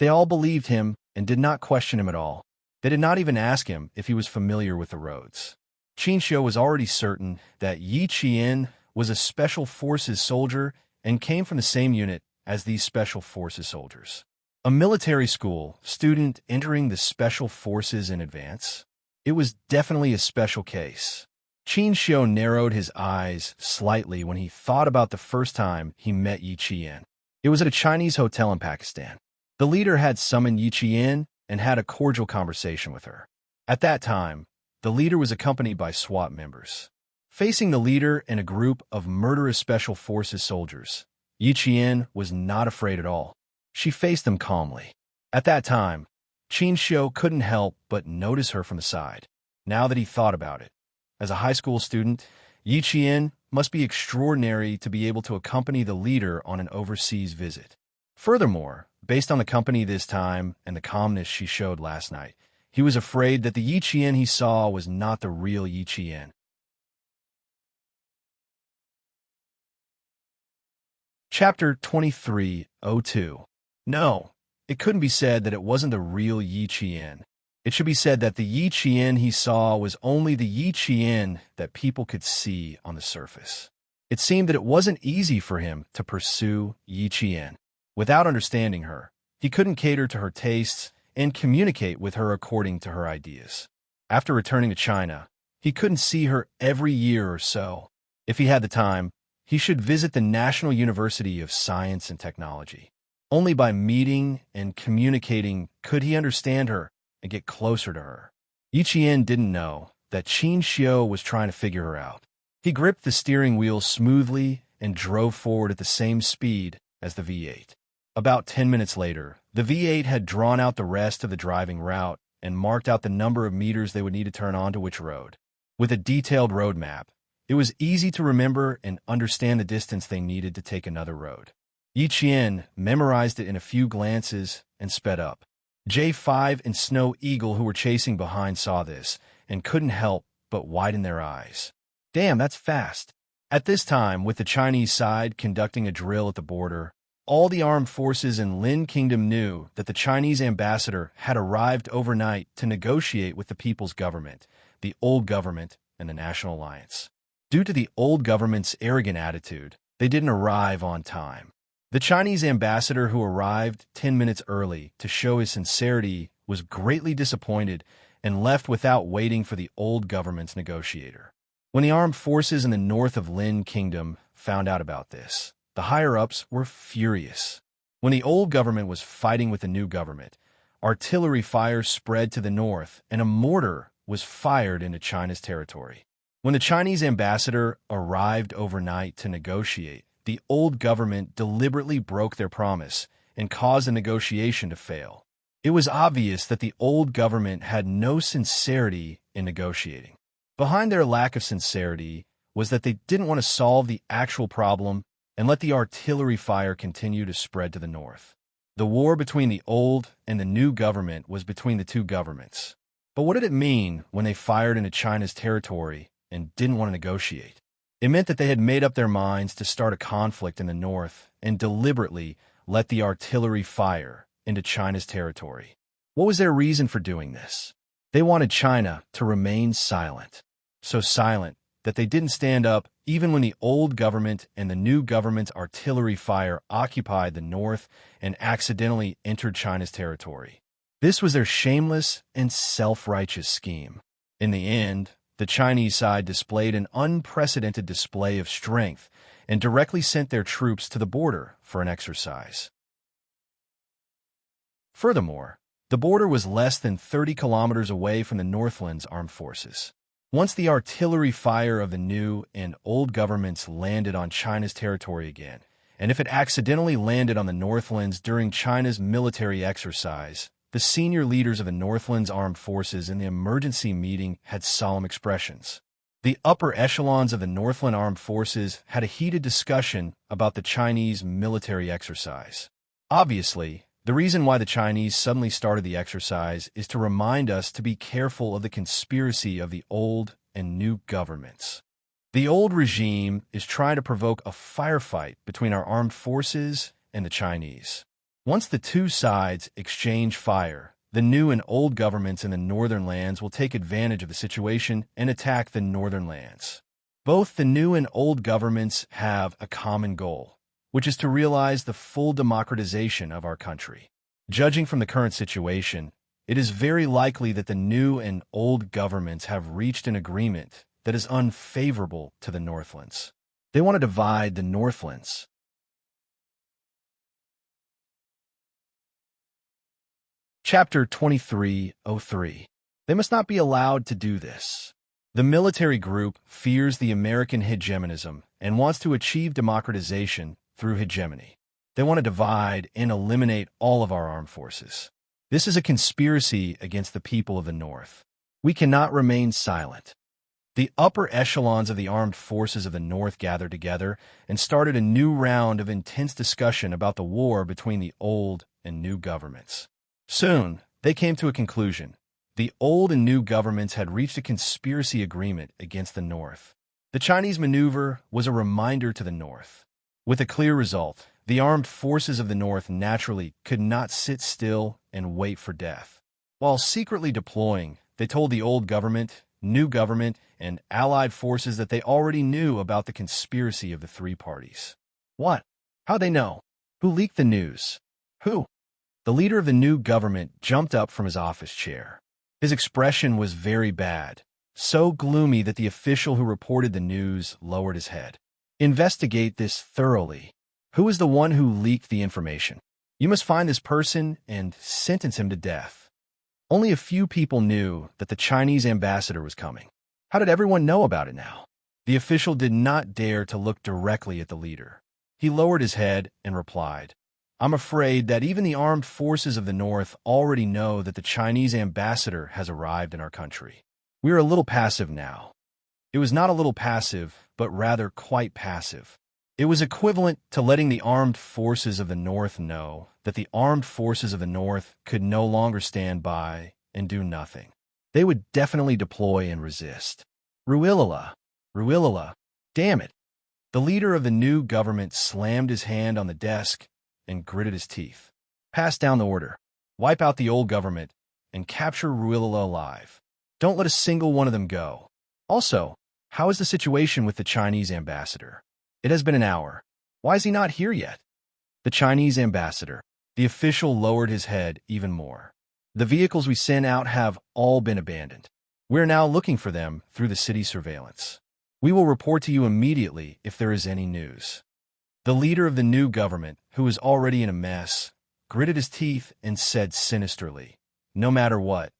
They all believed him and did not question him at all. They did not even ask him if he was familiar with the roads. Qin Xiu was already certain that Yi Qian was a special forces soldier and came from the same unit as these special forces soldiers. A military school student entering the special forces in advance? It was definitely a special case. Qin Xiu narrowed his eyes slightly when he thought about the first time he met Yi Qian. It was at a Chinese hotel in Pakistan. The leader had summoned Yi Qian and had a cordial conversation with her. At that time, the leader was accompanied by SWAT members. Facing the leader and a group of murderous special forces soldiers, Yi Qian was not afraid at all. She faced them calmly. At that time, Qin Xiu couldn't help but notice her from the side. Now that he thought about it, as a high school student, Yi Qian must be extraordinary to be able to accompany the leader on an overseas visit. Furthermore, based on the company this time and the calmness she showed last night, he was afraid that the Yi Qian he saw was not the real Yi Qian. Chapter 23:02. No, it couldn't be said that it wasn't the real Yi Qian. It should be said that the Yi Qian he saw was only the Yi Qian that people could see on the surface. It seemed that it wasn't easy for him to pursue Yi Qian. Without understanding her, he couldn't cater to her tastes and communicate with her according to her ideas. After returning to China, he couldn't see her every year or so. If he had the time, he should visit the National University of Science and Technology. Only by meeting and communicating could he understand her and get closer to her. Yi Qian didn't know that Qin Xiu was trying to figure her out. He gripped the steering wheel smoothly and drove forward at the same speed as the V8. About 10 minutes later, the V8 had drawn out the rest of the driving route and marked out the number of meters they would need to turn onto which road. With a detailed road map, it was easy to remember and understand the distance they needed to take another road. Yi Qian memorized it in a few glances and sped up. J5 and Snow Eagle, who were chasing behind, saw this and couldn't help but widen their eyes. Damn, that's fast. At this time, with the Chinese side conducting a drill at the border, all the armed forces in Lin Kingdom knew that the Chinese ambassador had arrived overnight to negotiate with the People's Government, the old government, and the National Alliance. Due to the old government's arrogant attitude, they didn't arrive on time. The Chinese ambassador, who arrived 10 minutes early to show his sincerity, was greatly disappointed and left without waiting for the old government's negotiator. When the armed forces in the north of Lin Kingdom found out about this, the higher-ups were furious. When the old government was fighting with the new government, artillery fire spread to the north and a mortar was fired into China's territory. When the Chinese ambassador arrived overnight to negotiate, the old government deliberately broke their promise and caused the negotiation to fail. It was obvious that the old government had no sincerity in negotiating. Behind their lack of sincerity was that they didn't want to solve the actual problem and let the artillery fire continue to spread to the north. The war between the old and the new government was between the two governments. But what did it mean when they fired into China's territory and didn't want to negotiate? It meant that they had made up their minds to start a conflict in the north and deliberately let the artillery fire into China's territory. What was their reason for doing this? They wanted China to remain silent. So silent that they didn't stand up even when the old government and the new government's artillery fire occupied the north and accidentally entered China's territory. This was their shameless and self-righteous scheme. In the end, the Chinese side displayed an unprecedented display of strength and directly sent their troops to the border for an exercise. Furthermore, the border was less than 30 kilometers away from the Northland's armed forces. Once the artillery fire of the new and old governments landed on China's territory again, and if it accidentally landed on the Northlands during China's military exercise, the senior leaders of the Northland's armed forces in the emergency meeting had solemn expressions. The upper echelons of the Northland armed forces had a heated discussion about the Chinese military exercise. Obviously, the reason why the Chinese suddenly started the exercise is to remind us to be careful of the conspiracy of the old and new governments. The old regime is trying to provoke a firefight between our armed forces and the Chinese. Once the two sides exchange fire, the new and old governments in the northern lands will take advantage of the situation and attack the northern lands. Both the new and old governments have a common goal, which is to realize the full democratization of our country. Judging from the current situation, it is very likely that the new and old governments have reached an agreement that is unfavorable to the Northlands. They want to divide the Northlands. Chapter 2303. They must not be allowed to do this. The military group fears the American hegemonism and wants to achieve democratization through hegemony. They want to divide and eliminate all of our armed forces. This is a conspiracy against the people of the North. We cannot remain silent. The upper echelons of the armed forces of the North gathered together and started a new round of intense discussion about the war between the old and new governments. Soon, they came to a conclusion. The old and new governments had reached a conspiracy agreement against the North. The Chinese maneuver was a reminder to the North. With a clear result, the armed forces of the North naturally could not sit still and wait for death. While secretly deploying, they told the old government, new government, and allied forces that they already knew about the conspiracy of the three parties. What? How'd they know? Who leaked the news? Who? The leader of the new government jumped up from his office chair. His expression was very bad, so gloomy that the official who reported the news lowered his head. Investigate this thoroughly. Who is the one who leaked the information? You must find this person and sentence him to death. Only a few people knew that the Chinese ambassador was coming. How did everyone know about it now? The official did not dare to look directly at the leader. He lowered his head and replied, I'm afraid that even the armed forces of the North already know that the Chinese ambassador has arrived in our country. We are a little passive now. It was not a little passive, but rather quite passive. It was equivalent to letting the armed forces of the North know that the armed forces of the North could no longer stand by and do nothing. They would definitely deploy and resist. Ruilala, Ruilala, damn it. The leader of the new government slammed his hand on the desk and gritted his teeth. Pass down the order. Wipe out the old government and capture Ruilala alive. Don't let a single one of them go. Also, how is the situation with the Chinese ambassador? It has been an hour. Why is he not here yet? The Chinese ambassador. The official lowered his head even more. The vehicles we sent out have all been abandoned. We're now looking for them through the city surveillance. We will report to you immediately if there is any news. The leader of the new government, who was already in a mess, gritted his teeth and said sinisterly, no matter what,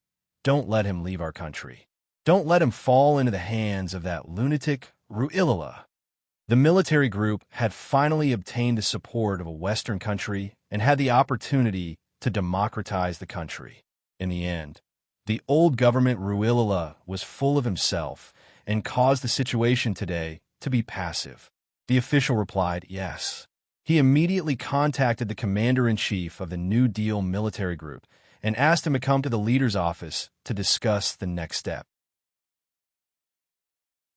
don't let him leave our country. Don't let him fall into the hands of that lunatic Ruilala. The military group had finally obtained the support of a Western country and had the opportunity to democratize the country. In the end, the old government Ruilala was full of himself and caused the situation today to be passive. The official replied, yes. He immediately contacted the commander-in-chief of the New Deal military group and asked him to come to the leader's office to discuss the next step.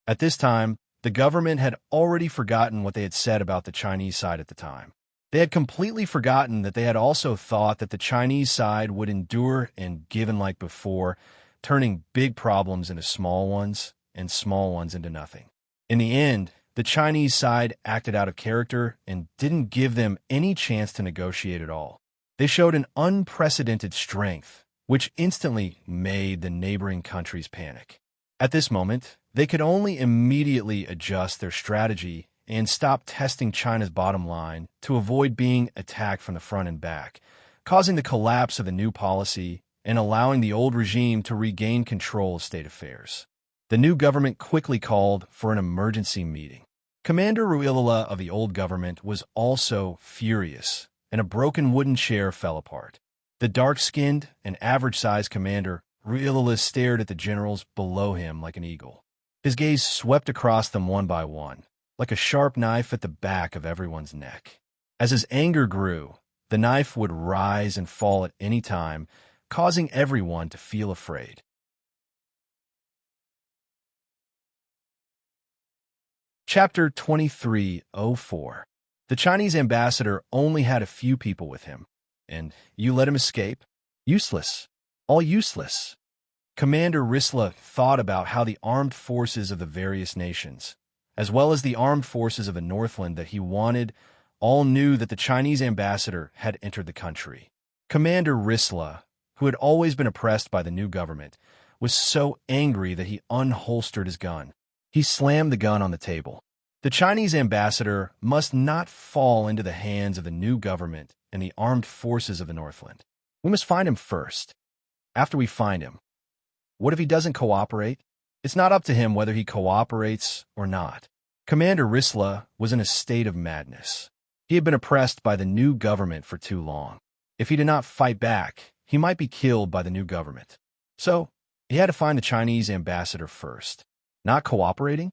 At this time, the government had already forgotten what they had said about the Chinese side at the time. They had completely forgotten that they had also thought that the Chinese side would endure and give in like before, turning big problems into small ones and small ones into nothing. In the end, the Chinese side acted out of character and didn't give them any chance to negotiate at all. They showed an unprecedented strength, which instantly made the neighboring countries panic. At this moment, they could only immediately adjust their strategy and stop testing China's bottom line to avoid being attacked from the front and back, causing the collapse of the new policy and allowing the old regime to regain control of state affairs. The new government quickly called for an emergency meeting. Commander Ruilala of the old government was also furious, and a broken wooden chair fell apart. The dark-skinned and average-sized commander Ruilala stared at the generals below him like an eagle. His gaze swept across them one by one, like a sharp knife at the back of everyone's neck. As his anger grew, the knife would rise and fall at any time, causing everyone to feel afraid. Chapter 2304. The Chinese ambassador only had a few people with him, and you let him escape? Useless. All useless. Commander Risla thought about how the armed forces of the various nations, as well as the armed forces of the Northland that he wanted, all knew that the Chinese ambassador had entered the country. Commander Risla, who had always been oppressed by the new government, was so angry that he unholstered his gun. He slammed the gun on the table. The Chinese ambassador must not fall into the hands of the new government and the armed forces of the Northland. We must find him first. After we find him, what if he doesn't cooperate? It's not up to him whether he cooperates or not. Commander Risla was in a state of madness. He had been oppressed by the new government for too long. If he did not fight back, he might be killed by the new government. So, he had to find the Chinese ambassador first. Not cooperating?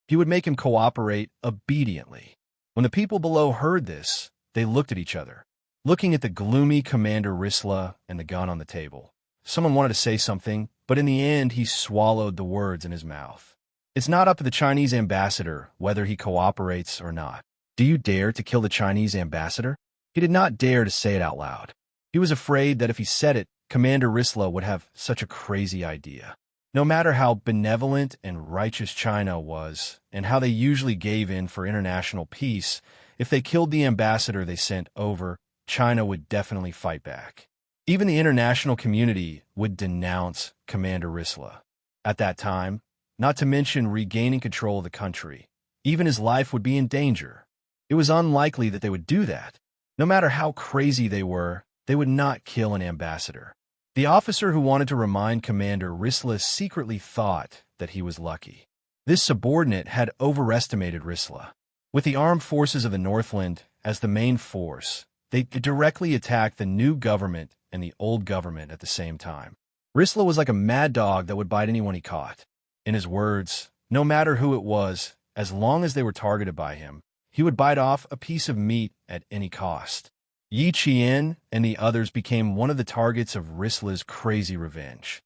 He would make him cooperate obediently. When the people below heard this, they looked at each other, looking at the gloomy Commander Risla and the gun on the table. Someone wanted to say something, but in the end he swallowed the words in his mouth. It's not up to the Chinese ambassador whether he cooperates or not. Do you dare to kill the Chinese ambassador? He did not dare to say it out loud. He was afraid that if he said it, Commander Risla would have such a crazy idea. No matter how benevolent and righteous China was, and how they usually gave in for international peace, if they killed the ambassador they sent over, China would definitely fight back. Even the international community would denounce Commander Risla. At that time, not to mention regaining control of the country, even his life would be in danger. It was unlikely that they would do that. No matter how crazy they were, they would not kill an ambassador. The officer who wanted to remind Commander Risla secretly thought that he was lucky. This subordinate had overestimated Risla. With the armed forces of the Northland as the main force, they directly attacked the new government and the old government at the same time. Risla was like a mad dog that would bite anyone he caught. In his words, no matter who it was, as long as they were targeted by him, he would bite off a piece of meat at any cost. Yi Qian and the others became one of the targets of Risla's crazy revenge.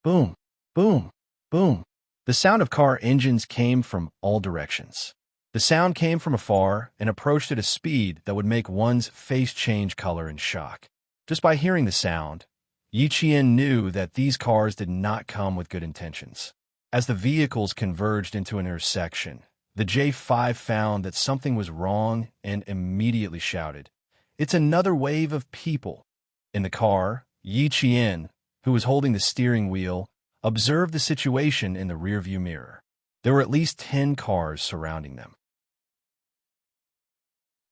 Boom, boom, boom. The sound of car engines came from all directions. The sound came from afar and approached at a speed that would make one's face change color in shock. Just by hearing the sound, Yi Qian knew that these cars did not come with good intentions. As the vehicles converged into an intersection, the J5 found that something was wrong and immediately shouted, "It's another wave of people." In the car, Yi Qian, who was holding the steering wheel, observed the situation in the rearview mirror. There were at least 10 cars surrounding them.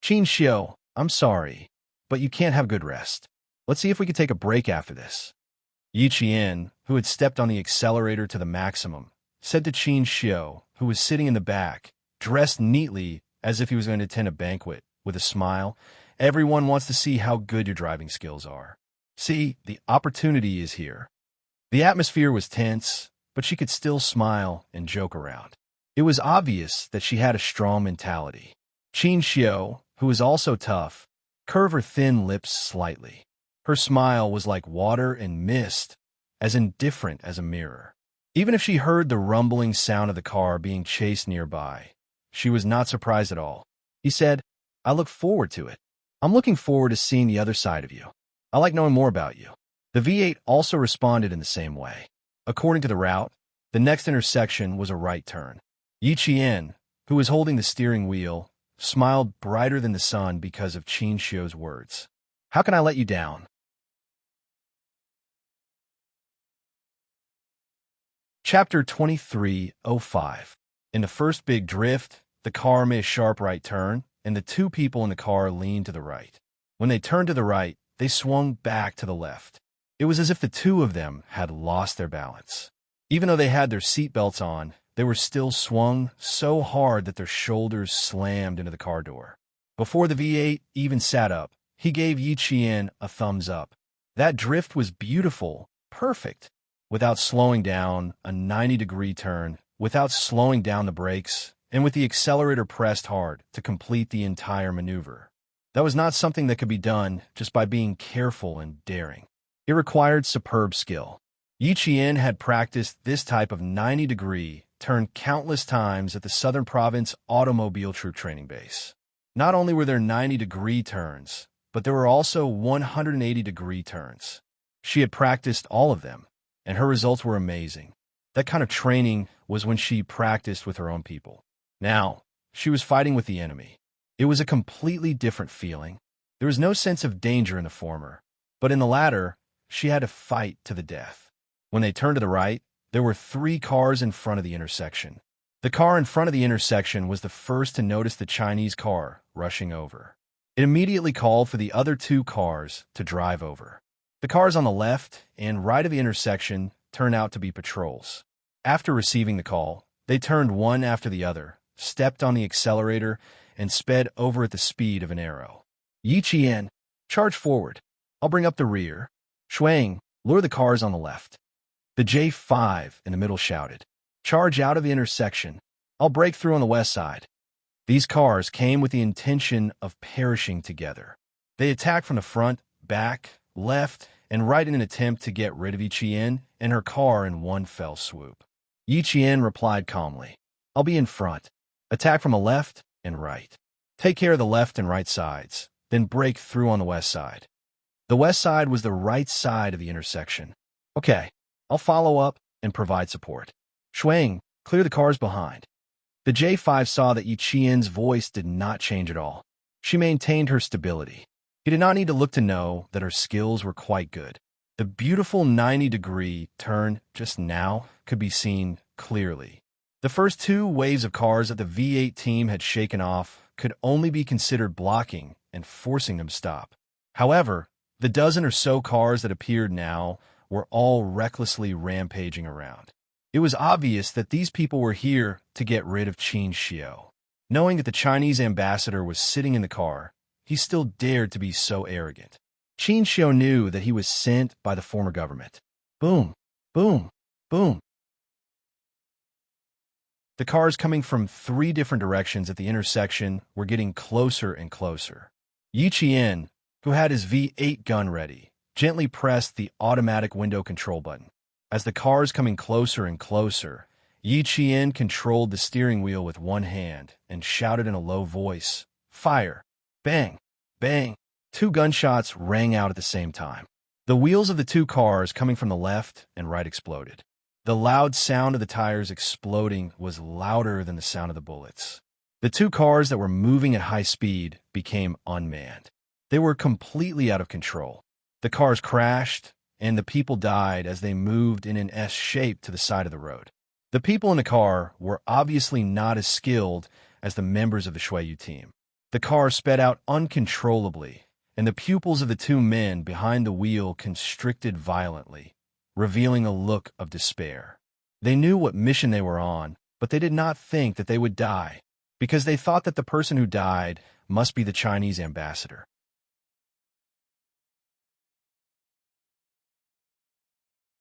"Qin Xiu, I'm sorry, but you can't have good rest. Let's see if we can take a break after this." Yi Qian, who had stepped on the accelerator to the maximum, said to Qin Xiu, who was sitting in the back, dressed neatly as if he was going to attend a banquet, with a smile, "Everyone wants to see how good your driving skills are. See, the opportunity is here." The atmosphere was tense, but she could still smile and joke around. It was obvious that she had a strong mentality. Qin Xiu, who was also tough, curved her thin lips slightly. Her smile was like water and mist, as indifferent as a mirror. Even if she heard the rumbling sound of the car being chased nearby, she was not surprised at all. He said, "I look forward to it. I'm looking forward to seeing the other side of you. I like knowing more about you." The V8 also responded in the same way. According to the route, the next intersection was a right turn. Yi Qian, who was holding the steering wheel, smiled brighter than the sun because of Qin Xiu's words. "How can I let you down?" Chapter 23:05. In the first big drift, the car made a sharp right turn, and the two people in the car leaned to the right. When they turned to the right, they swung back to the left. It was as if the two of them had lost their balance. Even though they had their seatbelts on, they were still swung so hard that their shoulders slammed into the car door. Before the V8 even sat up, he gave Yi Qian a thumbs up. That drift was beautiful, perfect. Without slowing down, a 90-degree turn, without slowing down the brakes, and with the accelerator pressed hard to complete the entire maneuver. That was not something that could be done just by being careful and daring. It required superb skill. Yi Qian had practiced this type of 90-degree turn countless times at the Southern Province Automobile Troop Training Base. Not only were there 90-degree turns, but there were also 180-degree turns. She had practiced all of them, and her results were amazing. That kind of training was when she practiced with her own people. Now, she was fighting with the enemy. It was a completely different feeling. There was no sense of danger in the former, but in the latter, she had to fight to the death. When they turned to the right, there were 3 cars in front of the intersection. The car in front of the intersection was the first to notice the Chinese car rushing over. It immediately called for the other 2 cars to drive over. The cars on the left and right of the intersection turned out to be patrols. After receiving the call, they turned one after the other, stepped on the accelerator, and sped over at the speed of an arrow. "Yi Qian, charge forward. I'll bring up the rear. Shuang, lure the cars on the left." The J5 in the middle shouted, "Charge out of the intersection. I'll break through on the west side." These cars came with the intention of perishing together. They attacked from the front, back, left, and right in an attempt to get rid of Yi Qian and her car in one fell swoop. Yi Qian replied calmly, "I'll be in front. Attack from the left and right. Take care of the left and right sides, then break through on the west side." The west side was the right side of the intersection. Okay, I'll follow up and provide support. Shuang, clear the cars behind. The J5 saw that Yi Qian's voice did not change at all. She maintained her stability. He did not need to look to know that her skills were quite good. The beautiful 90-degree turn just now could be seen clearly. The first two waves of cars that the V8 team had shaken off could only be considered blocking and forcing them to stop. However, the dozen or so cars that appeared now were all recklessly rampaging around. It was obvious that these people were here to get rid of Qin Xiao. Knowing that the Chinese ambassador was sitting in the car, he still dared to be so arrogant. Qin Xiao knew that he was sent by the former government. Boom, boom, boom. The cars coming from 3 different directions at the intersection were getting closer and closer. Yi Qian, who had his V8 gun ready, gently pressed the automatic window control button. As the cars coming closer and closer, Yi Qian controlled the steering wheel with one hand and shouted in a low voice, "Fire!" Bang! Bang! 2 gunshots rang out at the same time. The wheels of the 2 cars coming from the left and right exploded. The loud sound of the tires exploding was louder than the sound of the bullets. The 2 cars that were moving at high speed became unmanned. They were completely out of control. The cars crashed, and the people died as they moved in an S shape to the side of the road. The people in the car were obviously not as skilled as the members of the Shuayu team. The car sped out uncontrollably, and the pupils of the 2 men behind the wheel constricted violently, revealing a look of despair. They knew what mission they were on, but they did not think that they would die, because they thought that the person who died must be the Chinese ambassador.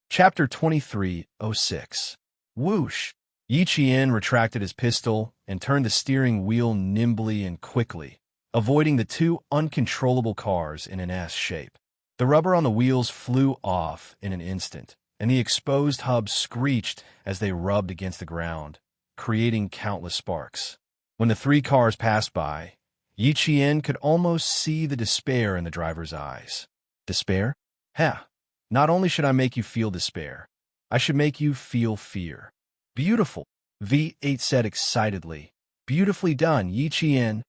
Chapter 23:06. Whoosh! Yi Qian retracted his pistol and turned the steering wheel nimbly and quickly, avoiding the 2 uncontrollable cars in an S shape. The rubber on the wheels flew off in an instant, and the exposed hubs screeched as they rubbed against the ground, creating countless sparks. When the 3 cars passed by, Yi Qian could almost see the despair in the driver's eyes. Despair? Heh! Not only should I make you feel despair, I should make you feel fear. Beautiful, V8 said excitedly. Beautifully done, Yi Qian.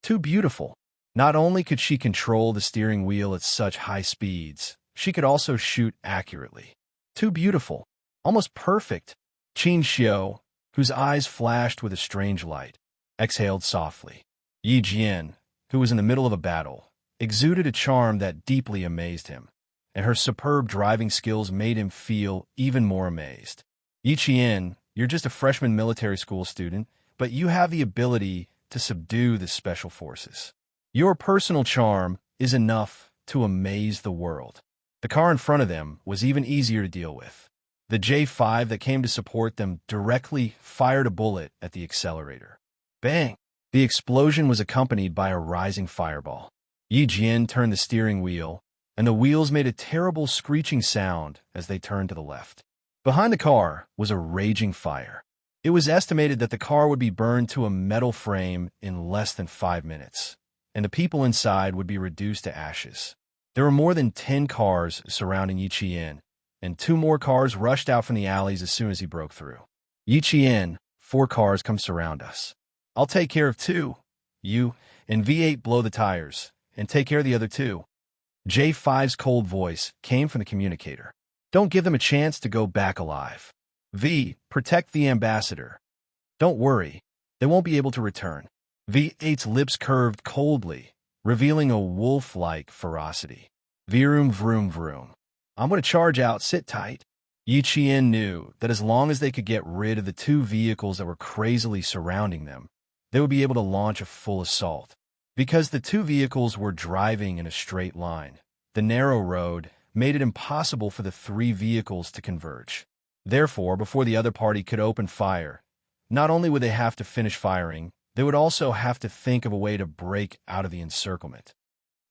Too beautiful. Not only could she control the steering wheel at such high speeds, she could also shoot accurately. Too beautiful. Almost perfect. Qin Xiao, whose eyes flashed with a strange light, exhaled softly. Yi Jian, who was in the middle of a battle, exuded a charm that deeply amazed him, and her superb driving skills made him feel even more amazed. Yi Qian, you're just a freshman military school student, but you have the ability to subdue the special forces. Your personal charm is enough to amaze the world. The car in front of them was even easier to deal with. The J5 that came to support them directly fired a bullet at the accelerator. Bang! The explosion was accompanied by a rising fireball. Yi Jian turned the steering wheel, and the wheels made a terrible screeching sound as they turned to the left. Behind the car was a raging fire. It was estimated that the car would be burned to a metal frame in less than 5 minutes, and the people inside would be reduced to ashes. There were more than 10 cars surrounding Yi Qian, and 2 more cars rushed out from the alleys as soon as he broke through. Yi Qian, 4 cars come surround us. I'll take care of 2. You and V8 blow the tires, and take care of the other 2. J5's cold voice came from the communicator. Don't give them a chance to go back alive. V, protect the ambassador. Don't worry, they won't be able to return. V8's lips curved coldly, revealing a wolf-like ferocity. Vroom, vroom, vroom. I'm going to charge out, sit tight. Yi Qian knew that as long as they could get rid of the 2 vehicles that were crazily surrounding them, they would be able to launch a full assault. Because the 2 vehicles were driving in a straight line, the narrow road made it impossible for the 3 vehicles to converge. Therefore, before the other party could open fire, not only would they have to finish firing, they would also have to think of a way to break out of the encirclement.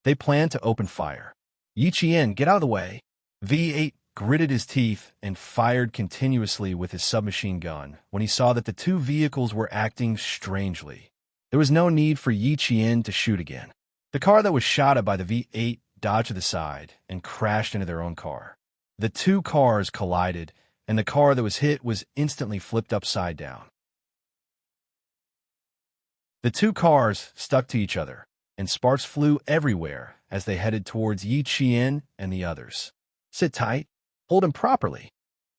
They planned to open fire. Yi Qian, get out of the way. V8 gritted his teeth and fired continuously with his submachine gun when he saw that the 2 vehicles were acting strangely. There was no need for Yi Qian to shoot again. The car that was shot at by the V8 dodged to the side and crashed into their own car. The two cars collided, and the car that was hit was instantly flipped upside down. The two cars stuck to each other, and sparks flew everywhere as they headed towards Yi Qian and the others. Sit tight. Hold him properly.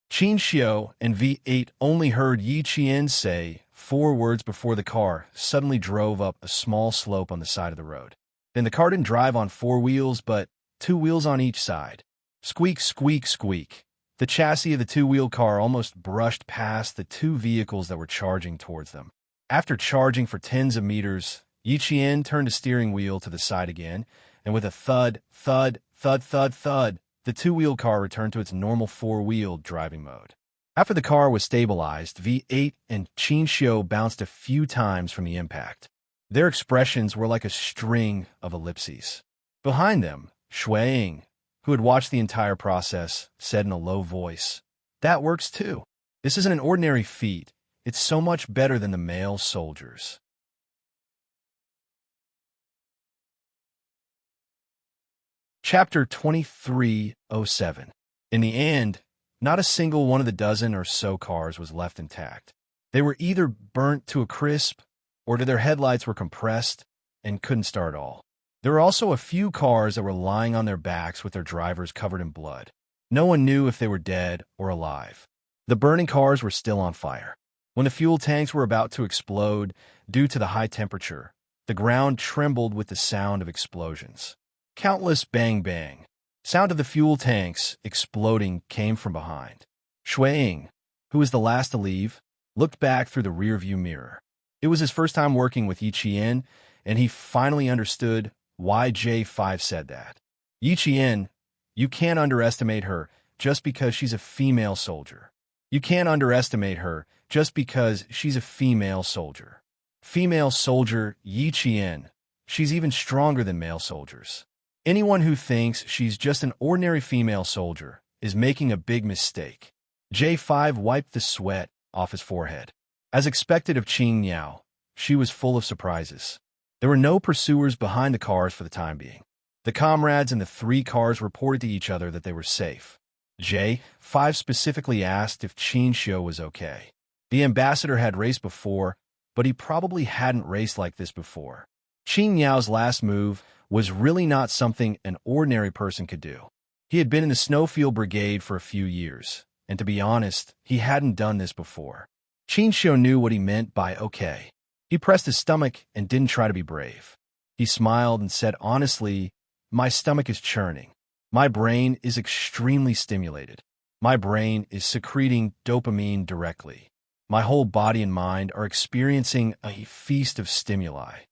Qin Xiu and V8 only heard Yi Qian say 4 words before the car suddenly drove up a small slope on the side of the road. Then the car didn't drive on 4 wheels, but 2 wheels on each side. Squeak, squeak, squeak. The chassis of the 2-wheel car almost brushed past the 2 vehicles that were charging towards them. After charging for tens of meters, Yi Qian turned the steering wheel to the side again, and with a thud, thud, thud, thud, thud, the 2-wheel car returned to its normal 4-wheel driving mode. After the car was stabilized, V8 and Qin Xiu bounced a few times from the impact. Their expressions were like a string of ellipses. Behind them, Shuiying, who had watched the entire process, said in a low voice, "That works too. This isn't an ordinary feat. It's so much better than the male soldiers." Chapter 2307. In the end, not a single one of the dozen or so cars was left intact. They were either burnt to a crisp, or their headlights were compressed and couldn't start at all. There were also a few cars that were lying on their backs with their drivers covered in blood. No one knew if they were dead or alive. The burning cars were still on fire. When the fuel tanks were about to explode due to the high temperature, the ground trembled with the sound of explosions. Countless bang-bang. Sound of the fuel tanks exploding came from behind. Shuiying, who was the last to leave, looked back through the rearview mirror. It was his first time working with Yi Qian, and he finally understood why J5 said that. Yi Qian, you can't underestimate her just because she's a female soldier. You can't underestimate her just because she's a female soldier. Female soldier Yi Qian, she's even stronger than male soldiers. Anyone who thinks she's just an ordinary female soldier is making a big mistake. J5 wiped the sweat off his forehead. As expected of Qing Niao, she was full of surprises. There were no pursuers behind the cars for the time being. The comrades in the 3 cars reported to each other that they were safe. J5 specifically asked if Qin Xiu was okay. The ambassador had raced before, but he probably hadn't raced like this before. Qing Niao's last move was really not something an ordinary person could do. He had been in the Snowfield Brigade for a few years, and to be honest, he hadn't done this before. Qin Xiu knew what he meant by okay. He pressed his stomach and didn't try to be brave. He smiled and said honestly, "My stomach is churning. My brain is extremely stimulated. My brain is secreting dopamine directly. My whole body and mind are experiencing a feast of stimuli.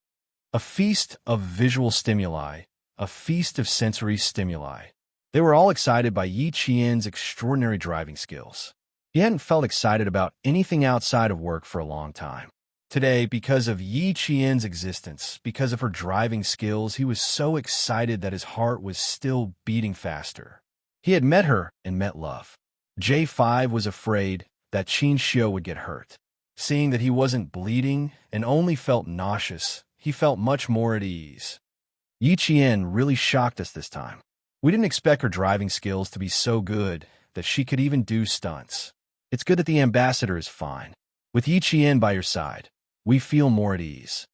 A feast of visual stimuli, a feast of sensory stimuli." They were all excited by Yi Qian's extraordinary driving skills. He hadn't felt excited about anything outside of work for a long time. Today, because of Yi Qian's existence, because of her driving skills, he was so excited that his heart was still beating faster. He had met her and met love. J5 was afraid that Qin Xiu would get hurt. Seeing that he wasn't bleeding and only felt nauseous, he felt much more at ease. Yi Qian really shocked us this time. We didn't expect her driving skills to be so good that she could even do stunts. It's good that the ambassador is fine. With Yi Qian by your side, we feel more at ease.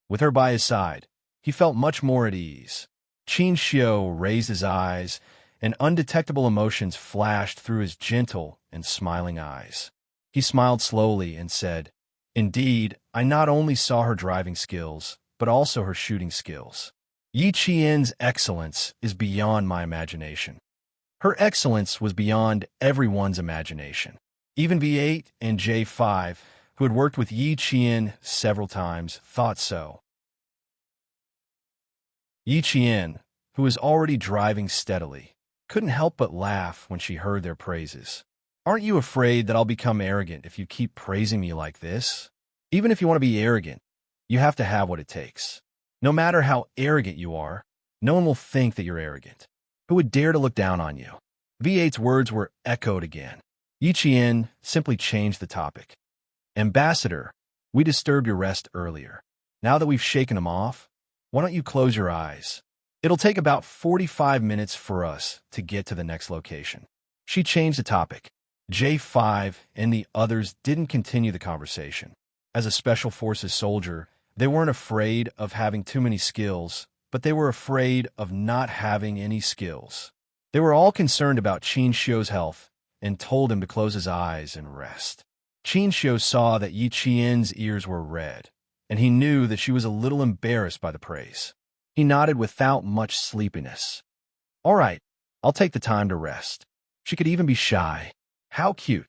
With her by his side, he felt much more at ease. Qin Xiu raised his eyes, and undetectable emotions flashed through his gentle and smiling eyes. He smiled slowly and said, "Indeed, I not only saw her driving skills, but also her shooting skills. Yi Qian's excellence is beyond my imagination." Her excellence was beyond everyone's imagination. Even V8 and J5, who had worked with Yi Qian several times, thought so. Yi Qian, who was already driving steadily, couldn't help but laugh when she heard their praises. "Aren't you afraid that I'll become arrogant if you keep praising me like this? Even if you want to be arrogant, you have to have what it takes. No matter how arrogant you are, no one will think that you're arrogant. Who would dare to look down on you?" V8's words were echoed again. Yi Qian simply changed the topic. "Ambassador, we disturbed your rest earlier. Now that we've shaken them off, why don't you close your eyes? It'll take about 45 minutes for us to get to the next location. She changed the topic. J5 and the others didn't continue the conversation. As a Special Forces soldier, they weren't afraid of having too many skills, but they were afraid of not having any skills. They were all concerned about Qin Xiu's health and told him to close his eyes and rest. Qin Xiu saw that Yi Qian's ears were red, and he knew that she was a little embarrassed by the praise. He nodded without much sleepiness. All right, I'll take the time to rest. She could even be shy. How cute.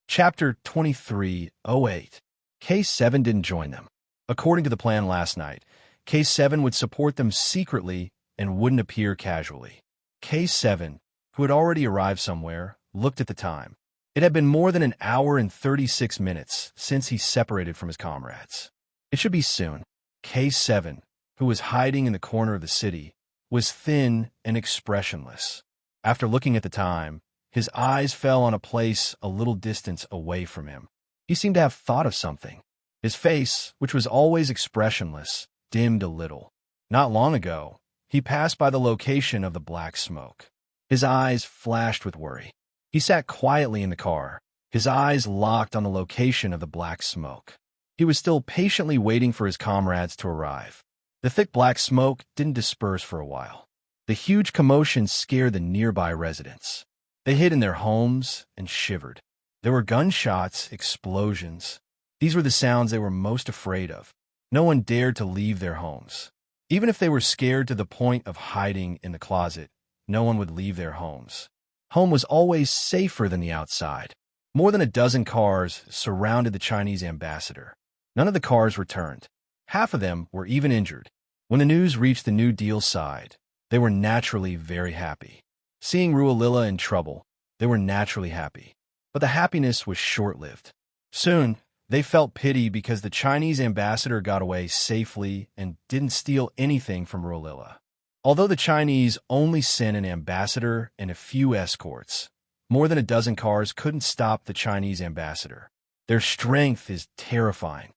Chapter 23:08. K7 didn't join them. According to the plan last night, K7 would support them secretly and wouldn't appear casually. K7, who had already arrived somewhere, looked at the time. It had been more than an hour and 36 minutes since he separated from his comrades. It should be soon. K7, who was hiding in the corner of the city, was thin and expressionless. After looking at the time, his eyes fell on a place a little distance away from him. He seemed to have thought of something. His face, which was always expressionless, dimmed a little. Not long ago, he passed by the location of the black smoke. His eyes flashed with worry. He sat quietly in the car, his eyes locked on the location of the black smoke. He was still patiently waiting for his comrades to arrive. The thick black smoke didn't disperse for a while. The huge commotion scared the nearby residents. They hid in their homes and shivered. There were gunshots, explosions. These were the sounds they were most afraid of. No one dared to leave their homes. Even if they were scared to the point of hiding in the closet, no one would leave their homes. Home was always safer than the outside. More than a dozen cars surrounded the Chinese ambassador. None of the cars returned. Half of them were even injured. When the news reached the New Deal side, they were naturally very happy. Seeing Rualila in trouble, they were naturally happy. But the happiness was short-lived. Soon, they felt pity because the Chinese ambassador got away safely and didn't steal anything from Rualila. Although the Chinese only sent an ambassador and a few escorts, more than a dozen cars couldn't stop the Chinese ambassador. Their strength is terrifying.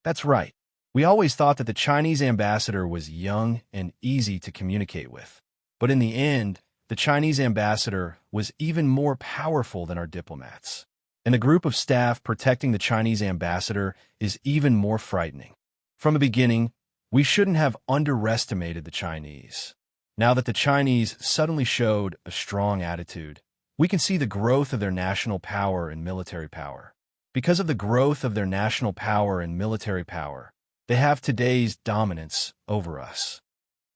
That's right. We always thought that the Chinese ambassador was young and easy to communicate with. But in the end, the Chinese ambassador was even more powerful than our diplomats. And the group of staff protecting the Chinese ambassador is even more frightening. From the beginning, we shouldn't have underestimated the Chinese. Now that the Chinese suddenly showed a strong attitude, we can see the growth of their national power and military power. Because of the growth of their national power and military power, they have today's dominance over us.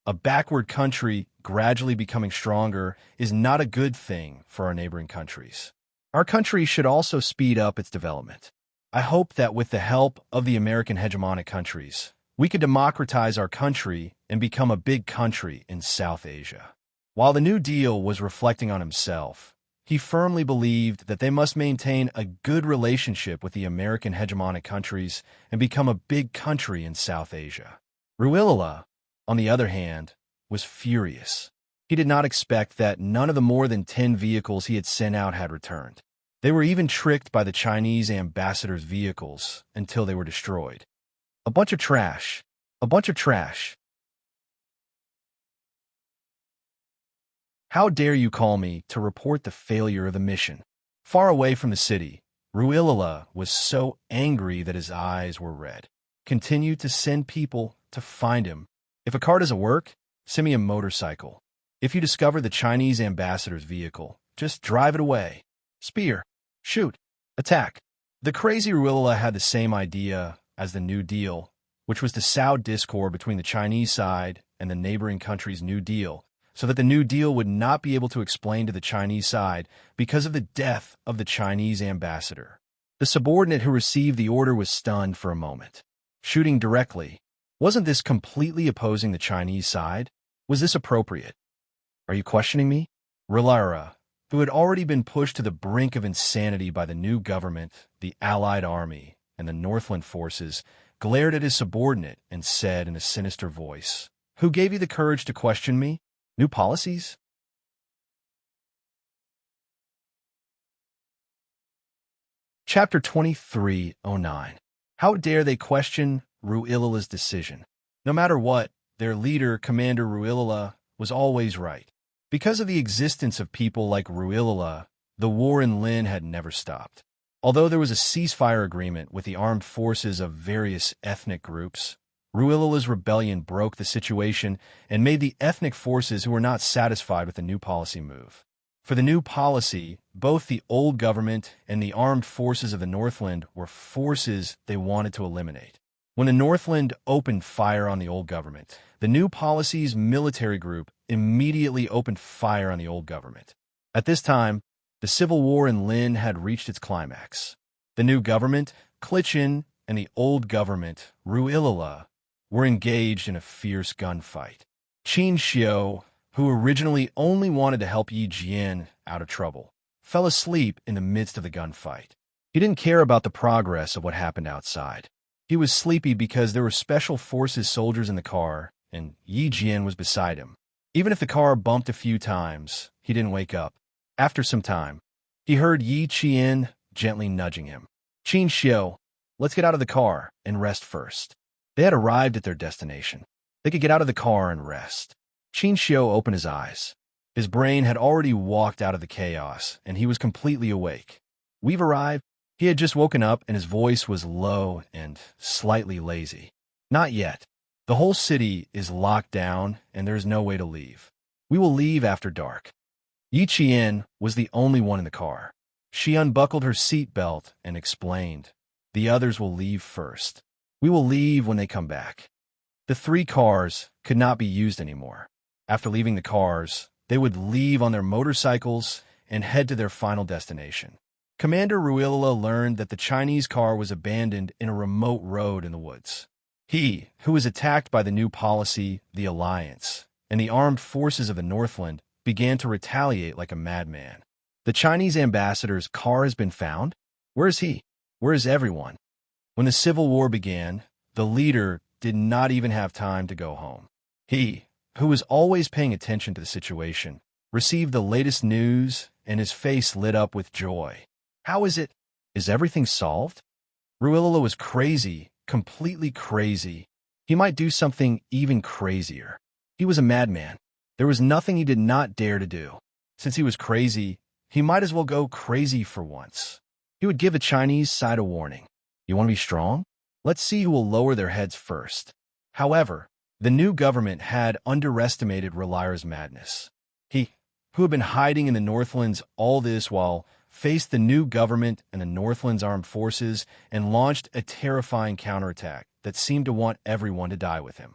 A backward country gradually becoming stronger is not a good thing for our neighboring countries. Our country should also speed up its development. I hope that with the help of the American hegemonic countries, we could democratize our country and become a big country in South Asia. While the New Deal was reflecting on himself, he firmly believed that they must maintain a good relationship with the American hegemonic countries and become a big country in South Asia. Rualila, on the other hand, was furious. He did not expect that none of the more than 10 vehicles he had sent out had returned. They were even tricked by the Chinese ambassador's vehicles until they were destroyed. A bunch of trash. A bunch of trash. How dare you call me to report the failure of the mission? Far away from the city, Rualila was so angry that his eyes were red. Continue to send people to find him. If a car doesn't work, send me a motorcycle. If you discover the Chinese ambassador's vehicle, just drive it away. Spear. Shoot. Attack. The crazy Rualila had the same idea as the New Deal, which was to sow discord between the Chinese side and the neighboring country's New Deal, so that the New Deal would not be able to explain to the Chinese side because of the death of the Chinese ambassador. The subordinate who received the order was stunned for a moment. Shooting directly. Wasn't this completely opposing the Chinese side? Was this appropriate? Are you questioning me? Rualila, who had already been pushed to the brink of insanity by the new government, the Allied army, and the Northland forces, glared at his subordinate and said in a sinister voice, "Who gave you the courage to question me? New policies?" Chapter 23:09. How dare they question Ruilala's decision. No matter what, their leader, Commander Ruilala, was always right. Because of the existence of people like Ruilala, the war in Lin had never stopped. Although there was a ceasefire agreement with the armed forces of various ethnic groups, Ruilala's rebellion broke the situation and made the ethnic forces who were not satisfied with the new policy move. For the new policy, both the old government and the armed forces of the Northland were forces they wanted to eliminate. When the Northland opened fire on the old government, the new policy's military group immediately opened fire on the old government. At this time, the civil war in Lin had reached its climax. The new government, Clichin, and the old government, Ruilala, were engaged in a fierce gunfight. Qin Xiu, who originally only wanted to help Yi Jian out of trouble, fell asleep in the midst of the gunfight. He didn't care about the progress of what happened outside. He was sleepy because there were special forces soldiers in the car, and Yi Jian was beside him. Even if the car bumped a few times, he didn't wake up. After some time, he heard Yi Qian gently nudging him. Qin Xiu, let's get out of the car and rest first. They had arrived at their destination. They could get out of the car and rest. Qin Xiu opened his eyes. His brain had already walked out of the chaos, and he was completely awake. We've arrived. He had just woken up, and his voice was low and slightly lazy. Not yet. The whole city is locked down, and there is no way to leave. We will leave after dark. Yi Qian was the only one in the car. She unbuckled her seat belt and explained, "The others will leave first. We will leave when they come back." The three cars could not be used anymore. After leaving the cars, they would leave on their motorcycles and head to their final destination. Commander Ruilala learned that the Chinese car was abandoned in a remote road in the woods. He, who was attacked by the new policy, the Alliance, and the armed forces of the Northland, began to retaliate like a madman. The Chinese ambassador's car has been found? Where is he? Where is everyone? When the civil war began, the leader did not even have time to go home. He, who was always paying attention to the situation, received the latest news, and his face lit up with joy. How is it? Is everything solved? Ruilala was crazy, completely crazy. He might do something even crazier. He was a madman. There was nothing he did not dare to do. Since he was crazy, he might as well go crazy for once. He would give the Chinese side a warning. You want to be strong? Let's see who will lower their heads first. However, the new government had underestimated Relira's madness. He, who had been hiding in the Northlands all this while, faced the new government and the Northlands armed forces and launched a terrifying counterattack that seemed to want everyone to die with him.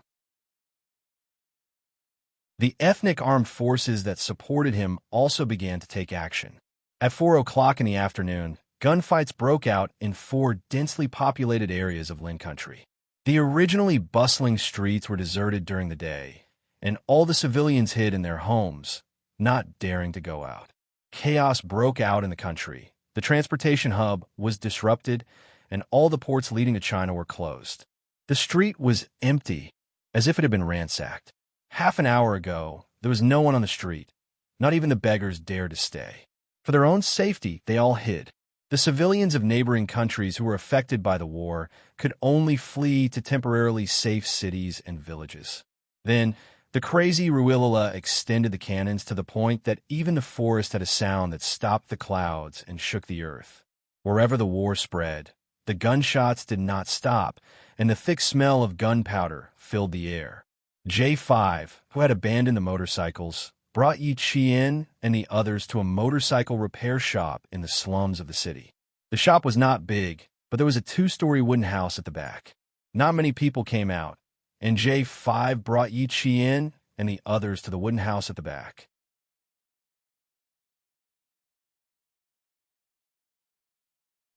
The ethnic armed forces that supported him also began to take action. At 4 o'clock in the afternoon, gunfights broke out in 4 densely populated areas of Lin country. The originally bustling streets were deserted during the day, and all the civilians hid in their homes, not daring to go out. Chaos broke out in the country. The transportation hub was disrupted, and all the ports leading to China were closed. The street was empty, as if it had been ransacked. Half an hour ago, there was no one on the street. Not even the beggars dared to stay. For their own safety, they all hid. The civilians of neighboring countries who were affected by the war could only flee to temporarily safe cities and villages. Then, the crazy Ruilala extended the cannons to the point that even the forest had a sound that stopped the clouds and shook the earth. Wherever the war spread, the gunshots did not stop, and the thick smell of gunpowder filled the air. J5, who had abandoned the motorcycles, brought Yi Qian and the others to a motorcycle repair shop in the slums of the city. The shop was not big, but there was a 2-story wooden house at the back. Not many people came out, and J5 brought Yi Qian and the others to the wooden house at the back.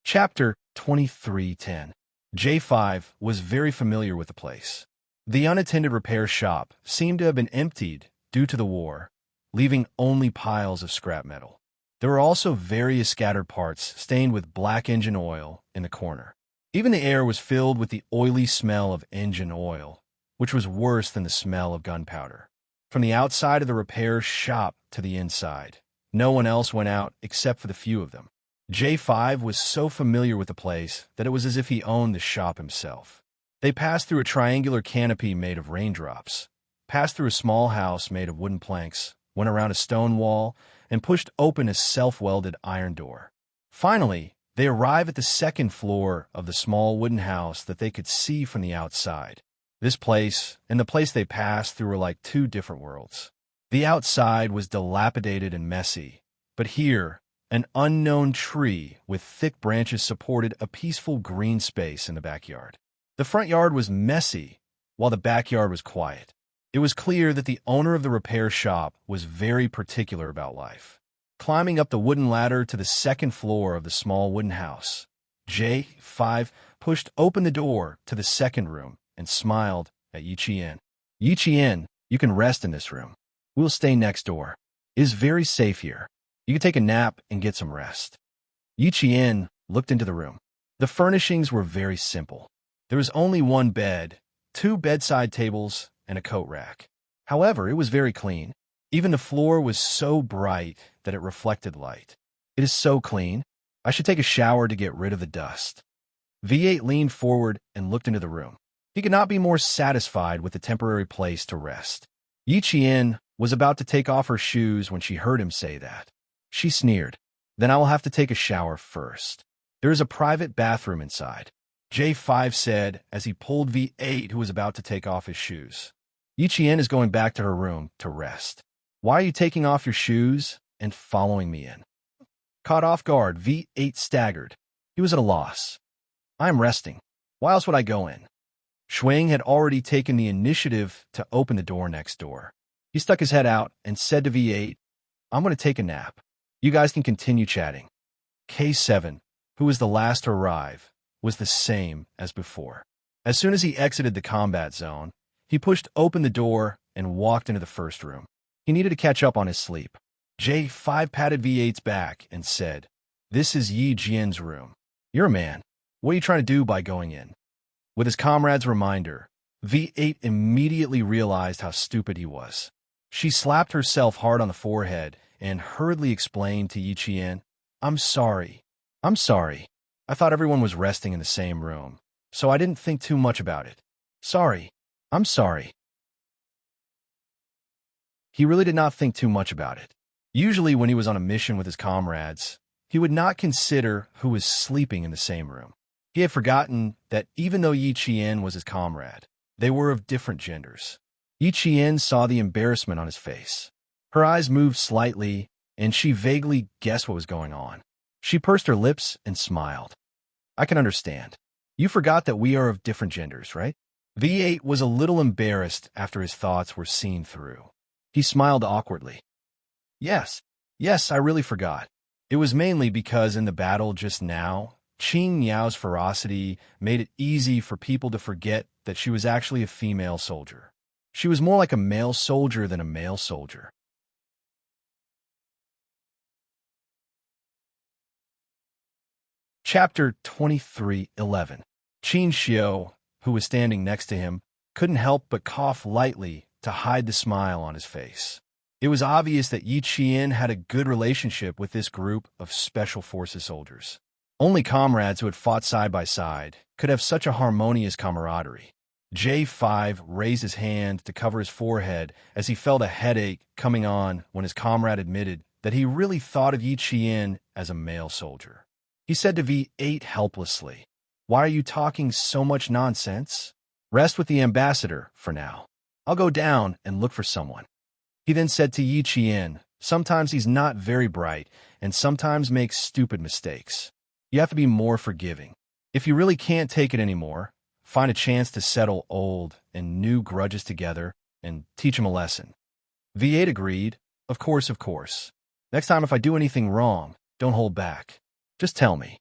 Chapter 23:10. J5 was very familiar with the place. The unattended repair shop seemed to have been emptied due to the war, leaving only piles of scrap metal. There were also various scattered parts stained with black engine oil in the corner. Even the air was filled with the oily smell of engine oil, which was worse than the smell of gunpowder. From the outside of the repair shop to the inside, no one else went out except for the few of them. J5 was so familiar with the place that it was as if he owned the shop himself. They passed through a triangular canopy made of raindrops, passed through a small house made of wooden planks, went around a stone wall, and pushed open a self-welded iron door. Finally, they arrived at the second floor of the small wooden house that they could see from the outside. This place and the place they passed through were like two different worlds. The outside was dilapidated and messy, but here, an unknown tree with thick branches supported a peaceful green space in the backyard. The front yard was messy, while the backyard was quiet. It was clear that the owner of the repair shop was very particular about life. Climbing up the wooden ladder to the second floor of the small wooden house, J5 pushed open the door to the second room and smiled at Yiqian. Yiqian, you can rest in this room. We'll stay next door. It is very safe here. You can take a nap and get some rest. Yiqian looked into the room. The furnishings were very simple. There was only one bed, two bedside tables, and a coat rack. However, it was very clean. Even the floor was so bright that it reflected light. It is so clean. I should take a shower to get rid of the dust. V8 leaned forward and looked into the room. He could not be more satisfied with the temporary place to rest. Yiqian was about to take off her shoes when she heard him say that. She sneered. Then I will have to take a shower first. There is a private bathroom inside, J5 said as he pulled V8, who was about to take off his shoes. Yiqian is going back to her room to rest. Why are you taking off your shoes and following me in? Caught off guard, V8 staggered. He was at a loss. I am resting. Why else would I go in? Shuang had already taken the initiative to open the door next door. He stuck his head out and said to V8, I'm going to take a nap. You guys can continue chatting. K7, who was the last to arrive, was the same as before. As soon as he exited the combat zone, he pushed open the door and walked into the first room. He needed to catch up on his sleep. J5 patted V8's back and said, This is Yi Jian's room. You're a man. What are you trying to do by going in? With his comrade's reminder, V8 immediately realized how stupid he was. She slapped herself hard on the forehead and hurriedly explained to Yiqian, I'm sorry. I'm sorry. I thought everyone was resting in the same room, so I didn't think too much about it. Sorry. I'm sorry. He really did not think too much about it. Usually when he was on a mission with his comrades, he would not consider who was sleeping in the same room. He had forgotten that even though Yiqian was his comrade, they were of different genders. Yiqian saw the embarrassment on his face. Her eyes moved slightly, and she vaguely guessed what was going on. She pursed her lips and smiled. I can understand. You forgot that we are of different genders, right? V8 was a little embarrassed after his thoughts were seen through. He smiled awkwardly. Yes, I really forgot. It was mainly because in the battle just now, Qing Niao's ferocity made it easy for people to forget that she was actually a female soldier. She was more like a male soldier than a male soldier. Chapter 23:11. Qin Xiao, who was standing next to him, couldn't help but cough lightly to hide the smile on his face. It was obvious that Yi Qian had a good relationship with this group of Special Forces soldiers. Only comrades who had fought side by side could have such a harmonious camaraderie. J5 raised his hand to cover his forehead as he felt a headache coming on when his comrade admitted that he really thought of Yi Qian as a male soldier. He said to V8 helplessly, Why are you talking so much nonsense? Rest with the ambassador for now. I'll go down and look for someone. He then said to Yi Qian, Sometimes he's not very bright and sometimes makes stupid mistakes. You have to be more forgiving. If you really can't take it anymore, find a chance to settle old and new grudges together and teach him a lesson. V8 agreed, Of course. Next time if I do anything wrong, don't hold back. Just tell me.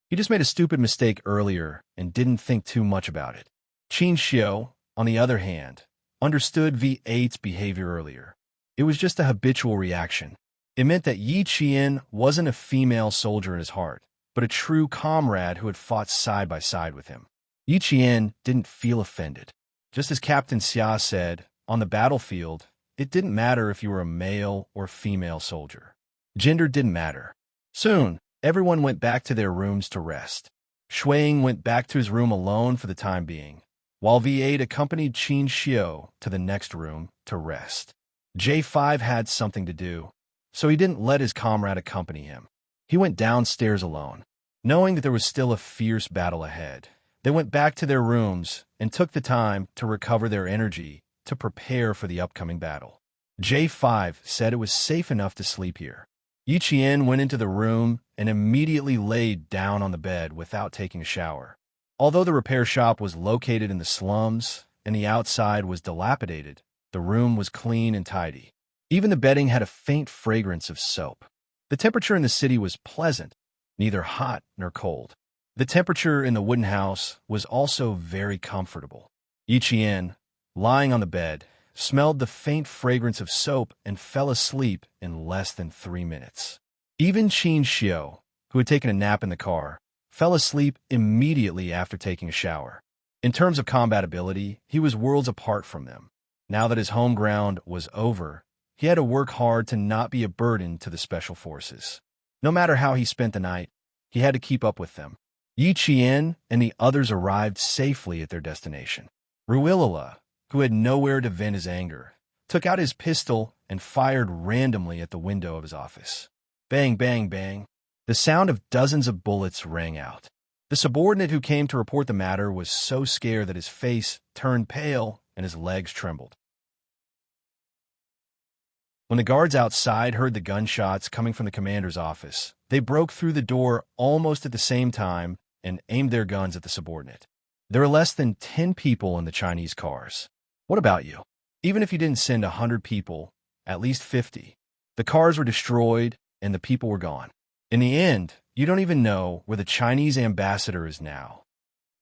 He just made a stupid mistake earlier and didn't think too much about it. Qin Xiao, on the other hand, understood V8's behavior earlier. It was just a habitual reaction. It meant that Yi Qian wasn't a female soldier in his heart, but a true comrade who had fought side by side with him. Yi Qian didn't feel offended. Just as Captain Xia said, on the battlefield, it didn't matter if you were a male or female soldier. Gender didn't matter. Soon, everyone went back to their rooms to rest. Shuang went back to his room alone for the time being, while V8 accompanied Qin Xiu to the next room to rest. J5 had something to do, so he didn't let his comrade accompany him. He went downstairs alone, knowing that there was still a fierce battle ahead. They went back to their rooms and took the time to recover their energy to prepare for the upcoming battle. J5 said it was safe enough to sleep here. Yi Qian went into the room and immediately laid down on the bed without taking a shower. Although the repair shop was located in the slums and the outside was dilapidated, the room was clean and tidy. Even the bedding had a faint fragrance of soap. The temperature in the city was pleasant, neither hot nor cold. The temperature in the wooden house was also very comfortable. Yi Qian, lying on the bed, smelled the faint fragrance of soap and fell asleep in less than 3 minutes. Even Qin Xiu, who had taken a nap in the car, fell asleep immediately after taking a shower. In terms of combat ability, he was worlds apart from them. Now that his home ground was over, he had to work hard to not be a burden to the special forces. No matter how he spent the night, he had to keep up with them. Yi Qian and the others arrived safely at their destination. Ruilala, who had nowhere to vent his anger, took out his pistol and fired randomly at the window of his office. Bang, bang, bang. The sound of dozens of bullets rang out. The subordinate who came to report the matter was so scared that his face turned pale and his legs trembled. When the guards outside heard the gunshots coming from the commander's office, they broke through the door almost at the same time and aimed their guns at the subordinate. There were less than 10 people in the Chinese cars. What about you? Even if you didn't send 100 people, at least 50. The cars were destroyed and the people were gone. In the end, you don't even know where the Chinese ambassador is now.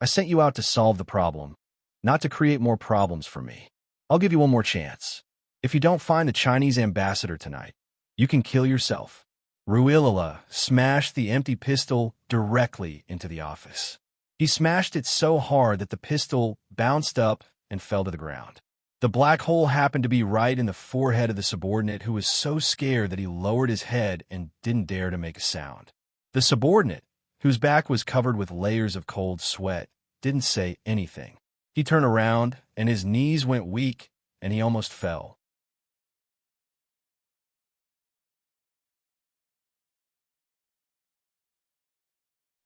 I sent you out to solve the problem, not to create more problems for me. I'll give you one more chance. If you don't find the Chinese ambassador tonight, you can kill yourself. Ruilala smashed the empty pistol directly into the office. He smashed it so hard that the pistol bounced up and fell to the ground. The black hole happened to be right in the forehead of the subordinate, who was so scared that he lowered his head and didn't dare to make a sound. The subordinate, whose back was covered with layers of cold sweat, didn't say anything. He turned around and his knees went weak and he almost fell.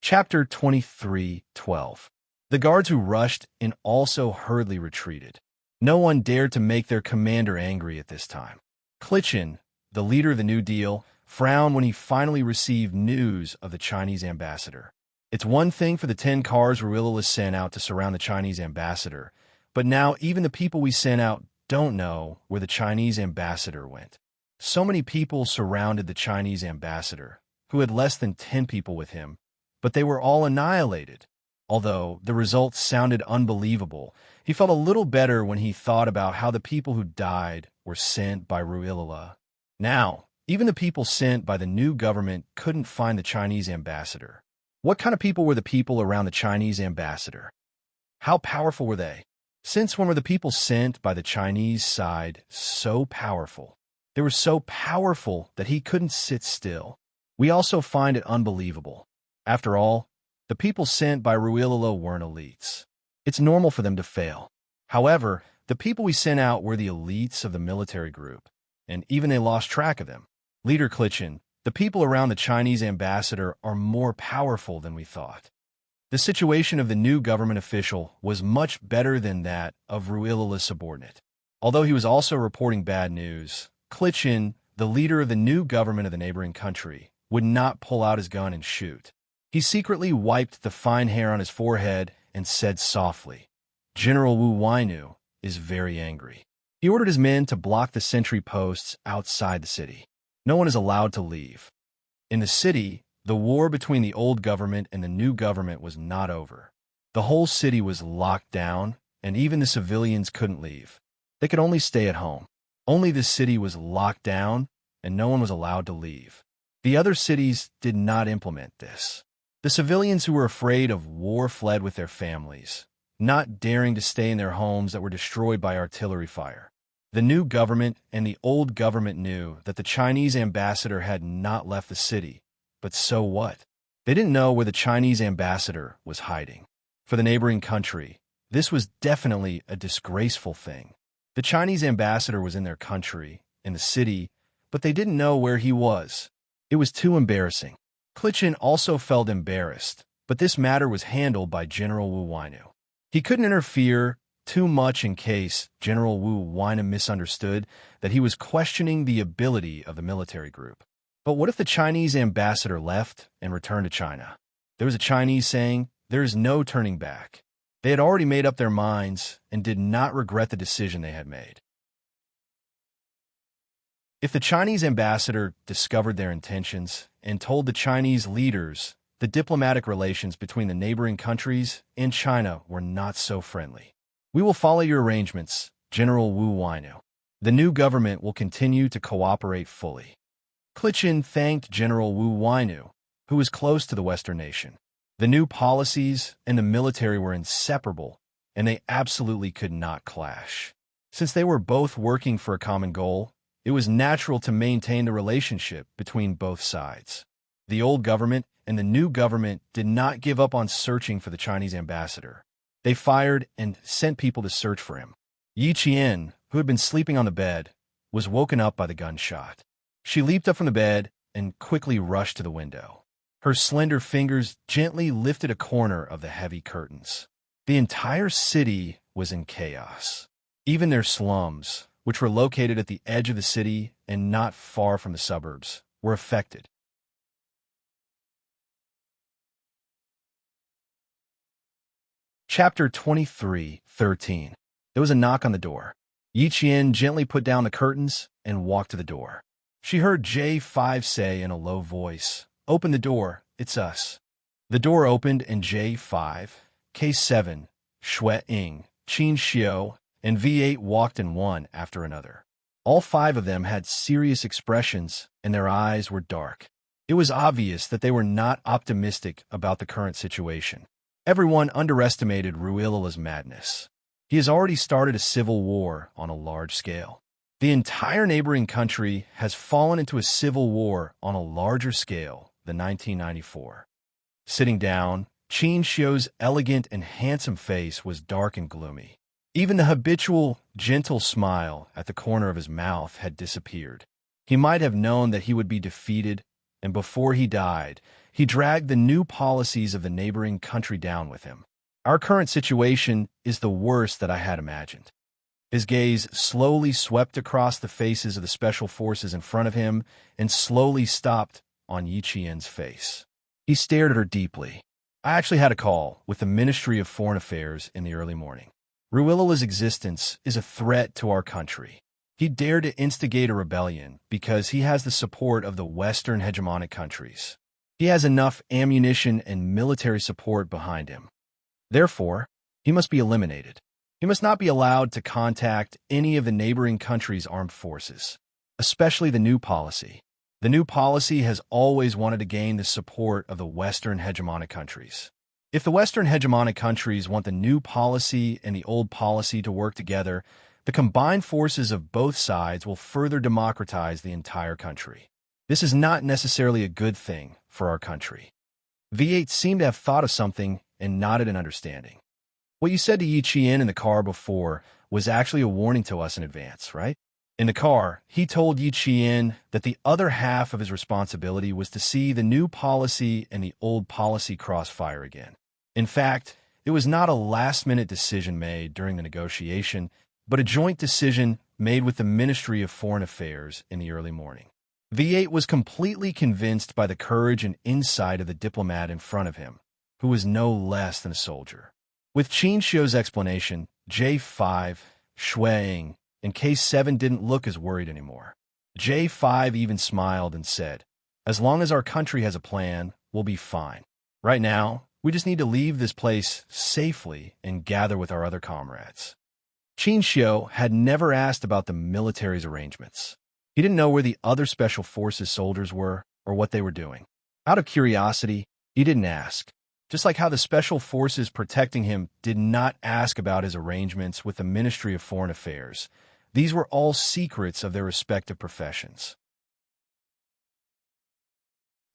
Chapter 23:12. The guards who rushed in also hurriedly retreated. No one dared to make their commander angry at this time. Clichin, the leader of the New Deal, frowned when he finally received news of the Chinese ambassador. It's one thing for the 10 cars Ruilala sent out to surround the Chinese ambassador, but now even the people we sent out don't know where the Chinese ambassador went. So many people surrounded the Chinese ambassador, who had less than 10 people with him, but they were all annihilated. Although the results sounded unbelievable, he felt a little better when he thought about how the people who died were sent by Ruilala. Now, even the people sent by the new government couldn't find the Chinese ambassador. What kind of people were the people around the Chinese ambassador? How powerful were they? Since when were the people sent by the Chinese side so powerful? They were so powerful that he couldn't sit still. We also find it unbelievable. After all, the people sent by Ruilala weren't elites. It's normal for them to fail. However, the people we sent out were the elites of the military group, and even they lost track of them. Leader Clichin, the people around the Chinese ambassador are more powerful than we thought. The situation of the new government official was much better than that of Ruilala's subordinate. Although he was also reporting bad news, Clichin, the leader of the new government of the neighboring country, would not pull out his gun and shoot. He secretly wiped the fine hair on his forehead and said softly, "General Wu Wainu is very angry." He ordered his men to block the sentry posts outside the city. No one is allowed to leave. In the city, the war between the old government and the new government was not over. The whole city was locked down, and even the civilians couldn't leave. They could only stay at home. Only the city was locked down, and no one was allowed to leave. The other cities did not implement this. The civilians who were afraid of war fled with their families, not daring to stay in their homes that were destroyed by artillery fire. The new government and the old government knew that the Chinese ambassador had not left the city, but so what? They didn't know where the Chinese ambassador was hiding. For the neighboring country, This was definitely a disgraceful thing. The Chinese ambassador was in their country, in the city, but they didn't know where he was. It was too embarrassing. Clichin also felt embarrassed, but this matter was handled by General Wu Wainu. He couldn't interfere too much in case General Wu Wainu misunderstood that he was questioning the ability of the military group. But what if the Chinese ambassador left and returned to China? There was a Chinese saying, "There is no turning back." They had already made up their minds and did not regret the decision they had made. If the Chinese ambassador discovered their intentions and told the Chinese leaders, the diplomatic relations between the neighboring countries and China were not so friendly. "We will follow your arrangements, General Wu Wainu. The new government will continue to cooperate fully." Clichin thanked General Wu Wainu, who was close to the Western nation. The new policies and the military were inseparable, and they absolutely could not clash. Since they were both working for a common goal, it was natural to maintain the relationship between both sides. The old government and the new government did not give up on searching for the Chinese ambassador. They fired and sent people to search for him. Yi Qian, who had been sleeping on the bed, was woken up by the gunshot. She leaped up from the bed and quickly rushed to the window. Her slender fingers gently lifted a corner of the heavy curtains. The entire city was in chaos. Even their slums, which were located at the edge of the city and not far from the suburbs, were affected. Chapter 23:13. There was a knock on the door. Yi Qian gently put down the curtains and walked to the door. She heard J5 say in a low voice, "Open the door, it's us." The door opened and J5, K7, Shui Ying, Qin Xiu, and V8 walked in one after another. All five of them had serious expressions and their eyes were dark. It was obvious that they were not optimistic about the current situation. Everyone underestimated Ruilala's madness. He has already started a civil war on a large scale. The entire neighboring country has fallen into a civil war on a larger scale than 1994. Sitting down, Qin Xiu's elegant and handsome face was dark and gloomy. Even the habitual, gentle smile at the corner of his mouth had disappeared. He might have known that he would be defeated, and before he died, he dragged the new policies of the neighboring country down with him. "Our current situation is the worst that I had imagined." His gaze slowly swept across the faces of the special forces in front of him and slowly stopped on Yi Qian's face. He stared at her deeply. "I actually had a call with the Ministry of Foreign Affairs in the early morning. Ruilala's existence is a threat to our country. He dared to instigate a rebellion because he has the support of the Western hegemonic countries. He has enough ammunition and military support behind him. Therefore, he must be eliminated. He must not be allowed to contact any of the neighboring countries' armed forces, especially the new policy. The new policy has always wanted to gain the support of the Western hegemonic countries. If the Western hegemonic countries want the new policy and the old policy to work together, the combined forces of both sides will further democratize the entire country. This is not necessarily a good thing for our country." V8 seemed to have thought of something and nodded in understanding. "What you said to Yi Qian in the car before was actually a warning to us in advance, right?" In the car, he told Yi Qian that the other half of his responsibility was to see the new policy and the old policy crossfire again. In fact, it was not a last-minute decision made during the negotiation, but a joint decision made with the Ministry of Foreign Affairs in the early morning. V8 was completely convinced by the courage and insight of the diplomat in front of him, who was no less than a soldier. With Qin Xiu's explanation, J5, Shui Ying, and K7 didn't look as worried anymore. J5 even smiled and said, "As long as our country has a plan, we'll be fine. Right now, we just need to leave this place safely and gather with our other comrades." Qin Xiu had never asked about the military's arrangements. He didn't know where the other special forces soldiers were or what they were doing. Out of curiosity, he didn't ask. Just like how the special forces protecting him did not ask about his arrangements with the Ministry of Foreign Affairs. These were all secrets of their respective professions.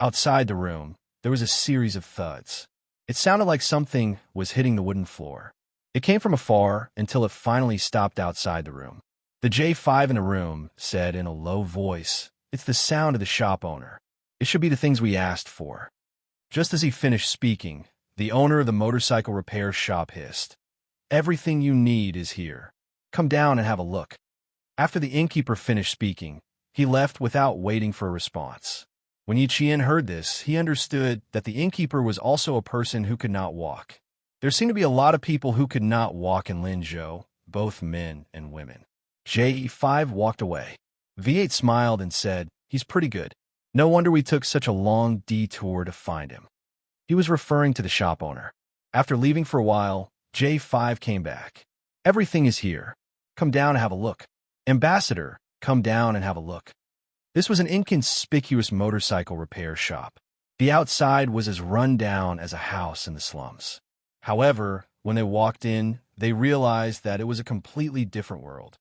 Outside the room, there was a series of thuds. It sounded like something was hitting the wooden floor. It came from afar until it finally stopped outside the room. The J5 in the room said in a low voice, "It's the sound of the shop owner. It should be the things we asked for." Just as he finished speaking, the owner of the motorcycle repair shop hissed, "Everything you need is here. Come down and have a look." After the innkeeper finished speaking, he left without waiting for a response. When Yiqian heard this, he understood that the innkeeper was also a person who could not walk. There seemed to be a lot of people who could not walk in Linzhou, both men and women. J5 walked away. V8 smiled and said, "He's pretty good. No wonder we took such a long detour to find him." He was referring to the shop owner. After leaving for a while, J5 came back. "Everything is here. Come down and have a look." "Ambassador, come down and have a look." This was an inconspicuous motorcycle repair shop. The outside was as run down as a house in the slums. However, when they walked in, they realized that it was a completely different world.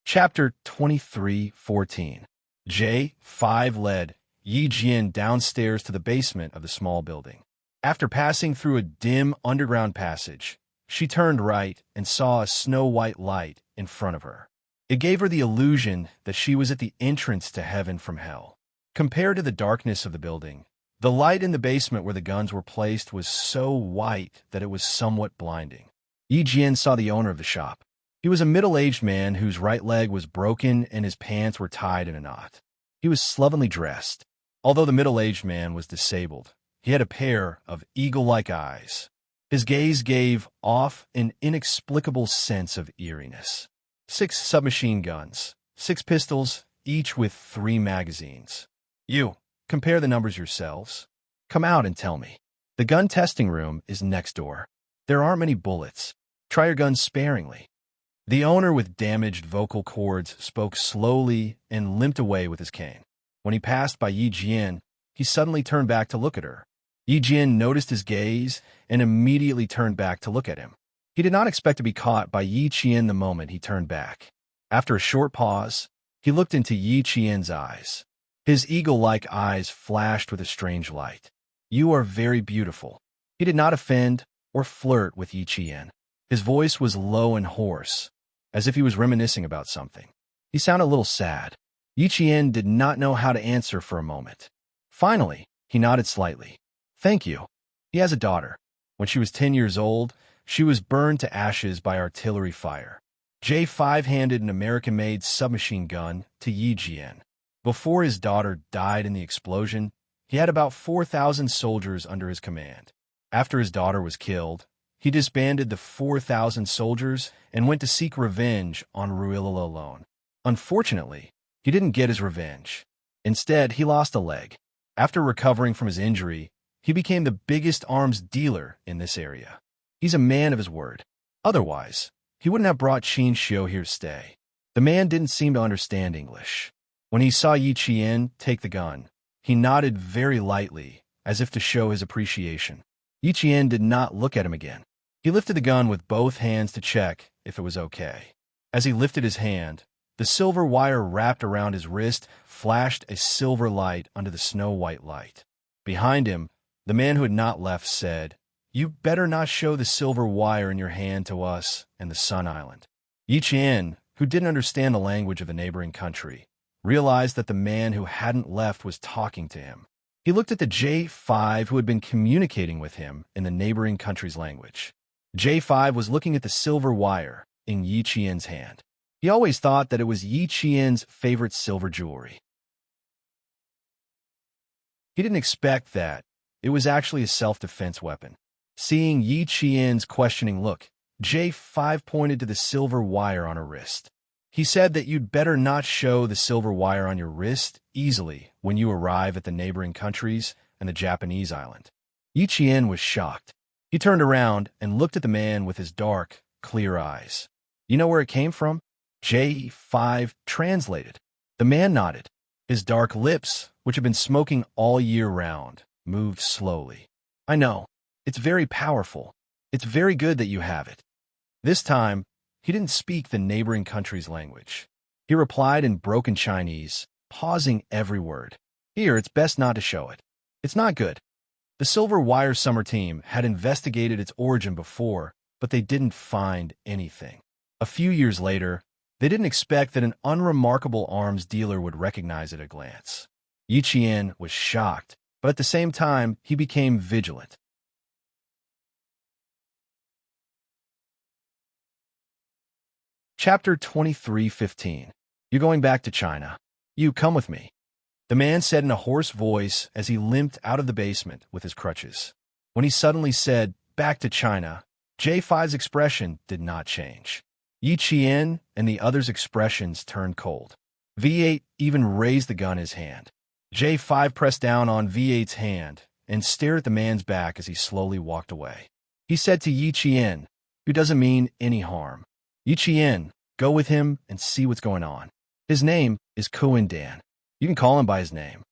Chapter 23:14. J5 led Yi Jian downstairs to the basement of the small building. After passing through a dim underground passage, she turned right and saw a snow-white light in front of her. It gave her the illusion that she was at the entrance to heaven from hell. Compared to the darkness of the building, the light in the basement where the guns were placed was so white that it was somewhat blinding. Yi Jian saw the owner of the shop. He was a middle-aged man whose right leg was broken and his pants were tied in a knot. He was slovenly dressed. Although the middle-aged man was disabled, he had a pair of eagle-like eyes. His gaze gave off an inexplicable sense of eeriness. 6 submachine guns, 6 pistols, each with 3 magazines. "You, compare the numbers yourselves. Come out and tell me. The gun testing room is next door. There aren't many bullets. Try your guns sparingly." The owner with damaged vocal cords spoke slowly and limped away with his cane. When he passed by Yi Jian, he suddenly turned back to look at her. Yi Jian noticed his gaze and immediately turned back to look at him. He did not expect to be caught by Yi Qian the moment he turned back. After a short pause, he looked into Yi Qian's eyes. His eagle-like eyes flashed with a strange light. "You are very beautiful." He did not offend or flirt with Yi Qian. His voice was low and hoarse, as if he was reminiscing about something. He sounded a little sad. Yi Qian did not know how to answer for a moment. Finally, he nodded slightly. "Thank you." He has a daughter. When she was 10 years old, she was burned to ashes by artillery fire. J5 handed an American-made submachine gun to Yi Jian. Before his daughter died in the explosion, he had about 4,000 soldiers under his command. After his daughter was killed, he disbanded the 4,000 soldiers and went to seek revenge on Ruilala alone. Unfortunately, he didn't get his revenge. Instead, he lost a leg. After recovering from his injury, he became the biggest arms dealer in this area. He's a man of his word. Otherwise, he wouldn't have brought Qin Xiu here to stay. The man didn't seem to understand English. When he saw Yi Qian take the gun, he nodded very lightly, as if to show his appreciation. Yi Qian did not look at him again. He lifted the gun with both hands to check if it was okay. As he lifted his hand, the silver wire wrapped around his wrist flashed a silver light under the snow-white light. Behind him, the man who had not left said, "You better not show the silver wire in your hand to us and the Sun Island." Yi Qian, who didn't understand the language of the neighboring country, realized that the man who hadn't left was talking to him. He looked at the J5 who had been communicating with him in the neighboring country's language. J5 was looking at the silver wire in Yi Qian's hand. He always thought that it was Yi Qian's favorite silver jewelry. He didn't expect that it was actually a self-defense weapon. Seeing Yi Qian's questioning look, J5 pointed to the silver wire on her wrist. He said that you'd better not show the silver wire on your wrist easily when you arrive at the neighboring countries and the Japanese island. Yi Qian was shocked. He turned around and looked at the man with his dark, clear eyes. "You know where it came from?" J5 translated. The man nodded. His dark lips, which had been smoking all year round, moved slowly. "I know. It's very powerful. It's very good that you have it." This time, he didn't speak the neighboring country's language. He replied in broken Chinese, pausing every word. "Here, it's best not to show it. It's not good. The Silver Wire Summer team had investigated its origin before, but they didn't find anything. A few years later, they didn't expect that an unremarkable arms dealer would recognize it at a glance. Yi Qian was shocked, but at the same time, he became vigilant. Chapter 23:15. You're going back to China. You come with me. The man said in a hoarse voice as he limped out of the basement with his crutches. When he suddenly said, back to China, J5's expression did not change. Yi Qian and the others' expressions turned cold. V8 even raised the gun in his hand. J5 pressed down on V8's hand and stared at the man's back as he slowly walked away. He said to Yi Qian, who doesn't mean any harm, Yi Qian, go with him and see what's going on. His name is Kuan Dan. You can call him by his name.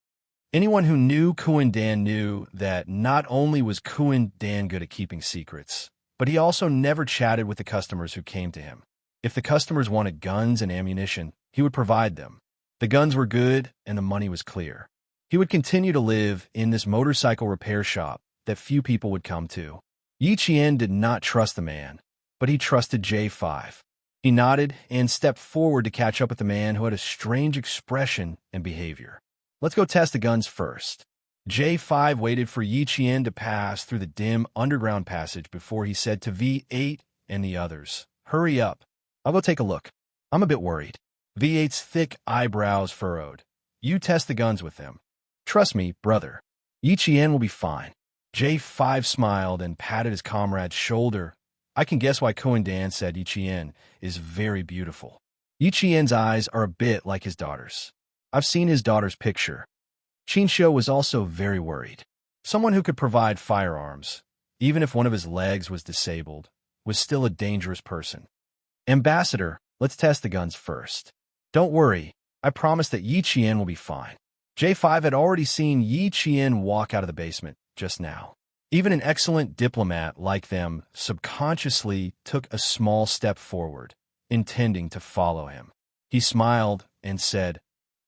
Anyone who knew Kuan Dan knew that not only was Kuan Dan good at keeping secrets, but he also never chatted with the customers who came to him. If the customers wanted guns and ammunition, he would provide them. The guns were good and the money was clear. He would continue to live in this motorcycle repair shop that few people would come to. Yi Qian did not trust the man, but he trusted J5. He nodded and stepped forward to catch up with the man who had a strange expression and behavior. Let's go test the guns first. J5 waited for Yi Qian to pass through the dim underground passage before he said to V8 and the others, hurry up. I'll go take a look. I'm a bit worried. V8's thick eyebrows furrowed. You test the guns with them. Trust me, brother. Yi Qian will be fine. J5 smiled and patted his comrade's shoulder. I can guess why Kuan Dan said Yi Qian is very beautiful. Yi Qian's eyes are a bit like his daughter's. I've seen his daughter's picture. Qin Shou was also very worried. Someone who could provide firearms, even if one of his legs was disabled, was still a dangerous person. Ambassador, let's test the guns first. Don't worry, I promise that Yi Qian will be fine. J5 had already seen Yi Qian walk out of the basement just now. Even an excellent diplomat like them subconsciously took a small step forward, intending to follow him. He smiled and said,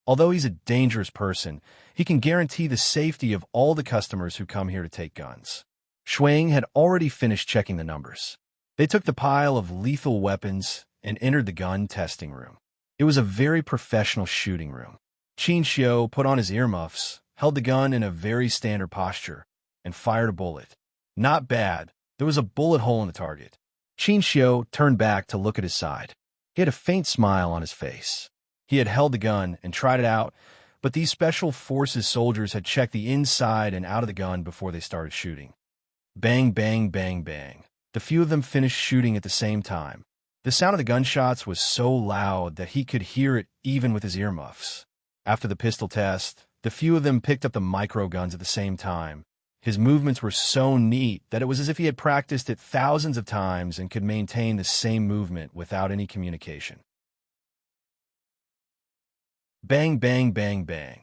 although he's a dangerous person, he can guarantee the safety of all the customers who come here to take guns. Shuang had already finished checking the numbers. They took the pile of lethal weapons and entered the gun testing room. It was a very professional shooting room. Qin Shou put on his earmuffs, held the gun in a very standard posture, and fired a bullet. Not bad. There was a bullet hole in the target. Qin Shou turned back to look at his side. He had a faint smile on his face. He had held the gun and tried it out, but these special forces soldiers had checked the inside and out of the gun before they started shooting. Bang, bang, bang, bang. The few of them finished shooting at the same time. The sound of the gunshots was so loud that he could hear it even with his earmuffs. After the pistol test, the few of them picked up the micro guns at the same time. His movements were so neat that it was as if he had practiced it thousands of times and could maintain the same movement without any communication. Bang, bang, bang, bang.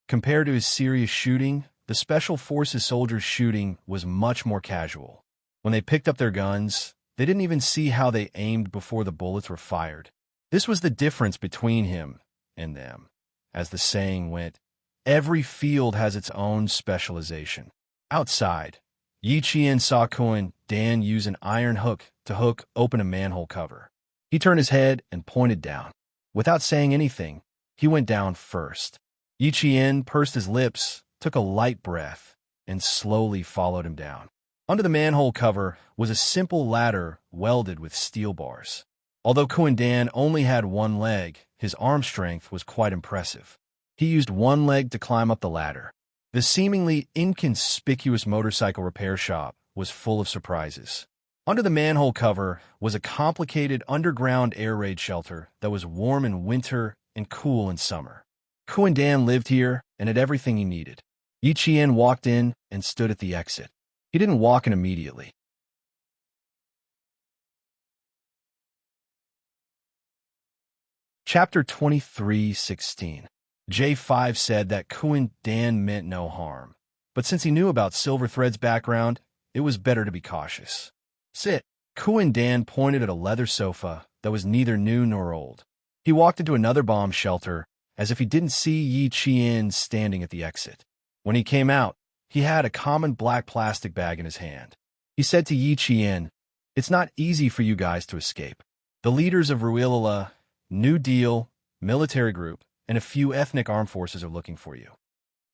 Compared to his serious shooting, the Special Forces soldiers' shooting was much more casual. When they picked up their guns, they didn't even see how they aimed before the bullets were fired. This was the difference between him and them. As the saying went, every field has its own specialization. Outside, Yi Qian saw Kuan Dan use an iron hook to hook open a manhole cover. He turned his head and pointed down. Without saying anything, he went down first. Yi Qian pursed his lips, took a light breath, and slowly followed him down. Under the manhole cover was a simple ladder welded with steel bars. Although Kuan Dan only had one leg, his arm strength was quite impressive. He used one leg to climb up the ladder. The seemingly inconspicuous motorcycle repair shop was full of surprises. Under the manhole cover was a complicated underground air raid shelter that was warm in winter and cool in summer. Kuan Dan lived here and had everything he needed. Yi Qian walked in and stood at the exit. He didn't walk in immediately. Chapter 23:16. J5 said that Kuan Dan meant no harm, but since he knew about Silverthread's background, it was better to be cautious. Sit. Kuan Dan pointed at a leather sofa that was neither new nor old. He walked into another bomb shelter as if he didn't see Yi Qian standing at the exit. When he came out, He had a common black plastic bag in his hand. He said to Yi Qian, "It's not easy for you guys to escape. The leaders of Ruilala, New Deal, military group, and a few ethnic armed forces are looking for you."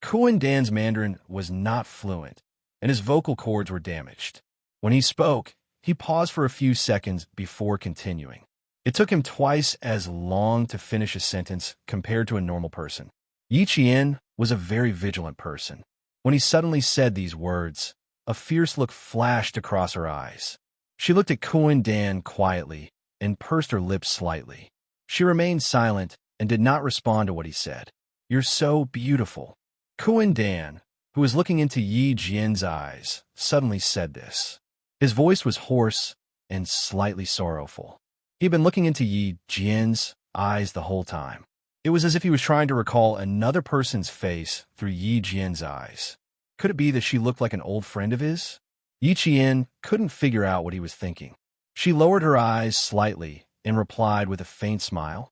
Kuan Dan's Mandarin was not fluent, and his vocal cords were damaged. When he spoke, he paused for a few seconds before continuing. It took him twice as long to finish a sentence compared to a normal person. Yi Qian was a very vigilant person. When he suddenly said these words, a fierce look flashed across her eyes. She looked at Kuan Dan quietly and pursed her lips slightly. She remained silent and did not respond to what he said. "You're so beautiful." Kuan Dan, who was looking into Yi Jian's eyes, suddenly said this. His voice was hoarse and slightly sorrowful. He had been looking into Yi Jian's eyes the whole time. It was as if he was trying to recall another person's face through Yi Jian's eyes. Could it be that she looked like an old friend of his? Yi Qian couldn't figure out what he was thinking. She lowered her eyes slightly and replied with a faint smile,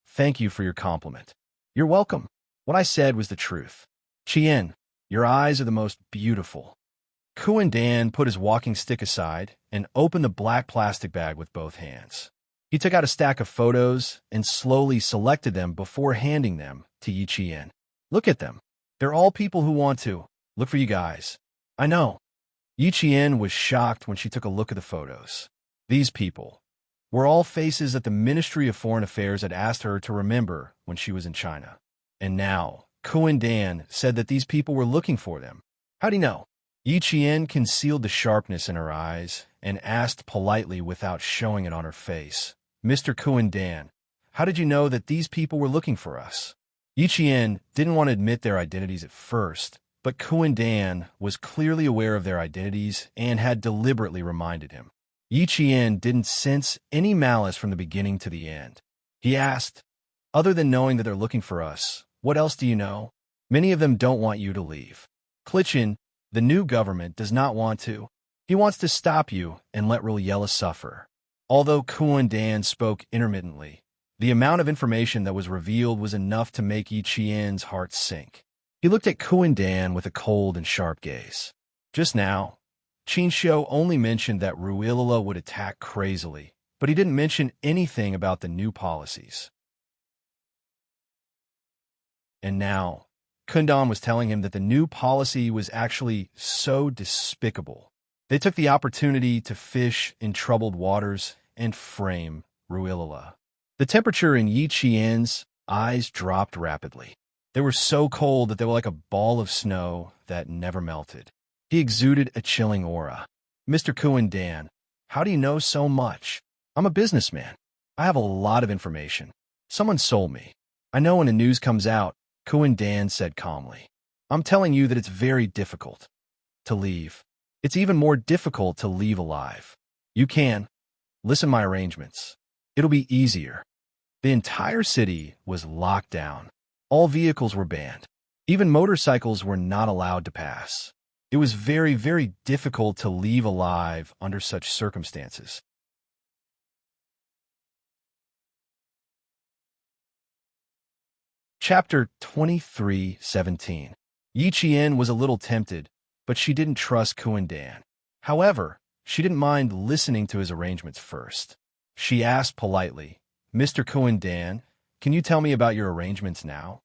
"Thank you for your compliment." "You're welcome. What I said was the truth. Qian, your eyes are the most beautiful." Kuan Dan put his walking stick aside and opened the black plastic bag with both hands. He took out a stack of photos and slowly selected them before handing them to Yi Qian. "Look at them. They're all people who want to look for you guys." "I know." Yi Qian was shocked when she took a look at the photos. These people were all faces that the Ministry of Foreign Affairs had asked her to remember when she was in China. And now, Kuan Dan said that these people were looking for them. How'd he know? Yi Qian concealed the sharpness in her eyes and asked politely without showing it on her face, "Mr. Kuan Dan, how did you know that these people were looking for us?" Yi Qian didn't want to admit their identities at first, but Kuan Dan was clearly aware of their identities and had deliberately reminded him. Yi Qian didn't sense any malice from the beginning to the end. He asked, "Other than knowing that they're looking for us, what else do you know? Many of them don't want you to leave. Clichin, the new government, does not want to. He wants to stop you and let Ruilala suffer." Although Kuan Dan spoke intermittently, the amount of information that was revealed was enough to make Yi Qian's heart sink. He looked at Kuan Dan with a cold and sharp gaze. Just now, Qin Shou only mentioned that Ruilala would attack crazily, but he didn't mention anything about the new policies. And now, Kundan was telling him that the new policy was actually so despicable. They took the opportunity to fish in troubled waters and frame Ruilala. The temperature in Yi Qian's eyes dropped rapidly. They were so cold that they were like a ball of snow that never melted. He exuded a chilling aura. "Mr. Kuan Dan, how do you know so much? I'm a businessman. I have a lot of information. Someone sold me. I know when the news comes out," Kuan Dan said calmly. "I'm telling you that it's very difficult to leave. It's even more difficult to leave alive. You can listen to my arrangements. It'll be easier." The entire city was locked down. All vehicles were banned. Even motorcycles were not allowed to pass. It was very, very difficult to leave alive under such circumstances. Chapter 23:17. Yi Qian was a little tempted, but she didn't trust Kuan Dan. However, she didn't mind listening to his arrangements first. She asked politely, "Mr. Kuan Dan, can you tell me about your arrangements now?"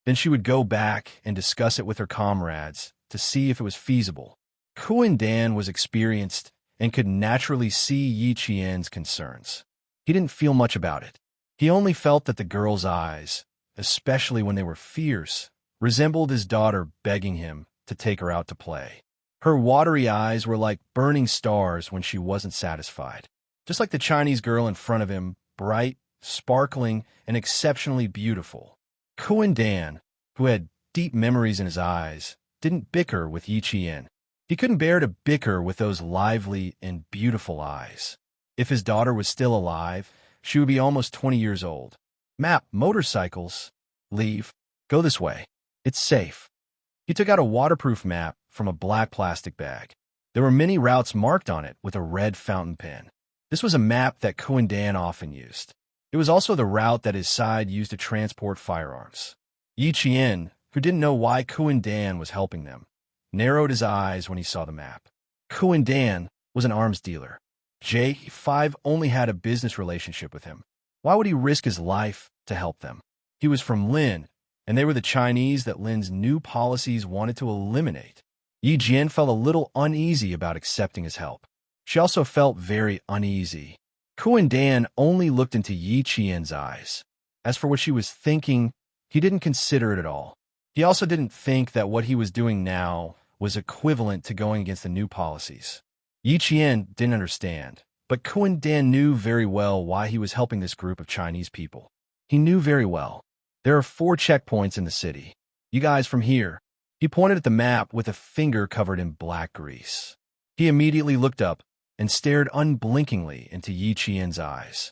Then she would go back and discuss it with her comrades to see if it was feasible. Kuan Dan was experienced and could naturally see Yi Qian's concerns. He didn't feel much about it. He only felt that the girl's eyes, especially when they were fierce, resembled his daughter begging him to take her out to play. Her watery eyes were like burning stars when she wasn't satisfied. Just like the Chinese girl in front of him, bright, sparkling, and exceptionally beautiful. Kuan Dan, who had deep memories in his eyes, didn't bicker with Yi Qian. He couldn't bear to bicker with those lively and beautiful eyes. If his daughter was still alive, she would be almost 20 years old. "Map, motorcycles. Leave. Go this way. It's safe." He took out a waterproof map from a black plastic bag. There were many routes marked on it with a red fountain pen. This was a map that Kuan Dan often used. It was also the route that his side used to transport firearms. Yi Qian, who didn't know why Kuan Dan was helping them, narrowed his eyes when he saw the map. Dan was an arms dealer. J5 only had a business relationship with him. Why would he risk his life to help them? He was from Lin, and they were the Chinese that Lin's new policies wanted to eliminate. Yi Jian felt a little uneasy about accepting his help. She also felt very uneasy. Dan only looked into Yi Qian's eyes. As for what she was thinking, he didn't consider it at all. He also didn't think that what he was doing now was equivalent to going against the new policies. Yi Qian didn't understand, but Dan knew very well why he was helping this group of Chinese people. He knew very well. There are 4 checkpoints in the city. You guys from here. He pointed at the map with a finger covered in black grease. He immediately looked up and stared unblinkingly into Yi Qian's eyes.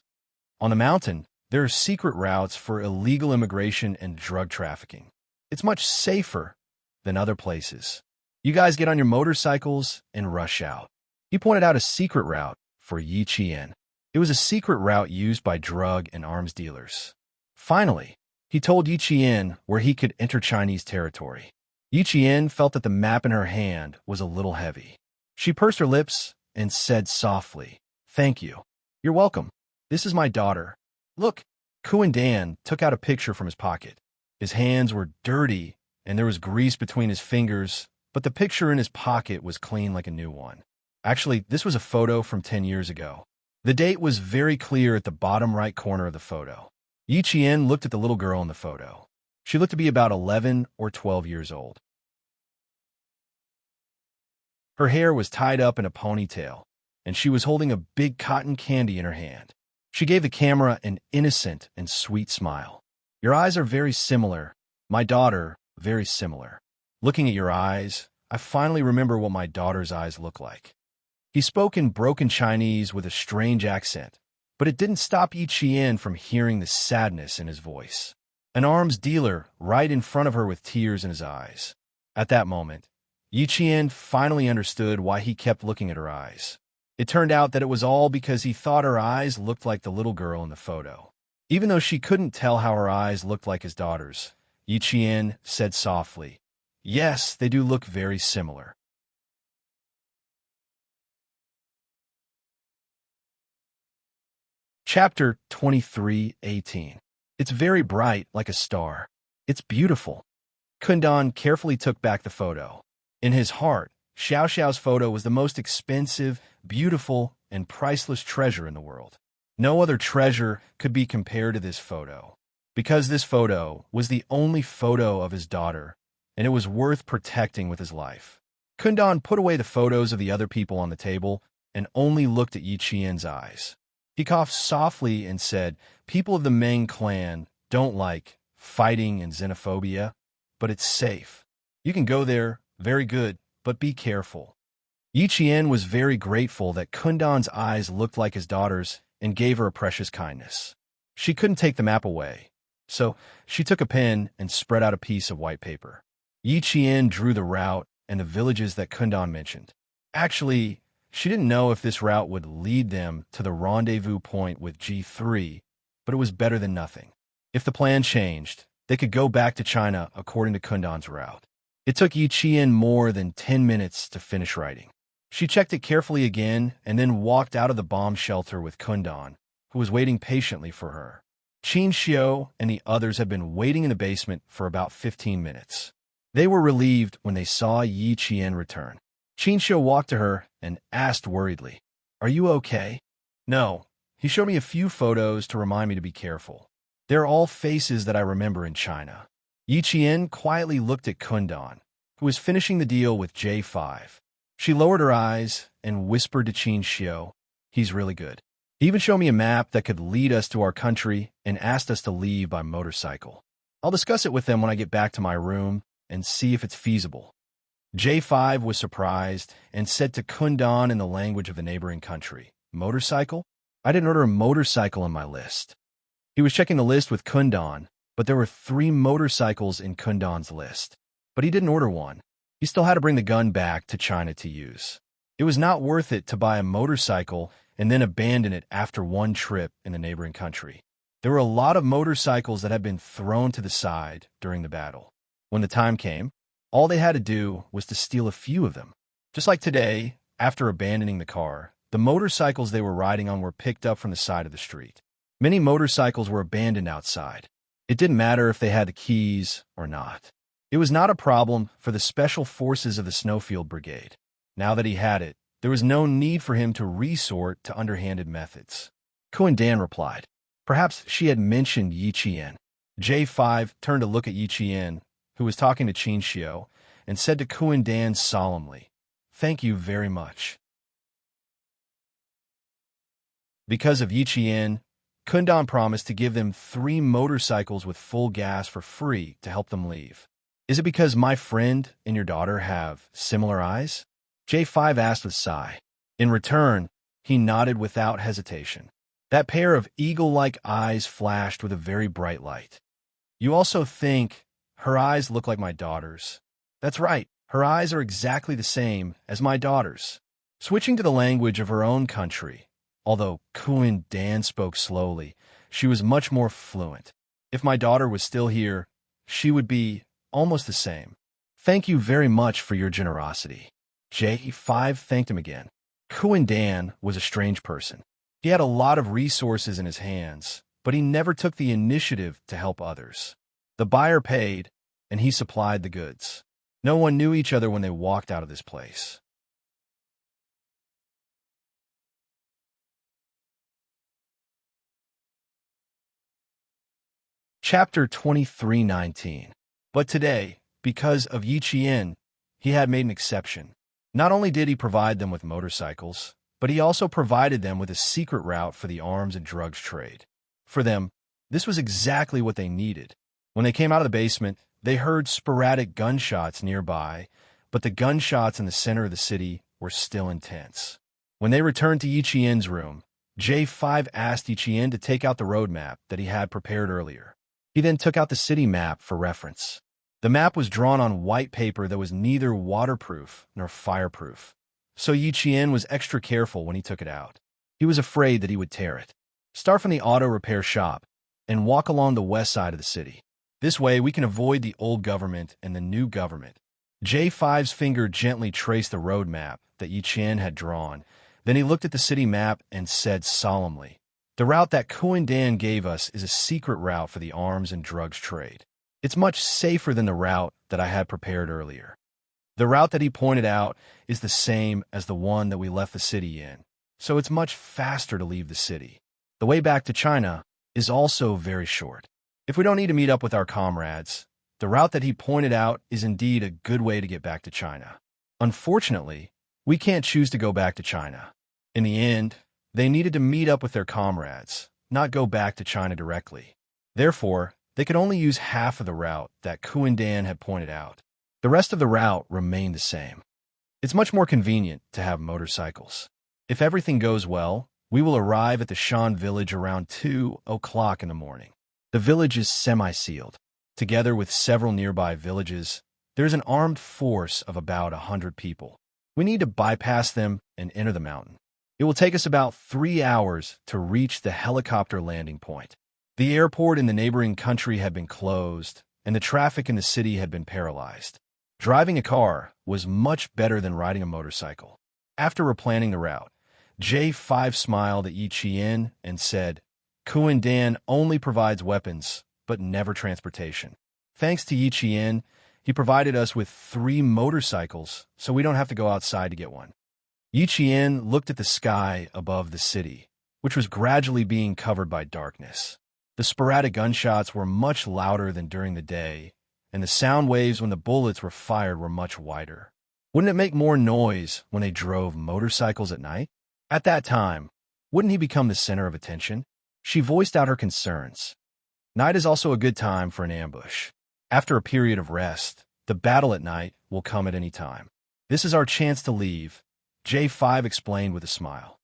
On the mountain, there are secret routes for illegal immigration and drug trafficking. It's much safer than other places. You guys get on your motorcycles and rush out. He pointed out a secret route for Yi Qian. It was a secret route used by drug and arms dealers. Finally, he told Yi Qian where he could enter Chinese territory. Yi Qian felt that the map in her hand was a little heavy. She pursed her lips and said softly, "Thank you. You're welcome. This is my daughter." Look, Dan took out a picture from his pocket. His hands were dirty, and there was grease between his fingers, but the picture in his pocket was clean like a new one. Actually, this was a photo from 10 years ago. The date was very clear at the bottom right corner of the photo. Yi Qian looked at the little girl in the photo. She looked to be about 11 or 12 years old. Her hair was tied up in a ponytail, and she was holding a big cotton candy in her hand. She gave the camera an innocent and sweet smile. "Your eyes are very similar. My daughter, very similar. Looking at your eyes, I finally remember what my daughter's eyes look like." He spoke in broken Chinese with a strange accent, but it didn't stop Yi Qian from hearing the sadness in his voice. An arms dealer right in front of her with tears in his eyes. At that moment, Yi Qian finally understood why he kept looking at her eyes. It turned out that it was all because he thought her eyes looked like the little girl in the photo. Even though she couldn't tell how her eyes looked like his daughter's, Yi Qian said softly, "Yes, they do look very similar." Chapter 23:18. It's very bright like a star. It's beautiful. Dan carefully took back the photo. In his heart, Xiao Xiao's photo was the most expensive, beautiful, and priceless treasure in the world. No other treasure could be compared to this photo, because this photo was the only photo of his daughter, and it was worth protecting with his life. Dan put away the photos of the other people on the table and only looked at Yi Qian's eyes. He coughed softly and said, "People of the Meng clan don't like fighting and xenophobia, but it's safe. You can go there, very good, but be careful." Yi Qian was very grateful that Dan's eyes looked like his daughter's and gave her a precious kindness. She couldn't take the map away, so she took a pen and spread out a piece of white paper. Yi Qian drew the route and the villages that Dan mentioned. Actually, she didn't know if this route would lead them to the rendezvous point with G3, but it was better than nothing. If the plan changed, they could go back to China according to Dan's route. It took Yi Qian more than 10 minutes to finish writing. She checked it carefully again and then walked out of the bomb shelter with Dan, who was waiting patiently for her. Qin Xiu and the others had been waiting in the basement for about 15 minutes. They were relieved when they saw Yi Qian return. Qin Xiu walked to her and asked worriedly, "Are you okay?" "No." He showed me a few photos to remind me to be careful. They're all faces that I remember in China. Yi Qian quietly looked at Dan, who was finishing the deal with J5. She lowered her eyes and whispered to Qin Xiu, "He's really good. He even showed me a map that could lead us to our country and asked us to leave by motorcycle. I'll discuss it with them when I get back to my room and see if it's feasible." J5 was surprised and said to Dan in the language of the neighboring country, "Motorcycle? I didn't order a motorcycle on my list." He was checking the list with Dan, but there were 3 motorcycles in Dan's list. But he didn't order one. He still had to bring the gun back to China to use. It was not worth it to buy a motorcycle and then abandon it after one trip in the neighboring country. There were a lot of motorcycles that had been thrown to the side during the battle. When the time came, All they had to do was to steal a few of them. Just like today, after abandoning the car, the motorcycles they were riding on were picked up from the side of the street. Many motorcycles were abandoned outside. It didn't matter if they had the keys or not. It was not a problem for the special forces of the Snowfield Brigade. Now that he had it, there was no need for him to resort to underhanded methods. Kuan Dan replied. Perhaps she had mentioned Yi Qian. J5 turned to look at Yi Qian, who was talking to Qin Xiu, and said to Kuan Dan solemnly, "Thank you very much." Because of Yi Qian, Kuan Dan promised to give them 3 motorcycles with full gas for free to help them leave. Is it because my friend and your daughter have similar eyes? J5 asked with a sigh. In return, he nodded without hesitation. That pair of eagle-like eyes flashed with a very bright light. You also think her eyes look like my daughter's? That's right, her eyes are exactly the same as my daughter's. Switching to the language of her own country, although Kuan Dan spoke slowly, she was much more fluent. If my daughter was still here, she would be almost the same. Thank you very much for your generosity. J5 thanked him again. Kuan Dan was a strange person. He had a lot of resources in his hands, but he never took the initiative to help others. The buyer paid, and he supplied the goods. No one knew each other when they walked out of this place. Chapter 23:19. But today, because of Yi Qian, he had made an exception. Not only did he provide them with motorcycles, but he also provided them with a secret route for the arms and drugs trade. For them, this was exactly what they needed. When they came out of the basement, they heard sporadic gunshots nearby, but the gunshots in the center of the city were still intense. When they returned to Yi Qian's room, J5 asked Yi Qian to take out the road map that he had prepared earlier. He then took out the city map for reference. The map was drawn on white paper that was neither waterproof nor fireproof, so Yi Qian was extra careful when he took it out. He was afraid that he would tear it. Start from the auto repair shop and walk along the west side of the city. This way, we can avoid the old government and the new government. J5's finger gently traced the road map that Yi Qian had drawn. Then he looked at the city map and said solemnly, "The route that Kuan Dan gave us is a secret route for the arms and drugs trade. It's much safer than the route that I had prepared earlier. The route that he pointed out is the same as the one that we left the city in, so it's much faster to leave the city. The way back to China is also very short. If we don't need to meet up with our comrades, the route that he pointed out is indeed a good way to get back to China. Unfortunately, we can't choose to go back to China. In the end, they needed to meet up with their comrades, not go back to China directly. Therefore, they could only use half of the route that Kuan Dan had pointed out. The rest of the route remained the same. It's much more convenient to have motorcycles. If everything goes well, we will arrive at the Shan village around 2 o'clock in the morning. The village is semi-sealed. Together with several nearby villages, there is an armed force of about 100 people. We need to bypass them and enter the mountain. It will take us about 3 hours to reach the helicopter landing point. The airport in the neighboring country had been closed, and the traffic in the city had been paralyzed. Driving a car was much better than riding a motorcycle. After replanning the route, J5 smiled at Yi Qian and said, "Kuan Dan only provides weapons, but never transportation. Thanks to Yi Qian, he provided us with 3 motorcycles, so we don't have to go outside to get one." Yi Qian looked at the sky above the city, which was gradually being covered by darkness. The sporadic gunshots were much louder than during the day, and the sound waves when the bullets were fired were much wider. Wouldn't it make more noise when they drove motorcycles at night? At that time, wouldn't he become the center of attention? She voiced out her concerns. Night is also a good time for an ambush. After a period of rest, the battle at night will come at any time. This is our chance to leave, J5 explained with a smile.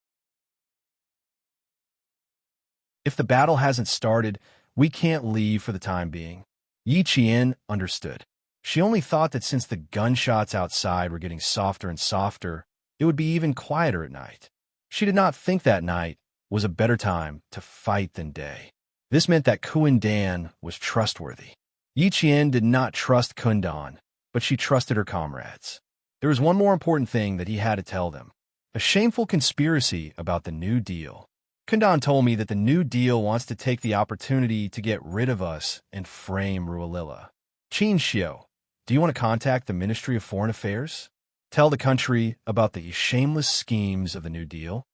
If the battle hasn't started, we can't leave for the time being. Yi Qian understood. She only thought that since the gunshots outside were getting softer and softer, it would be even quieter at night. She did not think that night was a better time to fight than day. This meant that Kuan Dan was trustworthy. Yi Qian did not trust Kuan Dan, but she trusted her comrades. There was one more important thing that he had to tell them. A shameful conspiracy about the New Deal. Kundan told me that the New Deal wants to take the opportunity to get rid of us and frame Rualila. Qin Xiu, do you want to contact the Ministry of Foreign Affairs? Tell the country about the shameless schemes of the New Deal?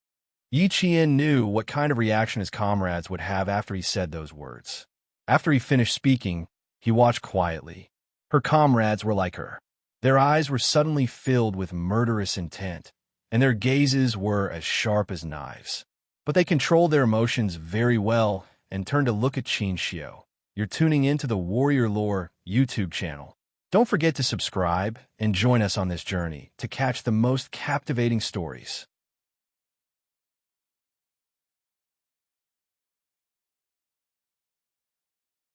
Yi Qian knew what kind of reaction his comrades would have after he said those words. After he finished speaking, he watched quietly. Her comrades were like her. Their eyes were suddenly filled with murderous intent, and their gazes were as sharp as knives. But they controlled their emotions very well and turned to look at Qin Xiu. You're tuning into the Warrior Lore YouTube channel. Don't forget to subscribe and join us on this journey to catch the most captivating stories.